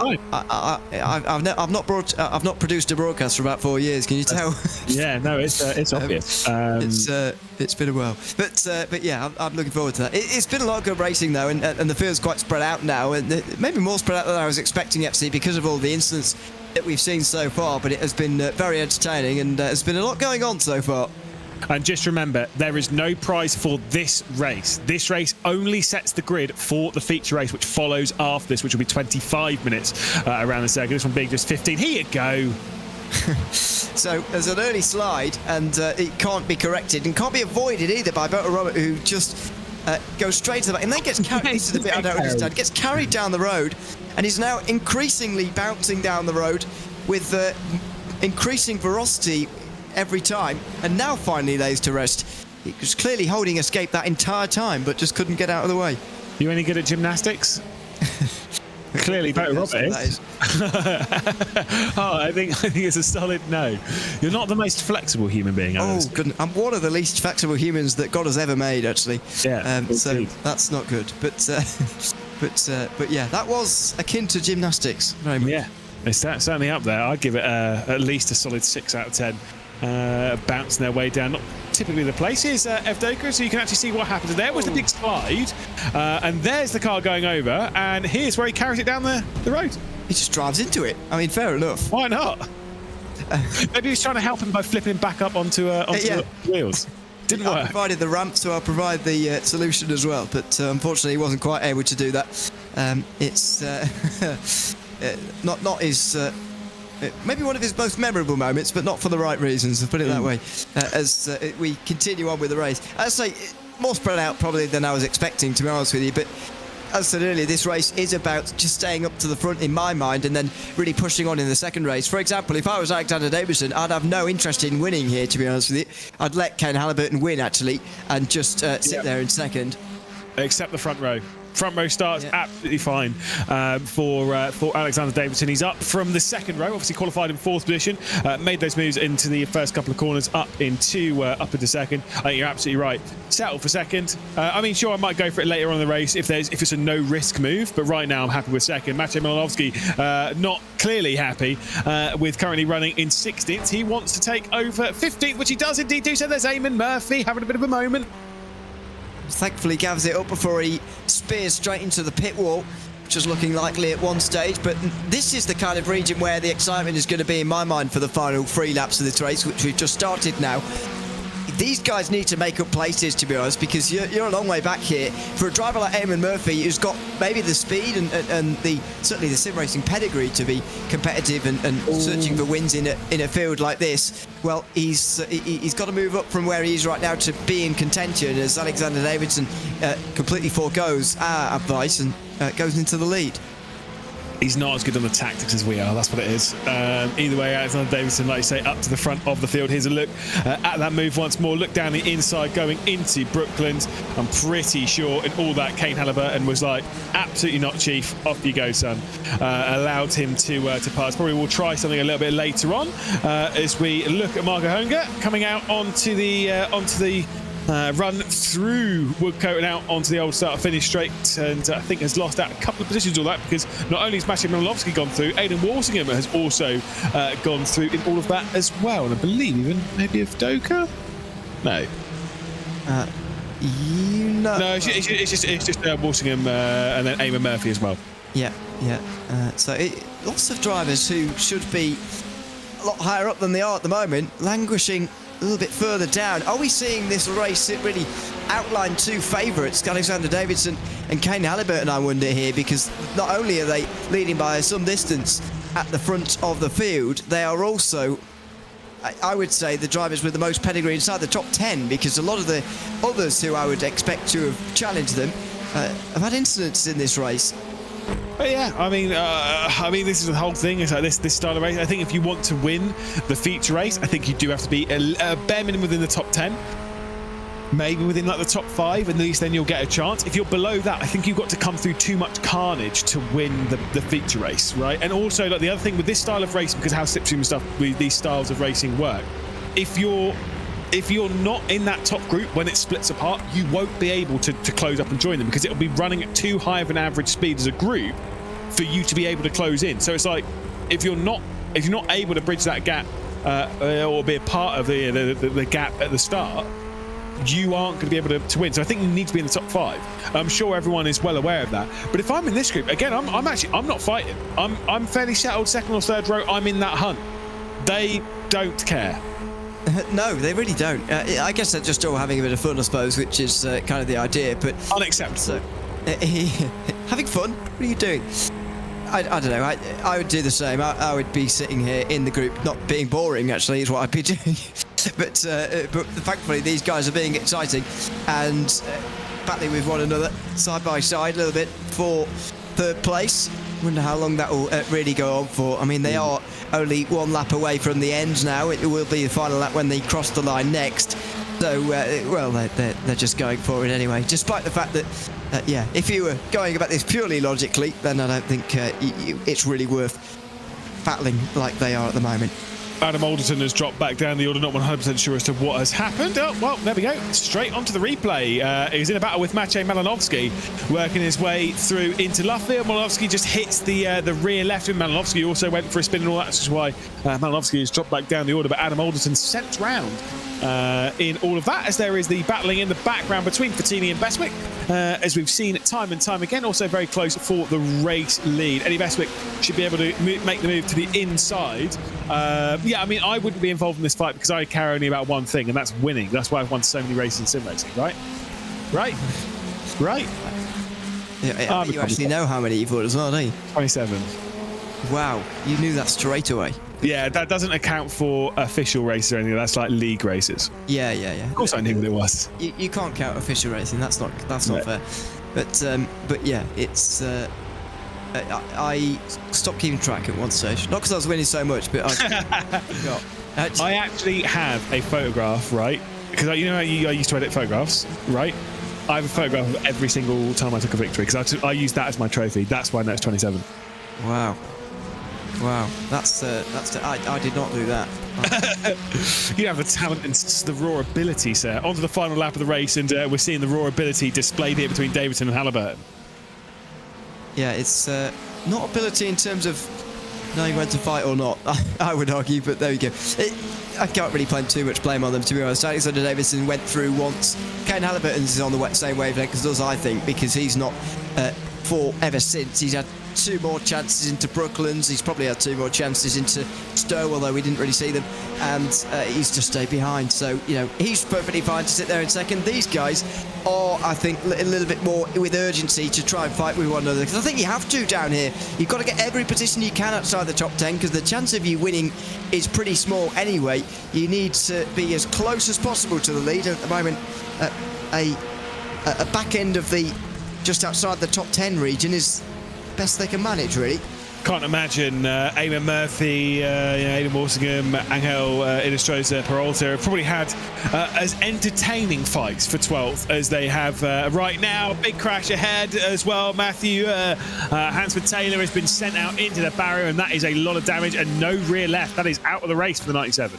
I've not produced a broadcast for about 4 years. Can you tell? Yeah, no, it's obvious. It's been a while, but yeah, I'm looking forward to that. It's been a lot of good racing though, and the field's quite spread out now, and maybe more spread out than I was expecting actually because of all the incidents that we've seen so far. But it has been very entertaining, and there's been a lot going on so far. And just remember, there is no prize for this race. This race only sets the grid for the feature race, which follows after this, which will be 25 minutes around the circuit. This one being just 15. Here you go. So there's an early slide, and it can't be corrected and can't be avoided either by Berto Robert, who just goes straight to the back and then gets carried. This is the bit I don't understand. Gets carried down the road, and is now increasingly bouncing down the road with increasing velocity every time, and now finally lays to rest. He was clearly holding escape that entire time, but just couldn't get out of the way. You any good at gymnastics? Clearly, Berto Robert is. I think it's a solid no. You're not the most flexible human being. Oh, goodness. I'm one of the least flexible humans that God has ever made, actually. Yeah. So that's not good. But yeah, that was akin to gymnastics. Very much. Yeah, it's certainly up there. I'd give it at least a solid 6 out of 10. Bouncing their way down. Not typically the place. Here's Evdoka, so you can actually see what happens. There was the big slide, and there's the car going over, and here's where he carries it down the road. He just drives into it. I mean, fair enough. Why not? Maybe he's trying to help him by flipping him back up onto the wheels. Didn't work. I provided the ramp, so I'll provide the solution as well, but unfortunately he wasn't quite able to do that. It's not his... maybe one of his most memorable moments, but not for the right reasons, I'll put it that way, as we continue on with the race. I'd say more spread out probably than I was expecting, to be honest with you, but as I said earlier, this race is about just staying up to the front in my mind and then really pushing on in the second race. For example, if I was Alexander Davidson, I'd have no interest in winning here, to be honest with you. I'd let Ken Halliburton win, actually, and just sit there in second. Except the front row. Front row starts absolutely fine for Alexander Davidson. He's up from the second row, obviously qualified in 4th position, made those moves into the first couple of corners, up into second. I think you're absolutely right. Settle for second. I mean, sure, I might go for it later on in the race if it's a no risk move, but right now I'm happy with second. Maciej Malinowski not clearly happy with currently running in 16th. He wants to take over 15th, which he does indeed do so. There's Eamon Murphy having a bit of a moment. Thankfully gathers it up before he spears straight into the pit wall, which was looking likely at one stage. But this is the kind of region where the excitement is going to be in my mind for the final 3 laps of this race, which we've just started now. these guys need to make up places, to be honest, because you're a long way back here. For a driver like Eamon Murphy, who's got maybe the speed and certainly the sim racing pedigree to be competitive and searching for wins in a field like this, well, he's got to move up from where he is right now to be in contention, as Alexander Davidson completely foregoes our advice and goes into the lead. He's not as good on the tactics as we are, that's what it is. Either way, Alexander Davidson, like you say, up to the front of the field. Here's a look at that move once more. Look down the inside going into Brooklands. I'm pretty sure in all that Kane Halliburton was like, absolutely not, Chief, off you go, son. Allowed him to pass. Probably we'll try something a little bit later on as we look at Marco Honga coming out onto the run through Woodcote and out onto the old start-finish straight, and I think has lost out a couple of positions all that, because not only has Maciej Malinowski gone through, Aidan Walsingham has also gone through in all of that as well, and I believe even maybe of Doka? No. No, it's just Walsingham and then Eamon Murphy as well. Yeah. So lots of drivers who should be a lot higher up than they are at the moment, languishing a little bit further down. Are we seeing this race really outline two favourites, Alexander Davidson and Kane Halliburton, I wonder here, because not only are they leading by some distance at the front of the field, they are also, I would say, the drivers with the most pedigree inside the top 10, because a lot of the others who I would expect to have challenged them have had incidents in this race. But yeah, I mean, this is the whole thing. It's like this style of race. I think if you want to win the feature race, I think you do have to be a bare minimum within the top 10, maybe within like the top 5, at least then you'll get a chance. If you're below that, I think you've got to come through too much carnage to win the feature race, right? And also, like, the other thing with this style of racing, because how slipstream and stuff, these styles of racing work, if you're not in that top group when it splits apart, you won't be able to close up and join them, because it'll be running at too high of an average speed as a group for you to be able to close in. So it's like, if you're not able to bridge that gap or be a part of the gap at the start, you aren't going to be able to win. So I think you need to be in the top 5. I'm sure everyone is well aware of that. But if I'm in this group, again, I'm not fighting. I'm fairly settled second or third row. I'm in that hunt. They don't care. No, they really don't. I guess they're just all having a bit of fun, I suppose, which is kind of the idea. But unacceptable. So, having fun? What are you doing? I don't know. I would do the same. I would be sitting here in the group, not being boring, actually, is what I'd be doing. but thankfully, these guys are being exciting and battling with one another side by side a little bit for third place. Wonder how long that will really go on for. I mean, they are only one lap away from the end now. It will be the final lap when they cross the line next. So, well, they're just going for it anyway, despite the fact that, if you were going about this purely logically, then I don't think it's really worth battling like they are at the moment. Adam Alderton has dropped back down the order, not 100% sure as to what has happened. Oh, well, there we go. Straight onto the replay. He's in a battle with Maciej Malinowski, working his way through into Luffield. Malinowski just hits the rear left, and Malinowski also went for a spin and all that, which is why Malinowski has dropped back down the order. But Adam Alderton sent round in all of that, as there is the battling in the background between Fatini and Bestwick, as we've seen time and time again. Also very close for the race lead. Eddie Bestwick should be able to make the move to the inside. Yeah, I mean, I wouldn't be involved in this fight because I care only about one thing, and that's winning. That's why I've won so many races in sim racing, right? Yeah, you actually know how many you've won as well, don't you? 27. Wow, you knew that straight away. Yeah, that doesn't account for official races or anything. That's like league races. Yeah. Of course I knew what it was. You can't count official racing. That's not fair. But yeah, it's. I stopped keeping track at one stage. Not because I was winning so much, but I forgot. I actually have a photograph, right? Because you know how I used to edit photographs, right? I have a photograph of every single time I took a victory, because I used that as my trophy. That's why I know it's 27. Wow. That's I did not do that. You have the talent and the raw ability, sir. On to the final lap of the race, and we're seeing the raw ability displayed here between Davidson and Halliburton. Yeah, it's not ability in terms of knowing when to fight or not, I would argue, but there we go. I can't really put too much blame on them, to be honest. Alexander Davidson went through once. Kane Halliburton is on the same wavelength as us, I think, because he's not fought ever since. He's had 2 more chances into Brooklands. He's probably had 2 more chances into Stowe, although we didn't really see them. And he's just stayed behind. So, you know, he's perfectly fine to sit there in second. These guys are, I think, a little bit more with urgency to try and fight with one another. Because I think you have to down here. You've got to get every position you can outside the top 10, because the chance of you winning is pretty small anyway. You need to be as close as possible to the lead. At the moment, a back end of the just outside the top 10 region is best they can manage, really. Can't imagine Eamon Murphy, Aidan Walsingham, Angel Inestrosa, Peralta have probably had as entertaining fights for 12th as they have right now. Big crash ahead as well. Matthew Hansford Taylor has been sent out into the barrier, and that is a lot of damage and no rear left. That is out of the race for the 97.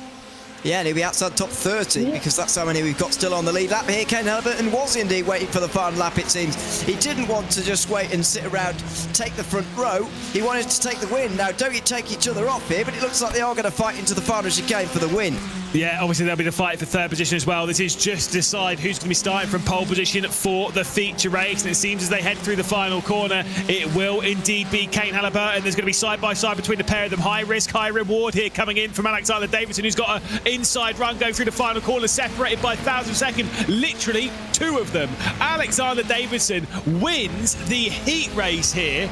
Yeah, and he'll be outside top 30 because that's how many we've got still on the lead lap here. Ken Halliburton was indeed waiting for the final lap, it seems. He didn't want to just wait and sit around, take the front row. He wanted to take the win. Now, don't you take each other off here, but it looks like they are going to fight into the final chicane for the win. Yeah, obviously there'll be the fight for 3rd position as well. This is just to decide who's going to be starting from pole position for the feature race. And it seems as they head through the final corner, it will indeed be Kane Halliburton. There's going to be side-by-side between the pair of them. High risk, high reward here coming in from Alexander Davidson, who's got an inside run going through the final corner, separated by 1,000 seconds. Literally 2 of them. Alexander Davidson wins the heat race here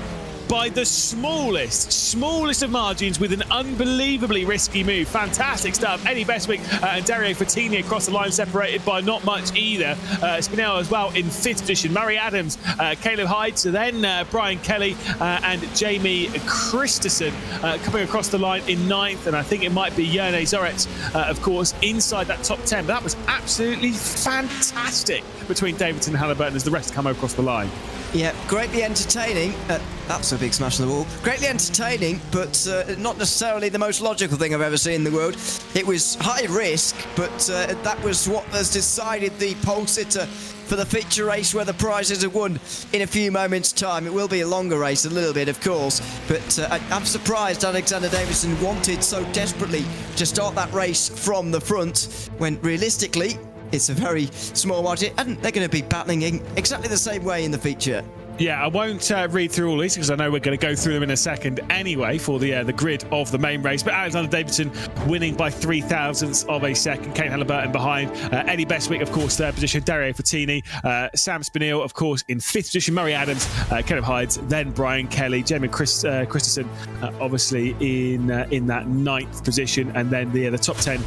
by the smallest of margins with an unbelievably risky move. Fantastic stuff. Eddie Bestwick and Dario Fottini across the line, separated by not much either. Spinell as well in 5th position. Murray Adams, Caleb Hyde, so then Brian Kelly and Jamie Christensen coming across the line in 9th, and I think it might be Jerne Zorets, of course, inside that top 10. But that was absolutely fantastic between Davidson and Halliburton as the rest come across the line. Yeah, greatly entertaining. That's a big smash on the wall. Greatly entertaining, but not necessarily the most logical thing I've ever seen in the world. It was high risk, but that was what has decided the pole sitter for the feature race, where the prizes are won in a few moments' time. It will be a longer race, a little bit, of course, but I'm surprised Alexander Davidson wanted so desperately to start that race from the front, when realistically, it's a very small margin, and they're going to be battling in exactly the same way in the feature. Yeah, I won't read through all these because I know we're going to go through them in a second anyway for the grid of the main race. But Alexander Davidson winning by 0.003 of a second. Kane Halliburton behind. Eddie Bestwick, of course, 3rd position. Dario Fottini. Sam Spinell, of course, in 5th position. Murray Adams, Caleb Hyde, then Brian Kelly. Jamie Christensen, obviously, in that 9th position. And then the top 10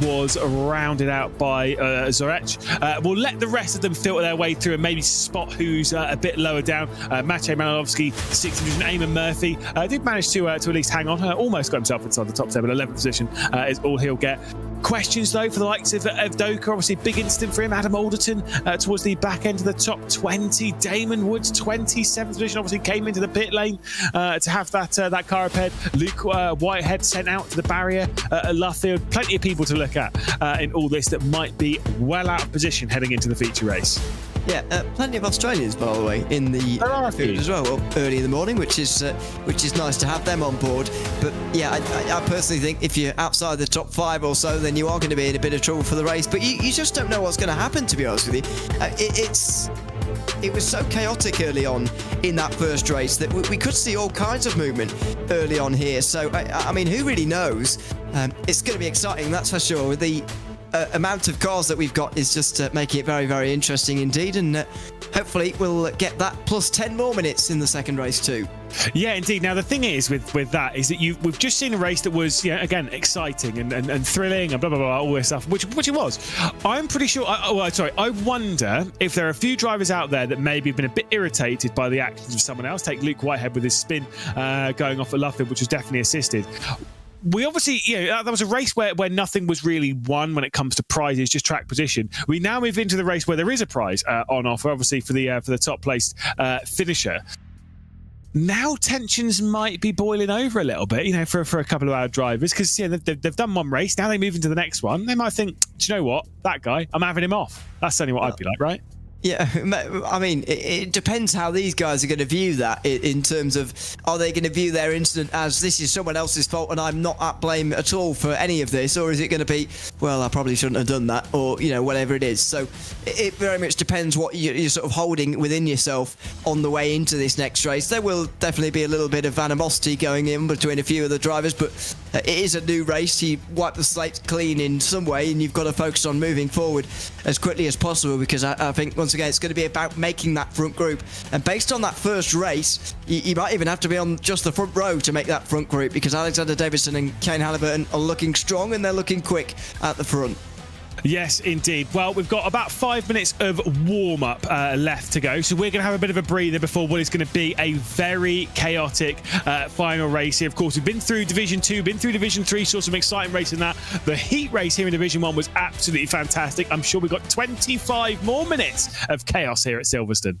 was rounded out by Zorech. We'll let the rest of them filter their way through and maybe spot who's a bit lower down. Maciej Malinowski, 6th position. Eamon Murphy did manage to at least hang on. Almost got himself inside the top 10, but 11th position is all he'll get. Questions, though, for the likes of Doka. Obviously, big incident for him. Adam Alderton towards the back end of the top 20. Damon Woods, 27th position, obviously came into the pit lane to have that car repaired. Luke Whitehead sent out to the barrier at Luffield. Plenty of people to look at in all this that might be well out of position heading into the feature race. Yeah, plenty of Australians, by the way, in the field as well, early in the morning, which is nice to have them on board. But yeah, I personally think if you're outside the top 5 or so, then you are going to be in a bit of trouble for the race. But you just don't know what's going to happen, to be honest with you. It was so chaotic early on in that first race that we could see all kinds of movement early on here. So, I mean, who really knows? It's going to be exciting, that's for sure. The amount of cars that we've got is just making it very, very interesting indeed, and hopefully we'll get that plus 10 more minutes in the second race too. Yeah, indeed. Now the thing is with that is that we've just seen a race that was again exciting and thrilling and blah blah blah, all this stuff, which it was. I'm pretty sure. I wonder if there are a few drivers out there that maybe have been a bit irritated by the actions of someone else. Take Luke Whitehead with his spin going off at Luffield, which was definitely assisted. We obviously, that was a race where nothing was really won when it comes to prizes, just track position. We now move into the race where there is a prize on offer, obviously for the top placed finisher. Now tensions might be boiling over a little bit, for a couple of our drivers, because they've done one race. Now they move into the next one. They might think, do you know what, that guy, I'm having him off. That's certainly what I'd be like, right? Yeah, I mean, it depends how these guys are going to view that in terms of, are they going to view their incident as this is someone else's fault and I'm not at blame at all for any of this, or is it going to be, well, I probably shouldn't have done that, or, you know, whatever it is. So it very much depends what you're sort of holding within yourself on the way into this next race. There will definitely be a little bit of animosity going in between a few of the drivers, but it is a new race. You wipe the slate clean in some way, and you've got to focus on moving forward as quickly as possible, because I think, once again, it's going to be about making that front group. And based on that first race, you might even have to be on just the front row to make that front group, because Alexander Davidson and Kane Halliburton are looking strong and they're looking quick at the front. Yes, indeed. Well, we've got about 5 minutes of warm-up left to go, so we're going to have a bit of a breather before what is going to be a very chaotic final race here. Of course, we've been through Division 2, been through Division 3, saw some exciting racing that. The heat race here in Division 1 was absolutely fantastic. I'm sure we've got 25 more minutes of chaos here at Silverstone.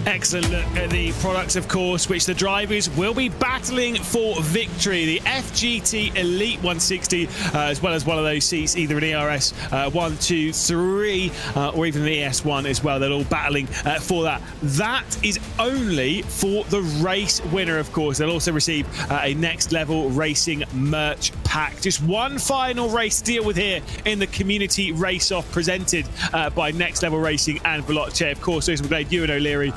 Excellent look at the products, of course, which the drivers will be battling for victory. The FGT Elite 160, as well as one of those seats, either an ERS 1, 2, 3, or even the ES1 as well. They're all battling for that. That is only for the race winner, of course. They'll also receive a Next Level Racing merch pack. Just one final race to deal with here in the community race-off presented by Next Level Racing and Veloce. Of course, Jason McGlade, Ewan O'Leary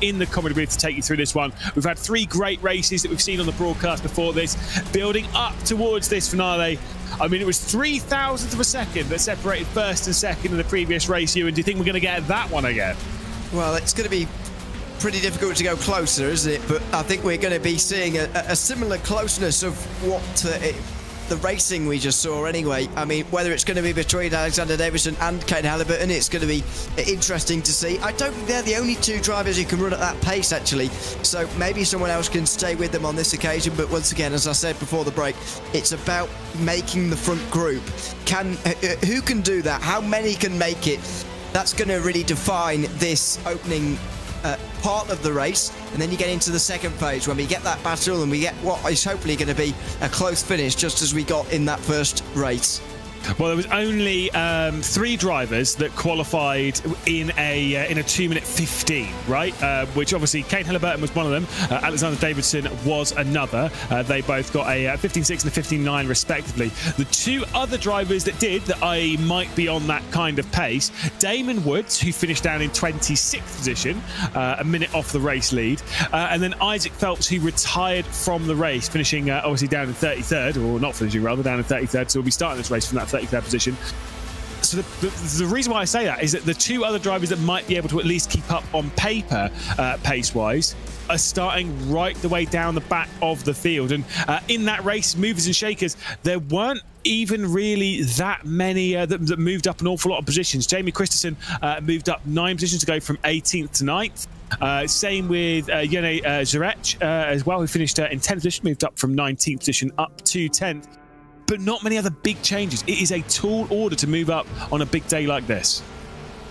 in the commentary booth to take you through this one. We've had 3 great races that we've seen on the broadcast before this, building up towards this finale. I mean, it was 3,000th of a second that separated first and second in the previous race. Ewan, do you think we're going to get that one again? Well, it's going to be pretty difficult to go closer, isn't it? But I think we're going to be seeing a similar closeness of what the racing we just saw anyway. I mean, whether it's going to be between Alexander Davidson and Kane Halliburton, it's going to be interesting to see. I don't think they're the only 2 drivers who can run at that pace, actually. So maybe someone else can stay with them on this occasion. But once again, as I said before the break, it's about making the front group. Who can do that? How many can make it? That's going to really define this opening part of the race, and then you get into the second phase when we get that battle and we get what is hopefully going to be a close finish, just as we got in that first race. Well, there was only 3 drivers that qualified in a 2-minute 15, right? Which obviously Kane Halliburton was one of them. Alexander Davidson was another. They both got a 15.6 and a 15.9 respectively. The 2 other drivers that did, that I might be on that kind of pace, Damon Woods, who finished down in 26th position, a minute off the race lead, and then Isaac Phelps, who retired from the race, finishing obviously down in 33rd, or not finishing rather, down in 33rd, so we'll be starting this race from that 33rd position. So the reason why I say that is that the 2 other drivers that might be able to at least keep up on paper pace-wise are starting right the way down the back of the field. And in that race, movers and shakers, there weren't even really that many that moved up an awful lot of positions. Jamie Christensen moved up 9 positions to go from 18th to 9th. Same with Yone Zarech as well, who finished in 10th position, moved up from 19th position up to 10th. But not many other big changes. It is a tall order to move up on a big day like this.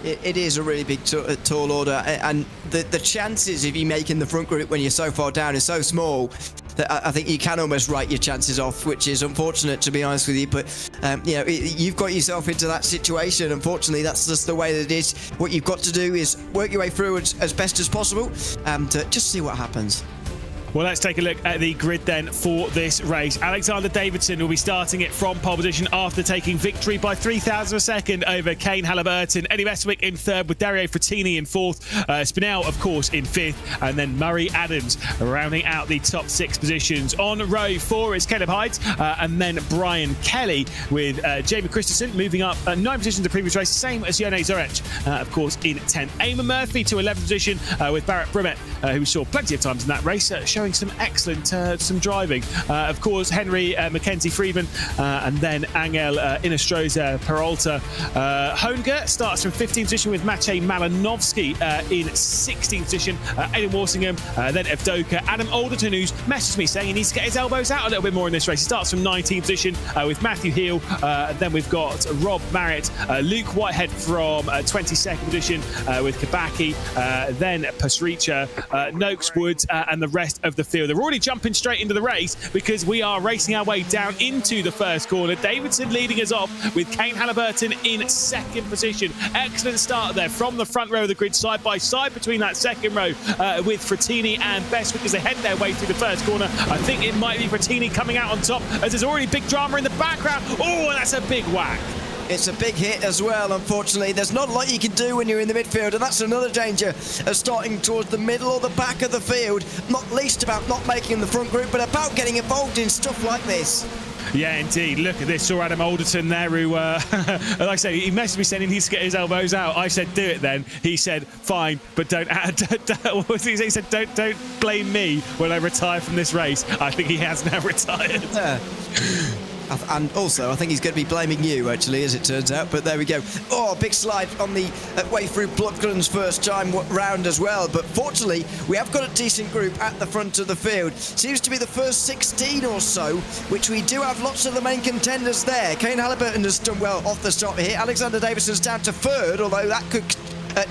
It is a really big tall order, and the chances of you making the front group when you're so far down is so small that I think you can almost write your chances off, which is unfortunate, to be honest with you. But you know, you've got yourself into that situation. Unfortunately, that's just the way that it is. What you've got to do is work your way through as best as possible, and just see what happens. Well, let's take a look at the grid then for this race. Alexander Davidson will be starting it from pole position after taking victory by 3,000 a second over Kane Halliburton. Eddie Bestwick in third with Dario Frattini in fourth. Spinell, of course, in fifth. And then Murray Adams rounding out the top 6 positions. On row 4 is Caleb Hyde and then Brian Kelly with Jamie Christensen moving up 9 positions in the previous race, same as Yone Zarech, of course, in 10th. Eamon Murphy to 11th position with Barrett Brummett, who we saw plenty of times in that race, showing some excellent some driving. Of course, Henry Mackenzie Friedman and then Angel Inostroza Peralta. Honger starts from 15th position with Maciej Malinowski in 16th position. Aidan Walsingham, then Evdoka. Adam Alderton, who's messaged me saying he needs to get his elbows out a little bit more in this race. He starts from 19th position with Matthew Heel. Then we've got Rob Marriott, Luke Whitehead from 22nd position with Kabaki, then Pasricha, Noakes Woods, and the rest of the field. They're already jumping straight into the race because we are racing our way down into the first corner. Davidson leading us off with Kane Halliburton in 2nd position. Excellent start there from the front row of the grid, side by side between that 2nd row with Frattini and Bestwick as they head their way through the first corner. I think it might be Frattini coming out on top as there's already big drama in the background. Oh, that's a big whack. It's a big hit as well, unfortunately. There's not a lot you can do when you're in the midfield, and that's another danger of starting towards the middle or the back of the field. Not least about not making the front group, but about getting involved in stuff like this. Yeah, indeed. Look at this. Saw Adam Alderton there who, like I say, he messaged me saying he needs to get his elbows out. I said, do it then. He said, fine, but don't what was he say? He said, don't blame me when I retire from this race. I think he has now retired. Yeah. And also, I think he's going to be blaming you, actually, as it turns out. But there we go. Oh, big slide on the way through Bloodgun's first time round as well. But fortunately, we have got a decent group at the front of the field. Seems to be the first 16 or so, which we do have lots of the main contenders there. Kane Halliburton has done well off the start here. Alexander Davidson's down to 3rd, although that could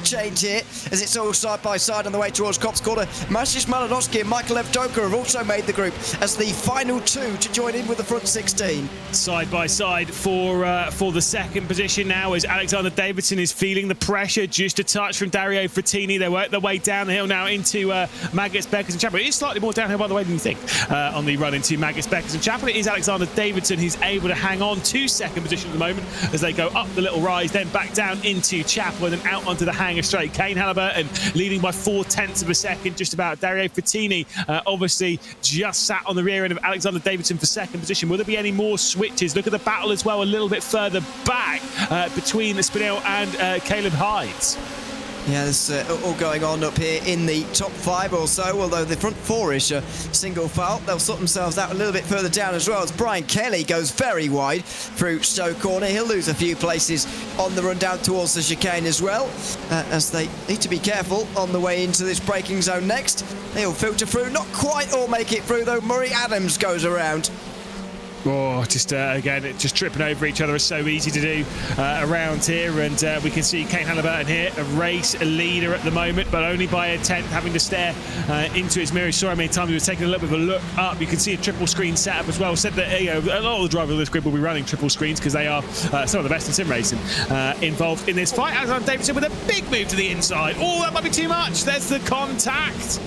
change here as it's all side by side on the way towards Cops Corner. Maciej Malinowski and Michael Evdoka have also made the group as the final 2 to join in with the front 16. Side by side for the 2nd position now as Alexander Davidson is feeling the pressure, just a touch from Dario Frattini. They work their way down the hill now into Magnus Beckers and Chapel. It is slightly more downhill, by the way, than you think on the run into Magnus Beckers and Chapel. It is Alexander Davidson who's able to hang on to 2nd position at the moment as they go up the little rise, then back down into Chapel and then out onto the hanger straight. Kane Halliburton leading by 0.4 of a second, just about. Dario Frattini obviously just sat on the rear end of Alexander Davidson for 2nd position. Will there be any more switches? Look at the battle as well a little bit further back between Spinell and Caleb Hyde. Yeah, there's all going on up here in the top 5 or so, although the front 4-ish are single file. They'll sort themselves out a little bit further down as well as Brian Kelly goes very wide through Stowe Corner. He'll lose a few places on the run down towards the chicane as well, as they need to be careful on the way into this braking zone next. They'll filter through, not quite all make it through though. Murray Adams goes around. Oh, just again, just tripping over each other is so easy to do around here, and we can see Kane Halliburton here, a race leader at the moment, but only by a 10th, having to stare into his mirror. Sorry, how many times he was taking a little bit of a look up. You can see a triple screen setup as well. Said that a lot of the drivers of this grid will be running triple screens because they are some of the best in sim racing involved in this fight. Alexander Davidson with a big move to the inside. Oh, that might be too much. There's the contact.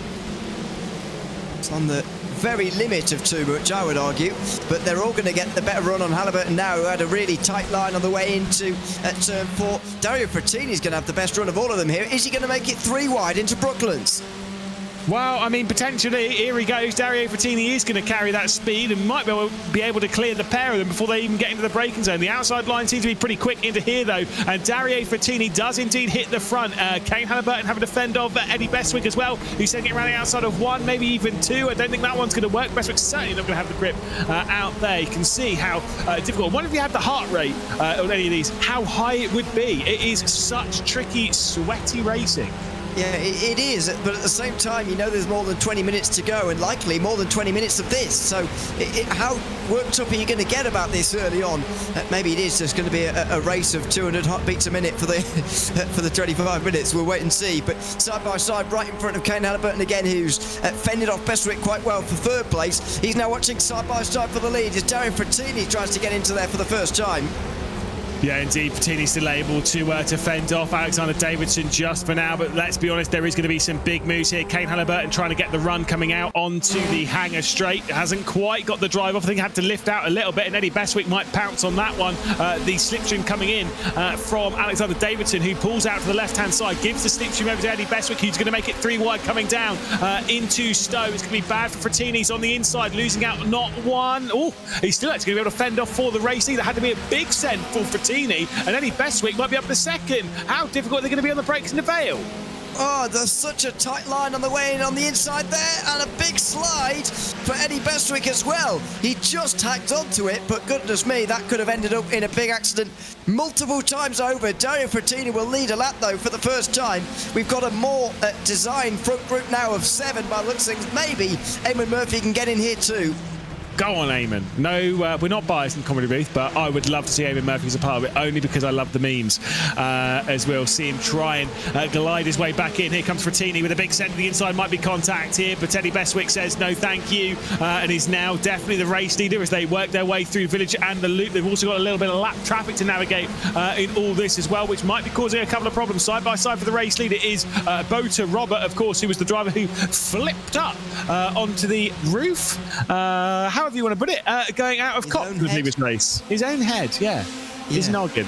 It's on the very limit of too much, I would argue, but they're all going to get the better run on Halliburton now, who had a really tight line on the way into turn 4. Dario Frattini's going to have the best run of all of them here. Is he going to make it 3 wide into Brooklands? Well, I mean, potentially, here he goes. Dario Frattini is going to carry that speed and might be able to clear the pair of them before they even get into the braking zone. The outside line seems to be pretty quick into here, though, and Dario Frattini does indeed hit the front. Kane Halliburton having to fend off Eddie Bestwick as well, who's taking it around the outside of one, maybe even two. I don't think that one's going to work. Bestwick's certainly not going to have the grip out there. You can see how difficult. I wonder if you had the heart rate on any of these, how high it would be. It is such tricky, sweaty racing. Yeah, it is, but at the same time, you know there's more than 20 minutes to go, and likely more than 20 minutes of this. So how worked up are you going to get about this early on? Maybe it is just going to be a race of 200 heartbeats a minute for the for the 25 minutes. We'll wait and see. But side by side, right in front of Kane Halliburton again, who's fended off Bestwick quite well for third place. He's now watching side by side for the lead as Dario Frattini tries to get into there for the first time. Yeah, indeed, Frattini's still able to fend off Alexander Davidson just for now, but let's be honest, there is going to be some big moves here. Kane Halliburton trying to get the run coming out onto the hanger straight. Hasn't quite got the drive off. I think had to lift out a little bit, and Eddie Bestwick might pounce on that one. The slipstream coming in from Alexander Davidson, who pulls out to the left-hand side, gives the slipstream over to Eddie Bestwick, who's going to make it 3 wide coming down into Stowe. It's going to be bad for Frattini. He's on the inside, losing out not one. Oh, he's still actually going to be able to fend off for the race. That had to be a big send for Frattini. And Eddie Bestwick might be up to second. How difficult are they going to be on the brakes in the Vale? Oh, there's such a tight line on the way in on the inside there, and a big slide for Eddie Bestwick as well. He just hacked onto it, but goodness me, that could have ended up in a big accident multiple times over. Dario Frattini will lead a lap, though, for the first time. We've got a more designed front group now of 7 by looks of things. Maybe Eamon Murphy can get in here too. Go on, Eamon. No, we're not biased in Comedy Booth, but I would love to see Eamon Murphy as a part of it, only because I love the memes as well. See him try and glide his way back in. Here comes Frattini with a big send to the inside. Might be contact here, but Eddie Bestwick says no thank you, and is now definitely the race leader as they work their way through Village and the Loop. They've also got a little bit of lap traffic to navigate in all this as well, which might be causing a couple of problems. Side by side for the race leader is Bota Robert, of course, who was the driver who flipped up onto the roof. However you want to put it, going out of cop in the previous race. His own head, yeah. His noggin.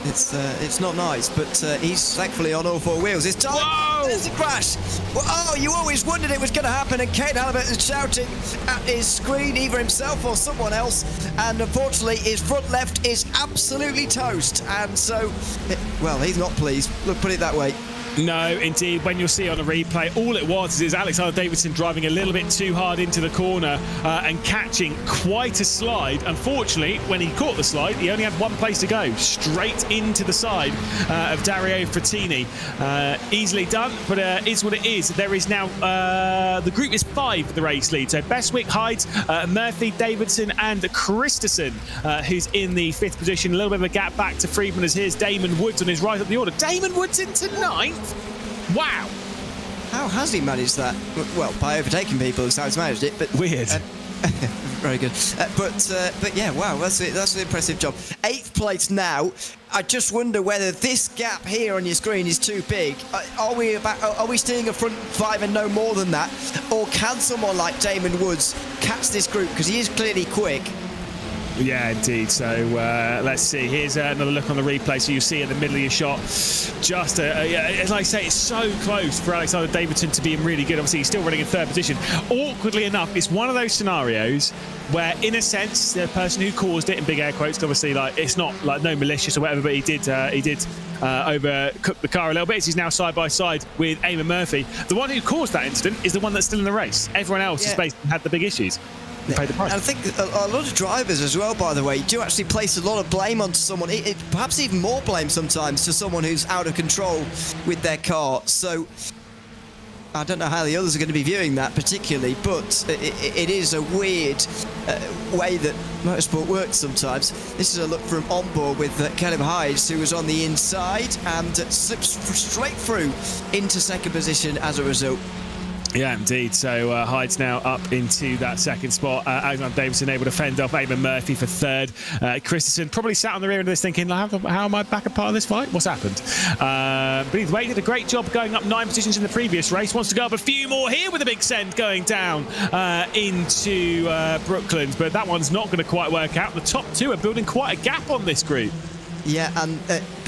It's not nice, but he's thankfully on all 4 wheels. It's time. Whoa! There's a crash. Well, oh, you always wondered it was going to happen, and Kane Halliburton's shouting at his screen, either himself or someone else, and unfortunately his front left is absolutely toast, and so, well, he's not pleased. Look, put it that way. No, indeed. When you'll see on a replay, all it was is Alexander Davidson driving a little bit too hard into the corner and catching quite a slide. Unfortunately, when he caught the slide, he only had one place to go, straight into the side of Dario Frattini. Easily done, but is what it is. There is now, the group is 5 for the race lead. So Bestwick, Hyde, Murphy, Davidson and Christensen, who's in the 5th position. A little bit of a gap back to Friedman as here's Damon Woods on his right up the order. Damon Woods into 9th? Wow. How has he managed that? Well, by overtaking people is how he's managed it, but... Weird. Very good. But yeah, wow, that's an impressive job. 8th place now. I just wonder whether this gap here on your screen is too big. Are we seeing a front 5 and no more than that? Or can someone like Damon Woods catch this group? Because he is clearly quick. Yeah, indeed. So let's see. Here's another look on the replay. So you see in the middle of your shot, just as I say, it's so close for Alexander Davidson to being really good. Obviously, he's still running in 3rd position. Awkwardly enough, it's one of those scenarios where, in a sense, the person who caused it, in big air quotes, obviously, like it's not like no malicious or whatever, but he did overcook the car a little bit. He's now side by side with Eamon Murphy. The one who caused that incident is the one that's still in the race. Everyone else has basically had the big issues. Pay the price. And I think a lot of drivers as well, by the way, do actually place a lot of blame onto someone, perhaps even more blame sometimes to someone who's out of control with their car. So I don't know how the others are going to be viewing that particularly, but it is a weird way that motorsport works sometimes. This is a look from onboard with Caleb Hyde, who was on the inside and slips straight through into 2nd position as a result. Yeah, indeed. So Hyde's now up into that 2nd spot. Alexander Davidson able to fend off Eamon Murphy for 3rd. Christensen probably sat on the rear end of this thinking, how am I back a part of this fight? What's happened? But either way, did a great job going up 9 positions in the previous race. Wants to go up a few more here with a big send going down into Brooklands. But that one's not going to quite work out. The top 2 are building quite a gap on this group. Yeah, and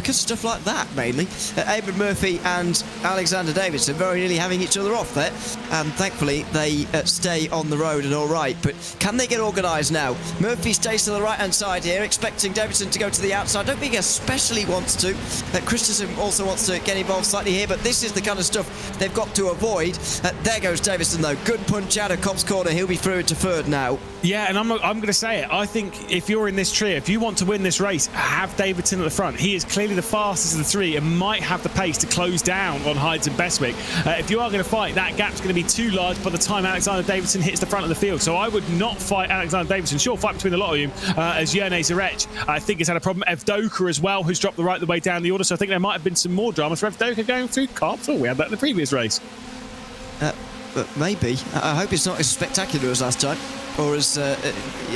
because of stuff like that, mainly. Eamon Murphy and Alexander Davidson very nearly having each other off there, and thankfully they stay on the road and all right. But can they get organised now? Murphy stays to the right-hand side here, expecting Davidson to go to the outside. I don't think he especially wants to. Christensen also wants to get involved slightly here, but this is the kind of stuff they've got to avoid. There goes Davidson, though. Good punch out of Cobb's corner. He'll be through into third now. Yeah, and I'm going to say it. I think if you're in this trio, if you want to win this race, have Davidson at the front. He is clearly the fastest of the three and might have the pace to close down on Hides and Bestwick. If you are going to fight, that gap's going to be too large by the time Alexander Davidson hits the front of the field. So I would not fight Alexander Davidson. Sure, fight between the lot of you, as Yerne Zarech, I think, has had a problem. Evdoka as well, who's dropped the way down the order. So I think there might have been some more drama for Evdoka going through Cobbs. Oh, we had that in the previous race. But maybe. I hope it's not as spectacular as last time. Or as... yeah.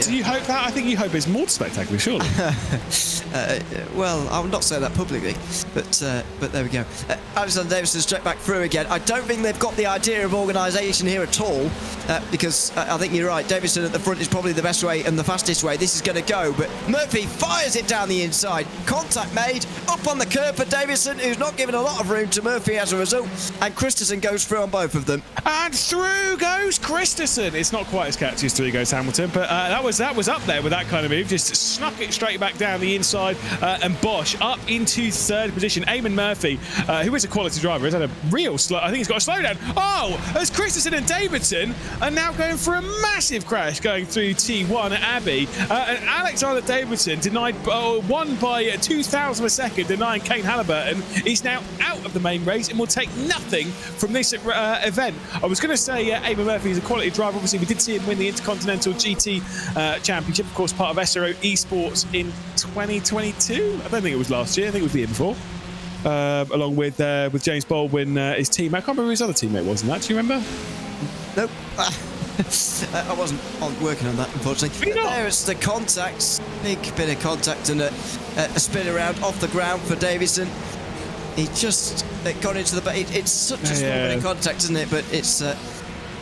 Do you hope that? I think you hope it's more spectacular, surely. Well, I would not say that publicly, but there we go. Alexander Davidson straight back through again. I don't think they've got the idea of organisation here at all, because I think you're right. Davidson at the front is probably the best way and the fastest way this is going to go, but Murphy fires it down the inside. Contact made, up on the curve for Davidson, who's not given a lot of room to Murphy as a result, and Christensen goes through on both of them. And through goes Christensen. It's not quite as catchy as through goes Hamilton, but that was up there with that kind of move. Just snuck it straight back down the inside, and Bosch up into third position. Eamon Murphy, who is a quality driver, has had a real slow. I think he's got a slowdown. Oh, as Christensen and Davidson are now going for a massive crash going through T1 at Abbey, and Alexander Davidson denied won by 2,000 a second, denying Kane Halliburton. He's now out of the main race and will take nothing from this event. I was going to say Eamon Murphy is a quality driver. Obviously, we did see him win the Intercontinental GT Championship, of course, part of SRO Esports in 2022. I don't think it was last year. I think it was the year before. Along with James Baldwin, his teammate. I can't remember who his other teammate was in that. Do you remember? Nope. I wasn't working on that, unfortunately. There's the contact. Big bit of contact and a spin around off the ground for Davidson. He just got into the... It's such a small bit of contact, isn't it? But it's...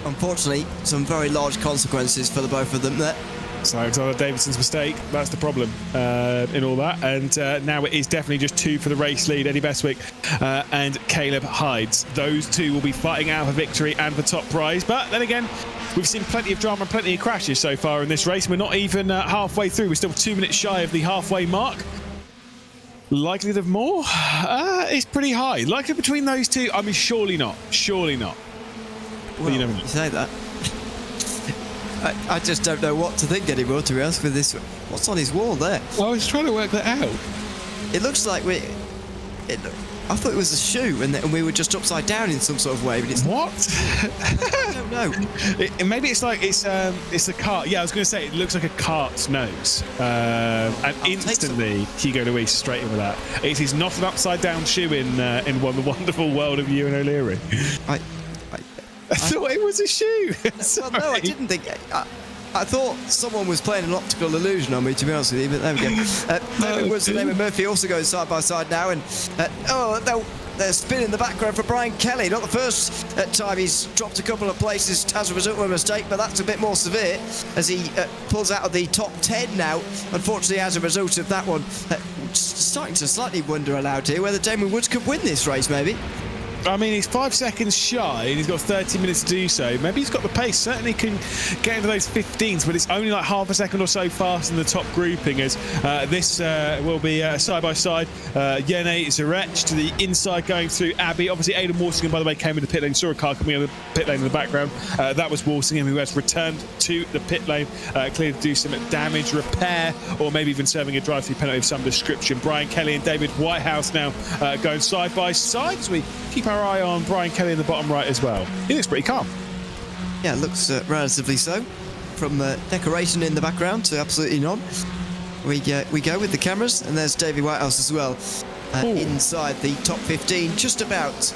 unfortunately, some very large consequences for the both of them there. So Alexander Davidson's mistake, that's the problem in all that. And now it is definitely just two for the race lead, Eddie Bestwick and Caleb Hides. Those two will be fighting out for victory and for top prize. But then again, we've seen plenty of drama and plenty of crashes so far in this race. We're not even halfway through. We're still 2 minutes shy of the halfway mark. Likelihood of more is pretty high. Likelihood between those two, I mean, surely not. Surely not. Well, you never know. You say that. I just don't know what to think anymore, to be honest, with this. What's on his wall there? Well, I was trying to work that out. It looks like I thought it was a shoe, and we were just upside down in some sort of way. But it's what? I don't know. Maybe it's like it's a cart. Yeah, I was going to say it looks like a cart's nose, and instantly Hugo Luis straight in with that. It is not an upside down shoe in the wonderful world of Ewan O'Leary. I thought it was a shoe. Well, no, I didn't think. I thought someone was playing an optical illusion on me, to be honest with you, but there we go. David Woods and Eamon Murphy also going side by side now, and they're spinning the background for Brian Kelly. Not the first time he's dropped a couple of places as a result of a mistake, but that's a bit more severe as he pulls out of the top 10 now. Unfortunately, as a result of that one, starting to slightly wonder aloud here whether Damon Woods could win this race, maybe. I mean, he's 5 seconds shy and he's got 30 minutes to do so. Maybe he's got the pace. Certainly can get into those 15s, but it's only like half a second or so fast in the top grouping as this will be side-by-side. Yerne Zarech to the inside going through Abbey. Obviously, Aidan Walsingham, by the way, came in the pit lane. Saw a car coming out of the pit lane in the background. That was Walsingham, who has returned to the pit lane, clearly to do some damage repair or maybe even serving a drive-through penalty of some description. Brian Kelly and David Whitehouse now going side-by-side as we keep our eye on Brian Kelly in the bottom right as well. He looks pretty calm. Yeah, it looks relatively so. From decoration in the background to absolutely none. We go with the cameras, and there's Davey Whitehouse as well, inside the top 15, just about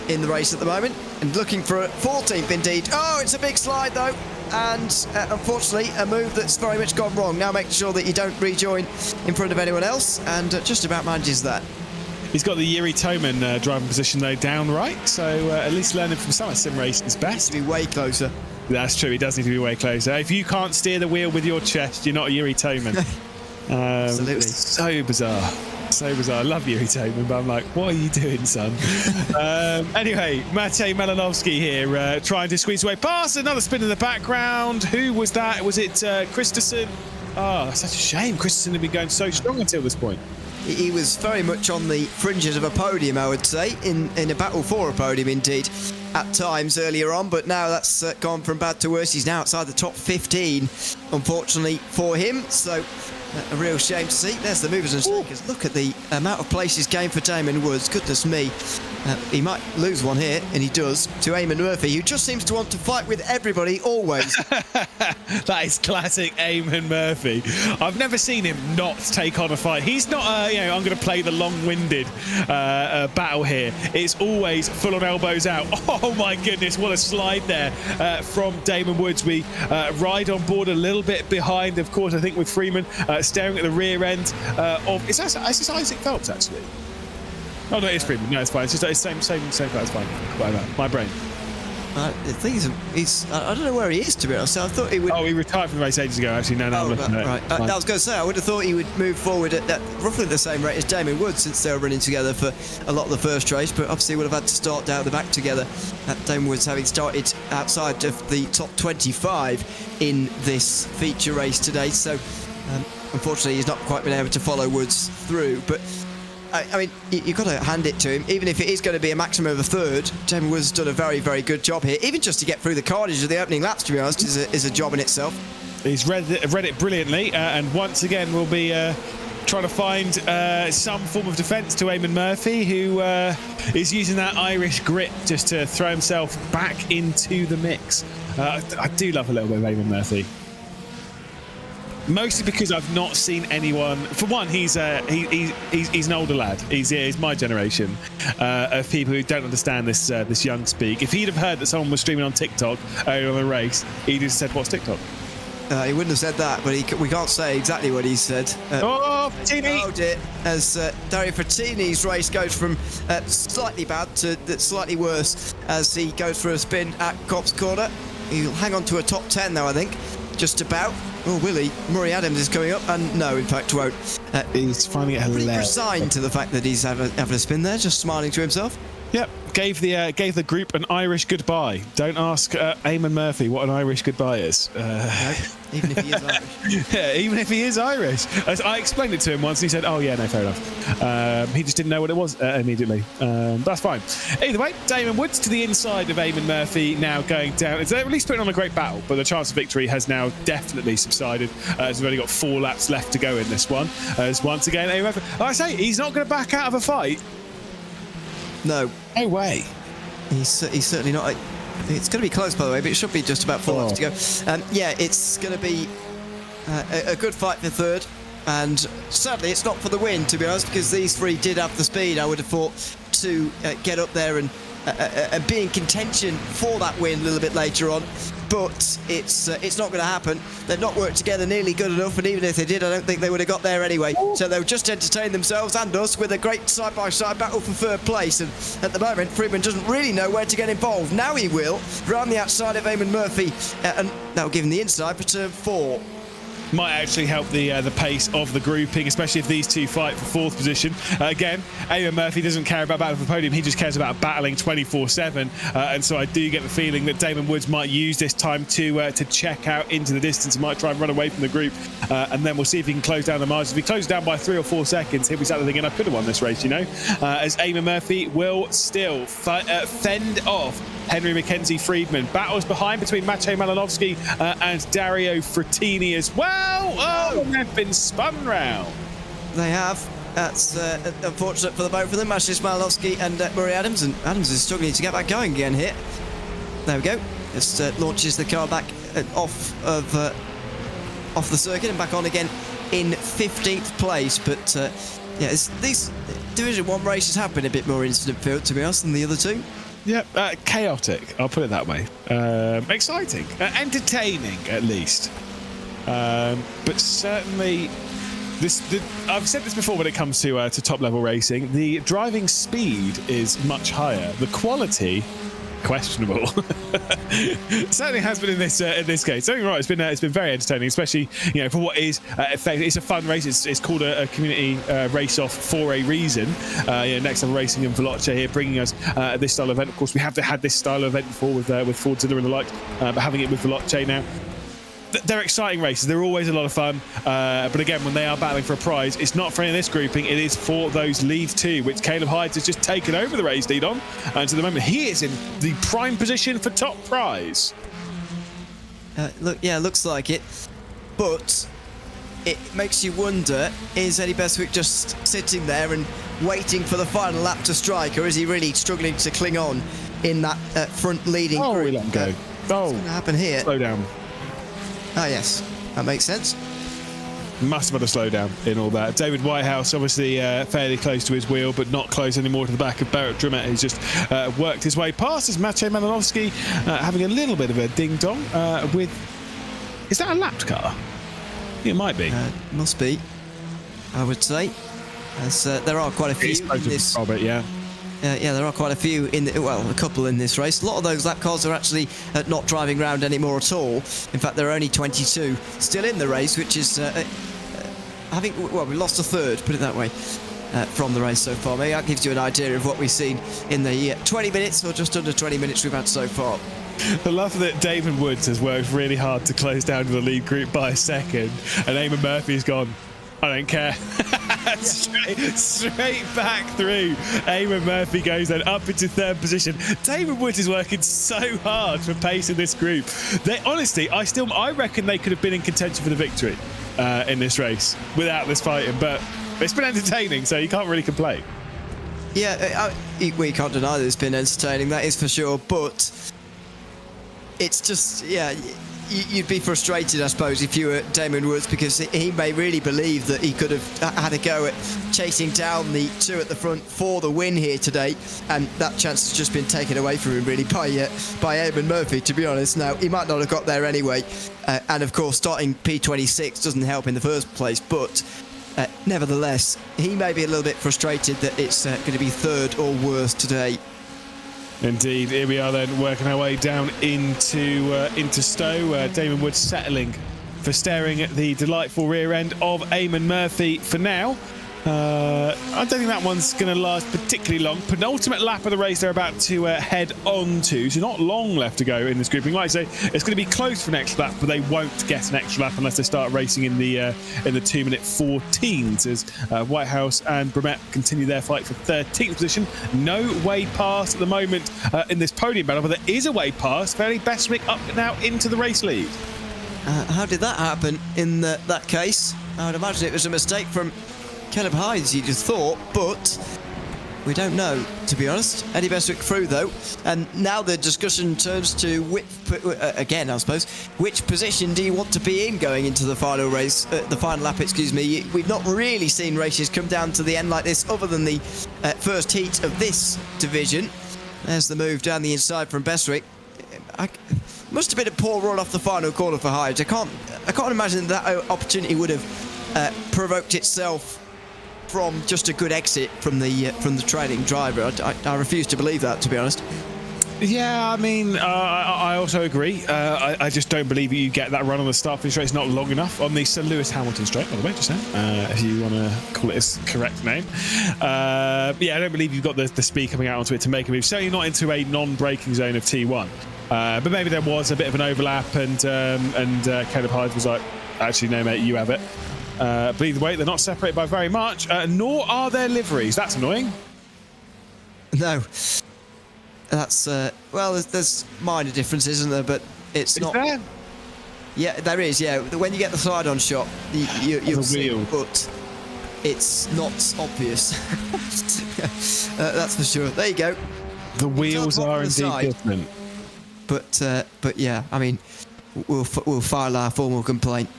in the race at the moment, and looking for a 14th indeed. Oh, it's a big slide though, and unfortunately a move that's very much gone wrong. Now making sure that you don't rejoin in front of anyone else, and just about manages that. He's got the Yuri Toman driving position though down right, so at least learning from some sim racing is best. To be way closer. That's true, he does need to be way closer. If you can't steer the wheel with your chest, you're not a Yuri Toman. Absolutely. So bizarre. So bizarre. I love you, Damon, but I'm like, what are you doing, son? Anyway, Matej Malinovsky here trying to squeeze away past. Another spin in the background. Who was that? Was it Christensen? Oh, such a shame. Christensen had been going so strong until this point. He was very much on the fringes of a podium, I would say, in a battle for a podium indeed, at times earlier on, but now that's gone from bad to worse. He's now outside the top 15, unfortunately for him, so a real shame to see. There's the movers and shakers. Look at the amount of places gained for Damon Woods. Goodness me. He might lose one here, and he does, to Eamon Murphy, who just seems to want to fight with everybody always. That is classic Eamon Murphy. I've never seen him not take on a fight. He's not, I'm going to play the long-winded battle here. It's always full on elbows out. Oh my goodness, what a slide there from Damon Woods. We ride on board a little bit behind, of course, I think with Freeman staring at the rear end of... Is this Isaac Phelps, actually? Oh, no, it's Freeman. No, it's fine. It's just same. That's fine. My brain. The thing is, I don't know where he is, to be honest. I thought he would... Oh, he retired from the race ages ago, actually. No, I'm looking at it. Right. I was going to say, I would have thought he would move forward at roughly the same rate as Damon Woods, since they were running together for a lot of the first race, but obviously would have had to start down the back together. Damon Woods having started outside of the top 25 in this feature race today, so unfortunately he's not quite been able to follow Woods through, but... I mean, you've got to hand it to him. Even if it is going to be a maximum of a third, Damon Woods has done a very, very good job here. Even just to get through the carnage of the opening laps, to be honest, is a job in itself. He's read it brilliantly, and once again we'll be trying to find some form of defence to Eamon Murphy, who is using that Irish grit just to throw himself back into the mix. I do love a little bit of Eamon Murphy. Mostly because I've not seen anyone. For one, he's an older lad. He's my generation of people who don't understand this young speak. If he'd have heard that someone was streaming on TikTok earlier on the race, he'd have said, "What's TikTok?" He wouldn't have said that, but we can't say exactly what he said. Frattini! As Dario Frattini's race goes from slightly bad to slightly worse as he goes for a spin at Copse Corner. He'll hang on to a top 10 now, I think. Just about. Oh, Willie, Murray Adams is coming up, and no, in fact, won't. He's finding it hilarious. Pretty resigned to the fact that he's having a spin there, just smiling to himself. Yep, gave the group an Irish goodbye. Don't ask Eamon Murphy what an Irish goodbye is. No, even if he is Irish. Yeah, even if he is Irish. As I explained it to him once, and he said, "Oh yeah, no, fair enough." He just didn't know what it was immediately. That's fine. Either way, Damon Woods to the inside of Eamon Murphy now going down. It's at least putting on a great battle, but the chance of victory has now definitely subsided. As we've only got 4 laps left to go in this one. As once again, Eamon Murphy, like I say, he's not going to back out of a fight. No way. He's certainly not. It's going to be close, by the way, but it should be just about 4 laps to go. Yeah, it's going to be a good fight for third. And sadly, it's not for the win, to be honest, because these 3 did have the speed, I would have thought, to get up there and be in contention for that win a little bit later on. But it's not going to happen. They've not worked together nearly good enough, and even if they did, I don't think they would have got there anyway. So they'll just entertain themselves and us with a great side-by-side battle for third place. And at the moment, Freeman doesn't really know where to get involved. Now he will, round the outside of Eamon Murphy, and that'll give him the inside for turn 4. Might actually help the pace of the grouping, especially if these two fight for 4th position. Again, Eamon Murphy doesn't care about battling for the podium, he just cares about battling 24/7, and so I do get the feeling that Damon Woods might use this time to check out into the distance and might try and run away from the group, and then we'll see if he can close down the margins. If he closes down by 3 or 4 seconds, he'll be sat there thinking, I could have won this race, as Eamon Murphy will still fend off Henry Mackenzie Friedman. Battles behind between Matej Malinovsky and Dario Frattini as well. Oh, and they've been spun round. They have. That's unfortunate for the both of them, Matej Malinovsky and Murray Adams. And Adams is struggling to get back going again here. There we go. Just launches the car back off the circuit and back on again in 15th place. But yeah, these Division 1 races have been a bit more incident-filled, to be honest, than the other 2. Yeah, chaotic, I'll put it that way. Exciting, entertaining at least. But certainly, I've said this before when it comes to top-level racing, the driving speed is much higher. The quality questionable. Certainly has been in this case. Don't get me wrong, it's been very entertaining, especially for what is it's a fun race. It's called a community race off for a reason. Next Level Racing and Veloce here bringing us this style of event. Of course, we have had this style of event before with Fordzilla and the like, but having it with Veloce now. They're exciting races. They're always a lot of fun. But again, when they are battling for a prize, it's not for any of this grouping. It is for those lead two, which Caleb Hydes has just taken over the race lead on. And to the moment, he is in the prime position for top prize. Looks like it. But it makes you wonder, is Eddie Bestwick just sitting there and waiting for the final lap to strike, or is he really struggling to cling on in that front leading group? We let him go. What's going to happen here? Slow down. Ah, yes. That makes sense. Must have had a slowdown in all that. David Whitehouse, obviously fairly close to his wheel, but not close anymore to the back of Barrett Drummett, who's just worked his way past as Maciej Malinowski having a little bit of a ding-dong with... Is that a lapped car? I think it might be. Must be, I would say. As there are quite a few in this... Robert, yeah. There are quite a few a couple in this race. A lot of those lap cars are actually not driving around anymore at all. In fact, there are only 22 still in the race, which is we lost a third, put it that way, from the race so far. Maybe that gives you an idea of what we've seen in the 20 minutes or just under 20 minutes we've had so far. I love that Damon Woods has worked really hard to close down the lead group by a second, and Eamon Murphy's gone, I don't care. straight back through. Eamon Murphy goes then up into third position. Damon Woods is working so hard for pace in this group. They honestly, I reckon they could have been in contention for the victory in this race without this fighting. But it's been entertaining, so you can't really complain. Yeah, we can't deny that it's been entertaining. That is for sure. But it's just, you'd be frustrated, I suppose, if you were Damon Woods, because he may really believe that he could have had a go at chasing down the two at the front for the win here today, and that chance has just been taken away from him really by Eamon Murphy, to be honest. Now, he might not have got there anyway, and of course starting P26 doesn't help in the first place, but nevertheless, he may be a little bit frustrated that it's going to be third or worse today. Indeed, here we are then working our way down into Stowe. Damon Woods settling for staring at the delightful rear end of Eamon Murphy for now. I don't think that one's going to last particularly long. Penultimate lap of the race they're about to head on to, so not long left to go in this grouping. Like I say, it's going to be close for an extra lap, but they won't get an extra lap unless they start racing in the 2-minute 14s as Whitehouse and Brummett continue their fight for 13th position. No way past at the moment in this podium battle, but there is a way past. Fairly Bestwick up now into the race lead. How did that happen in that case? I would imagine it was a mistake from Caleb Hydes, you just thought, but we don't know, to be honest. Eddie Bestwick through, though, and now the discussion turns to again, I suppose, which position do you want to be in going into the final race, the final lap, excuse me. We've not really seen races come down to the end like this, other than the first heat of this division. There's the move down the inside from Bestwick. Must have been a poor run off the final corner for Hydes. I can't imagine that opportunity would have provoked itself from just a good exit from the trailing driver. I refuse to believe that, to be honest. Yeah, I mean, I also agree. I just don't believe you get that run on the start finish race. Not long enough on the Sir Lewis Hamilton straight, by the way, just saying, if you want to call it its correct name. I don't believe you've got the speed coming out onto it to make a move. Certainly not into a non-braking zone of T1. But maybe there was a bit of an overlap, and Caleb Hyde was like, actually, no, mate, you have it. But either way, they're not separated by very much, nor are their liveries. That's annoying. No. That's, there's minor differences, isn't there? But it's not... There? Yeah, there is, yeah. When you get the slide-on shot, you'll see, but it's not obvious. That's for sure. There you go. The wheels are indeed different. But yeah, I mean, we'll file our formal complaint.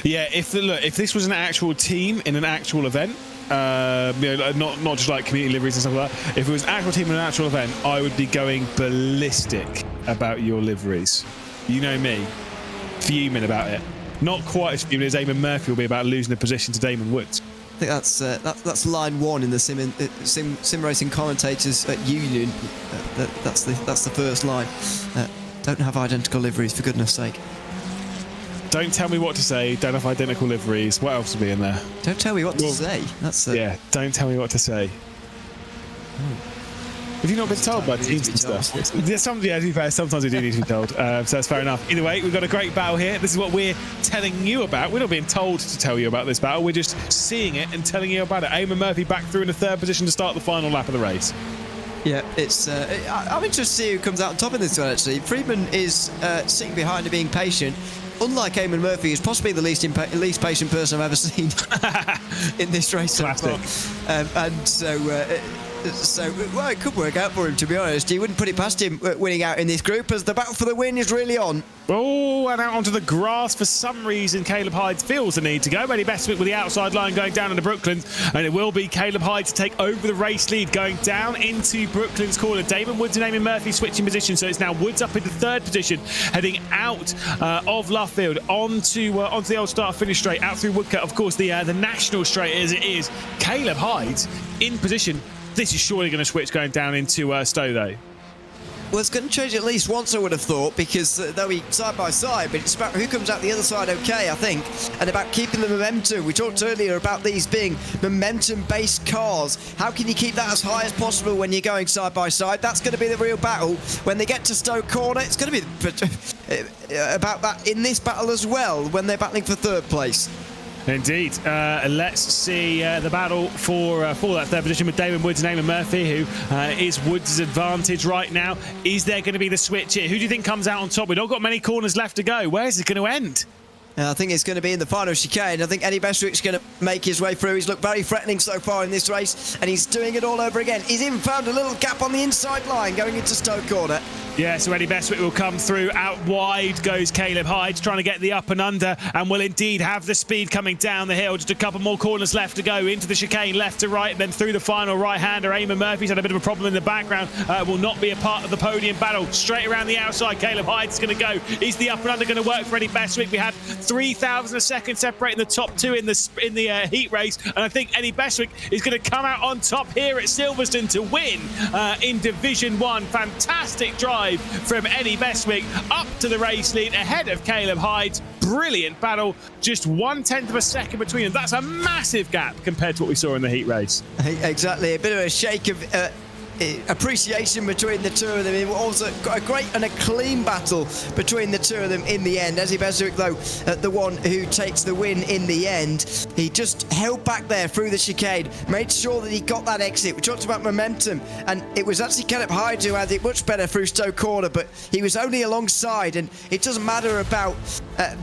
Yeah, if this was an actual team in an actual event, not just like community liveries and stuff like that. If it was an actual team in an actual event, I would be going ballistic about your liveries. You know me, fuming about it. Not quite as fuming as Eamon Murphy will be about losing the position to Damon Woods. I think that's line 1 in the sim racing commentators union. That's the first line. Don't have identical liveries, for goodness sake. Don't tell me what to say. Don't have identical liveries. What else would be in there? Don't tell me what to say. That's yeah. Don't tell me what to say. Have you not been told by teams and stuff? Yeah, to be fair, sometimes we do need to be told, so that's fair enough. Either way, we've got a great battle here. This is what we're telling you about. We're not being told to tell you about this battle. We're just seeing it and telling you about it. Eamon Murphy back through in the 3rd position to start the final lap of the race. Yeah, it's. I'm interested to see who comes out on top in this one, actually. Friedman is sitting behind and being patient. Unlike Eamon Murphy, who's possibly the least patient person I've ever seen in this race so far. And so, well, it could work out for him, to be honest. You wouldn't put it past him winning out in this group, as the battle for the win is really on. Oh, and out onto the grass. For some reason, Caleb Hyde feels the need to go. Eddie Bestwick with the outside line going down into Brooklands, and it will be Caleb Hyde to take over the race lead, going down into Brooklands corner. Damon Woods and Eamon Murphy switching position, so it's now Woods up into 3rd position, heading out of Luffield onto the old start-finish straight, out through Woodcut. Of course, the national straight as it is. Caleb Hyde in position. This is surely going to switch going down into Stowe, though. Well, it's going to change at least once, I would have thought, because they'll be side by side, but it's about who comes out the other side okay, I think, and about keeping the momentum. We talked earlier about these being momentum-based cars. How can you keep that as high as possible when you're going side by side? That's going to be the real battle. When they get to Stowe Corner, it's going to be about that in this battle as well, when they're battling for 3rd place. Indeed. Let's see the battle for that 3rd position with Damon Woods and Eamon Murphy, who is Woods' advantage right now. Is there going to be the switch here? Who do you think comes out on top? We've not got many corners left to go. Where is it going to end? I think it's going to be in the final chicane. I think Eddie Bestwick's going to make his way through. He's looked very threatening so far in this race, and he's doing it all over again. He's even found a little gap on the inside line going into Stowe Corner. Yeah, so Eddie Bestwick will come through. Out wide goes Caleb Hyde, trying to get the up and under, and will indeed have the speed coming down the hill. Just a couple more corners left to go into the chicane, left to right, and then through the final right-hander. Eamon Murphy's had a bit of a problem in the background. Will not be a part of the podium battle. Straight around the outside, Caleb Hyde's going to go. Is the up and under going to work for Eddie Bestwick? We had 3,000 a second separating the top 2 in the heat race, and I think Eddie Bestwick is going to come out on top here at Silverstone to win in Division 1. Fantastic drive from Eddie Bestwick up to the race lead ahead of Caleb Hyde. Brilliant battle, just 1/10 of a second between them. That's a massive gap compared to what we saw in the heat race. Exactly, a bit of a shake of appreciation between the two of them. It was a great and a clean battle between the two of them in the end. Eddie Bestwick, though, the one who takes the win in the end. He just held back there through the chicane, made sure that he got that exit. We talked about momentum, and it was actually Caleb Hyde who had it much better through Stowe Corner, but he was only alongside, and it doesn't matter about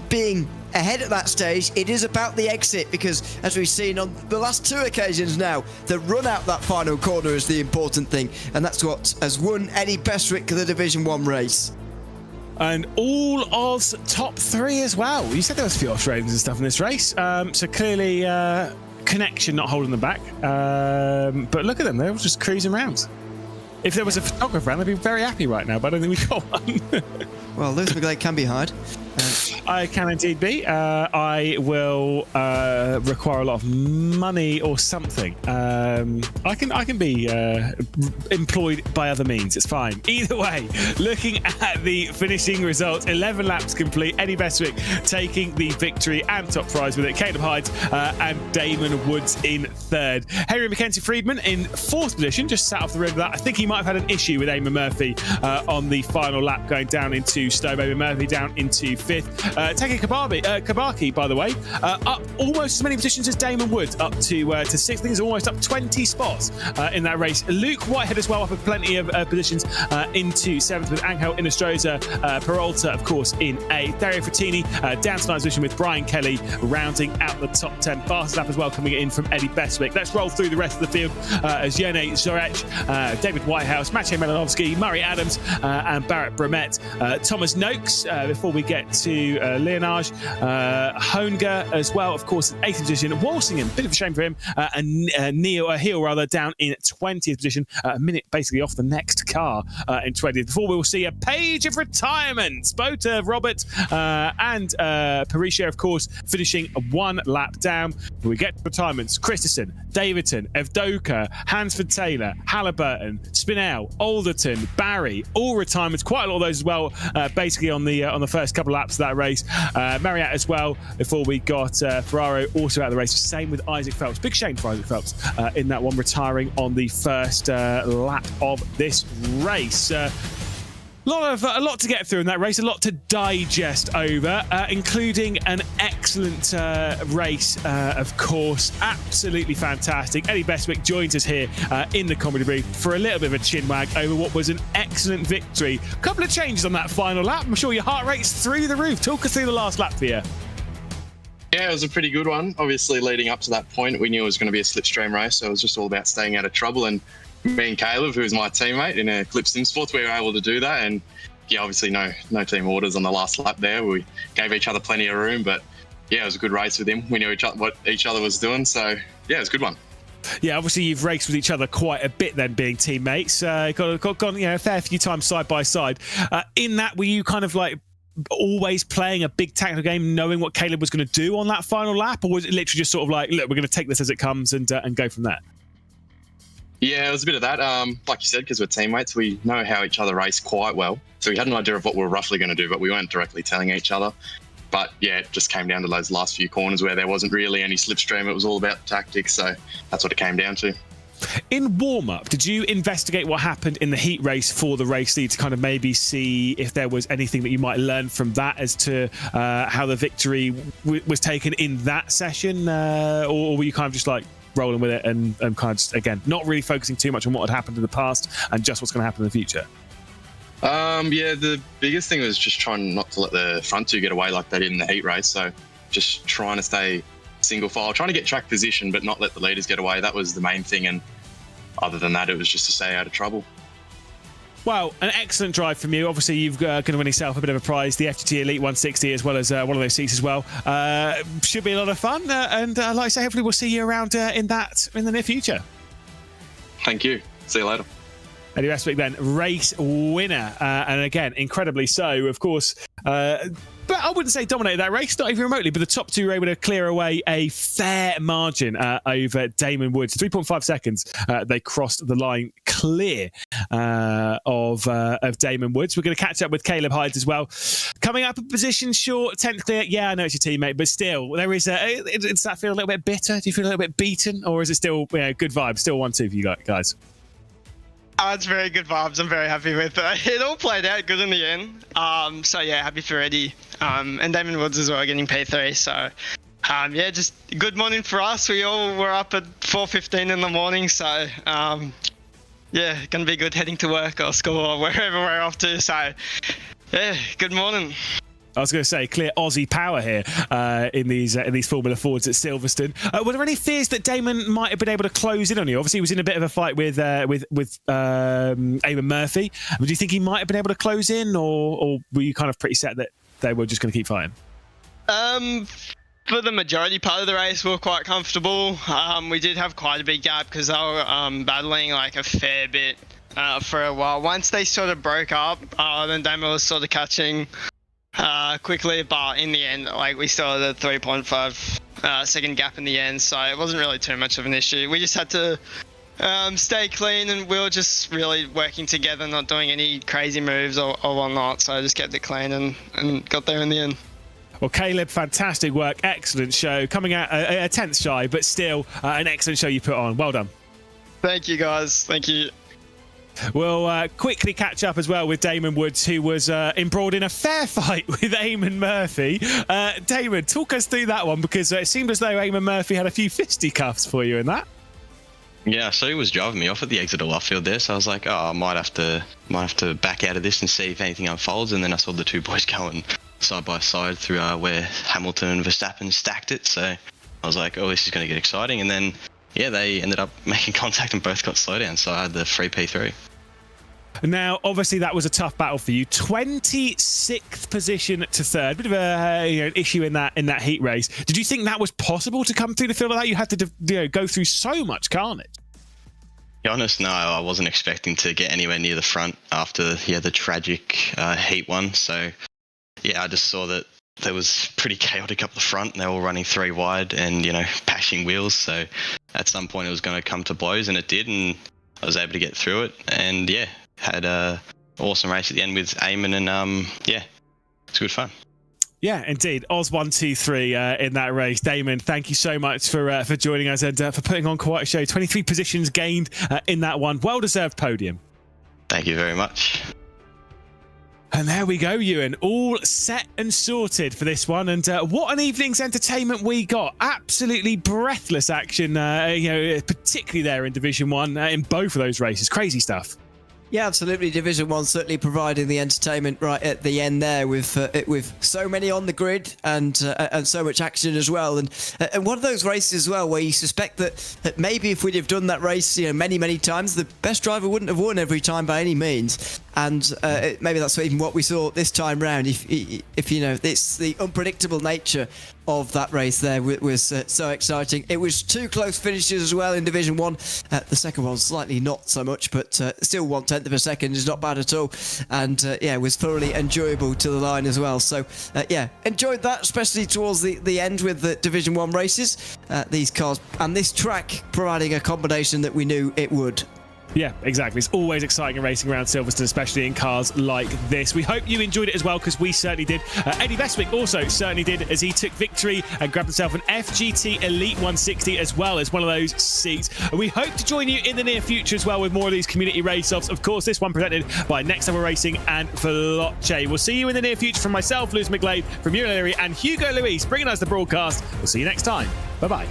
being ahead at that stage. It is about the exit, because as we've seen on the last 2 occasions now, the run out that final corner is the important thing, and that's what has won Eddie Bestwick the Division 1 race. And all Oz top 3 as well. You said there was a few Australians and stuff in this race, so clearly Connection not holding them back, but look at them, they're all just cruising around. If there was a photographer around, they'd be very happy right now, but I don't think we've got one. Well, Lewis McGlade can be hard. I can indeed be. I will require a lot of money or something. I can be employed by other means. It's fine. Either way, looking at the finishing results, 11 laps complete. Eddie Bestwick taking the victory and top prize with it. Caleb Hyde and Damon Woods in 3rd. Henry Mackenzie Friedman in 4th position, just sat off the rim of that. I think he might have had an issue with Eamon Murphy on the final lap going down into Stowe. Eamon Murphy down into 5th. Taking Kabaki, by the way, up almost as many positions as Damon Woods, up to 6th. I think he's almost up 20 spots in that race. Luke Whitehead as well, up with plenty of positions into 7th with Angel Inostroza, Peralta, of course, in 8th. Dario Frattini down to 9th position with Brian Kelly rounding out the top 10. Fastest lap as well coming in from Eddie Bestwick. Let's roll through the rest of the field as Yone Zorech, David Whitehouse, Maciej Melanovski, Murray Adams, and Barrett Bromett. Thomas Noakes, before we get to Leonage, Honger as well, of course, in 8th position. Walsingham, bit of a shame for him, and Neil Hill rather down in 20th position, a minute basically off the next car in 20th. Before we will see a page of retirements, both Robert and Parisha, of course, finishing 1 lap down. We get retirements: Christensen, Davidson, Evdoka, Hansford Taylor, Halliburton, Spinell, Alderton, Barry, all retirements. Quite a lot of those as well, basically on the first couple of laps of that race. Marriott as well. Before we got Ferraro also out of the race. Same with Isaac Phelps. Big shame for Isaac Phelps in that one, retiring on the first lap of this race. A lot to get through in that race, a lot to digest over, including an excellent race, of course. Absolutely fantastic. Eddie Bestwick joins us here in the comedy booth for a little bit of a chinwag over what was an excellent victory. A couple of changes on that final lap. I'm sure your heart rate's through the roof. Talk us through the last lap for you. Yeah, it was a pretty good one. Obviously, leading up to that point, we knew it was going to be a slipstream race, so it was just all about staying out of trouble. And me and Caleb, who was my teammate in Eclipse Sim Sports, we were able to do that. And yeah, obviously no team orders on the last lap there. We gave each other plenty of room, but yeah, it was a good race with him. We knew what each other was doing, so yeah, it was a good one. Yeah, obviously you've raced with each other quite a bit then, being teammates. Gone a fair few times side by side. In that, were you kind of like always playing a big tactical game, knowing what Caleb was going to do on that final lap, or was it literally just sort of like, look, we're going to take this as it comes and go from there? Yeah, it was a bit of that. Like you said, because we're teammates, we know how each other race quite well. So we had an idea of what we were roughly going to do, but we weren't directly telling each other. But yeah, it just came down to those last few corners where there wasn't really any slipstream. It was all about tactics. So that's what it came down to. In warm-up, did you investigate what happened in the heat race for the race lead to kind of maybe see if there was anything that you might learn from that as to how the victory was taken in that session? Or were you kind of just like rolling with it and kind of just, again, not really focusing too much on what had happened in the past and just what's going to happen in the future? Yeah, the biggest thing was just trying not to let the front two get away like they did in the heat race. So just trying to stay single file, trying to get track position, but not let the leaders get away. That was the main thing. And other than that, it was just to stay out of trouble. Well, an excellent drive from you. Obviously, you've going to win yourself a bit of a prize, the FTT Elite 160, as well as one of those seats as well. Should be a lot of fun. And like I say, hopefully we'll see you around in the near future. Thank you. See you later. Eddie Westwick then, race winner. And again, incredibly so, of course. But I wouldn't say dominated that race, not even remotely, but the top two were able to clear away a fair margin over Damon Woods. 3.5 seconds, they crossed the line clear of Damon Woods. We're going to catch up with Caleb Hyde as well. Coming up a position short, 10th clear. Yeah, I know it's your teammate, but still, there is does that feel a little bit bitter? Do you feel a little bit beaten? Or is it still good vibe? Still 1-2 for you guys? It's very good vibes. I'm very happy with it. It all played out good in the end. So yeah, happy for Eddie. And Damon Woods as well, getting P3. So yeah, just good morning for us. We all were up at 4:15 in the morning. So yeah, gonna be good heading to work or school or wherever we're off to. So yeah, good morning. I was going to say, clear Aussie power here in these Formula Fords at Silverstone. Were there any fears that Damon might have been able to close in on you? Obviously, he was in a bit of a fight with Eamon Murphy. Do you think he might have been able to close in, or were you kind of pretty set that they were just going to keep fighting? For the majority part of the race, we were quite comfortable. We did have quite a big gap because they were battling like a fair bit for a while. Once they sort of broke up, then Damon was sort of catching quickly, but in the end, like, we still had a 3.5 second gap in the end, so it wasn't really too much of an issue. We just had to stay clean, and we were just really working together, not doing any crazy moves or whatnot, so I just kept it clean and got there in the end. Well, Caleb, fantastic work, excellent show, coming out a 10th shy, but still an excellent show you put on. Well done. Thank you, guys. Thank you. We'll quickly catch up as well with Damon Woods, who was embroiled in a fair fight with Eamon Murphy. Damon, talk us through that one, because it seemed as though Eamon Murphy had a few fisticuffs for you in that. Yeah, so he was driving me off at the exit of left field there, so I was like, oh, I might have to back out of this and see if anything unfolds. And then I saw the two boys going side by side through where Hamilton and Verstappen stacked it, so I was like, oh, this is going to get exciting. And then yeah, they ended up making contact and both got slowed down, so I had the free P3. Now, obviously, that was a tough battle for you. 26th position to third. Bit of an issue in that heat race. Did you think that was possible to come through the field like that? You had to go through so much carnage. To be honest, no, I wasn't expecting to get anywhere near the front after the tragic heat one. So, I just saw that there was pretty chaotic up the front. They were all running 3 wide and, bashing wheels. So at some point it was going to come to blows, and it did, and I was able to get through it. And, had a awesome race at the end with Eamon, and, it's good fun. Yeah, indeed. Oz 1, 2, 3 in that race. Damon, thank you so much for joining us and for putting on quite a show. 23 positions gained in that one. Well-deserved podium. Thank you very much. And there we go, Ewan. All set and sorted for this one. And what an evening's entertainment we got. Absolutely breathless action, particularly there in Division 1 in both of those races. Crazy stuff. Yeah, absolutely. Division 1 certainly providing the entertainment right at the end there with so many on the grid and so much action as well. And one of those races as well where you suspect that maybe if we'd have done that race many times, the best driver wouldn't have won every time by any means. And maybe that's even what we saw this time round. If it's the unpredictable nature of that race there was so exciting. It was 2 close finishes as well in Division 1. The second one slightly not so much, but still 1/10 of a second is not bad at all. And it was thoroughly enjoyable to the line as well. So enjoyed that, especially towards the end with the Division 1 races. These cars and this track providing a combination that we knew it would. Yeah, exactly. It's always exciting racing around Silverstone, especially in cars like this. We hope you enjoyed it as well, because we certainly did. Eddie Bestwick also certainly did, as he took victory and grabbed himself an FGT Elite 160 as well as one of those seats. And we hope to join you in the near future as well with more of these community race-offs. Of course, this one presented by Next Level Racing and Veloce. We'll see you in the near future from myself, Lewis McGlade, from Ewan O'Leary and Hugo Luis, bringing us the broadcast. We'll see you next time. Bye-bye.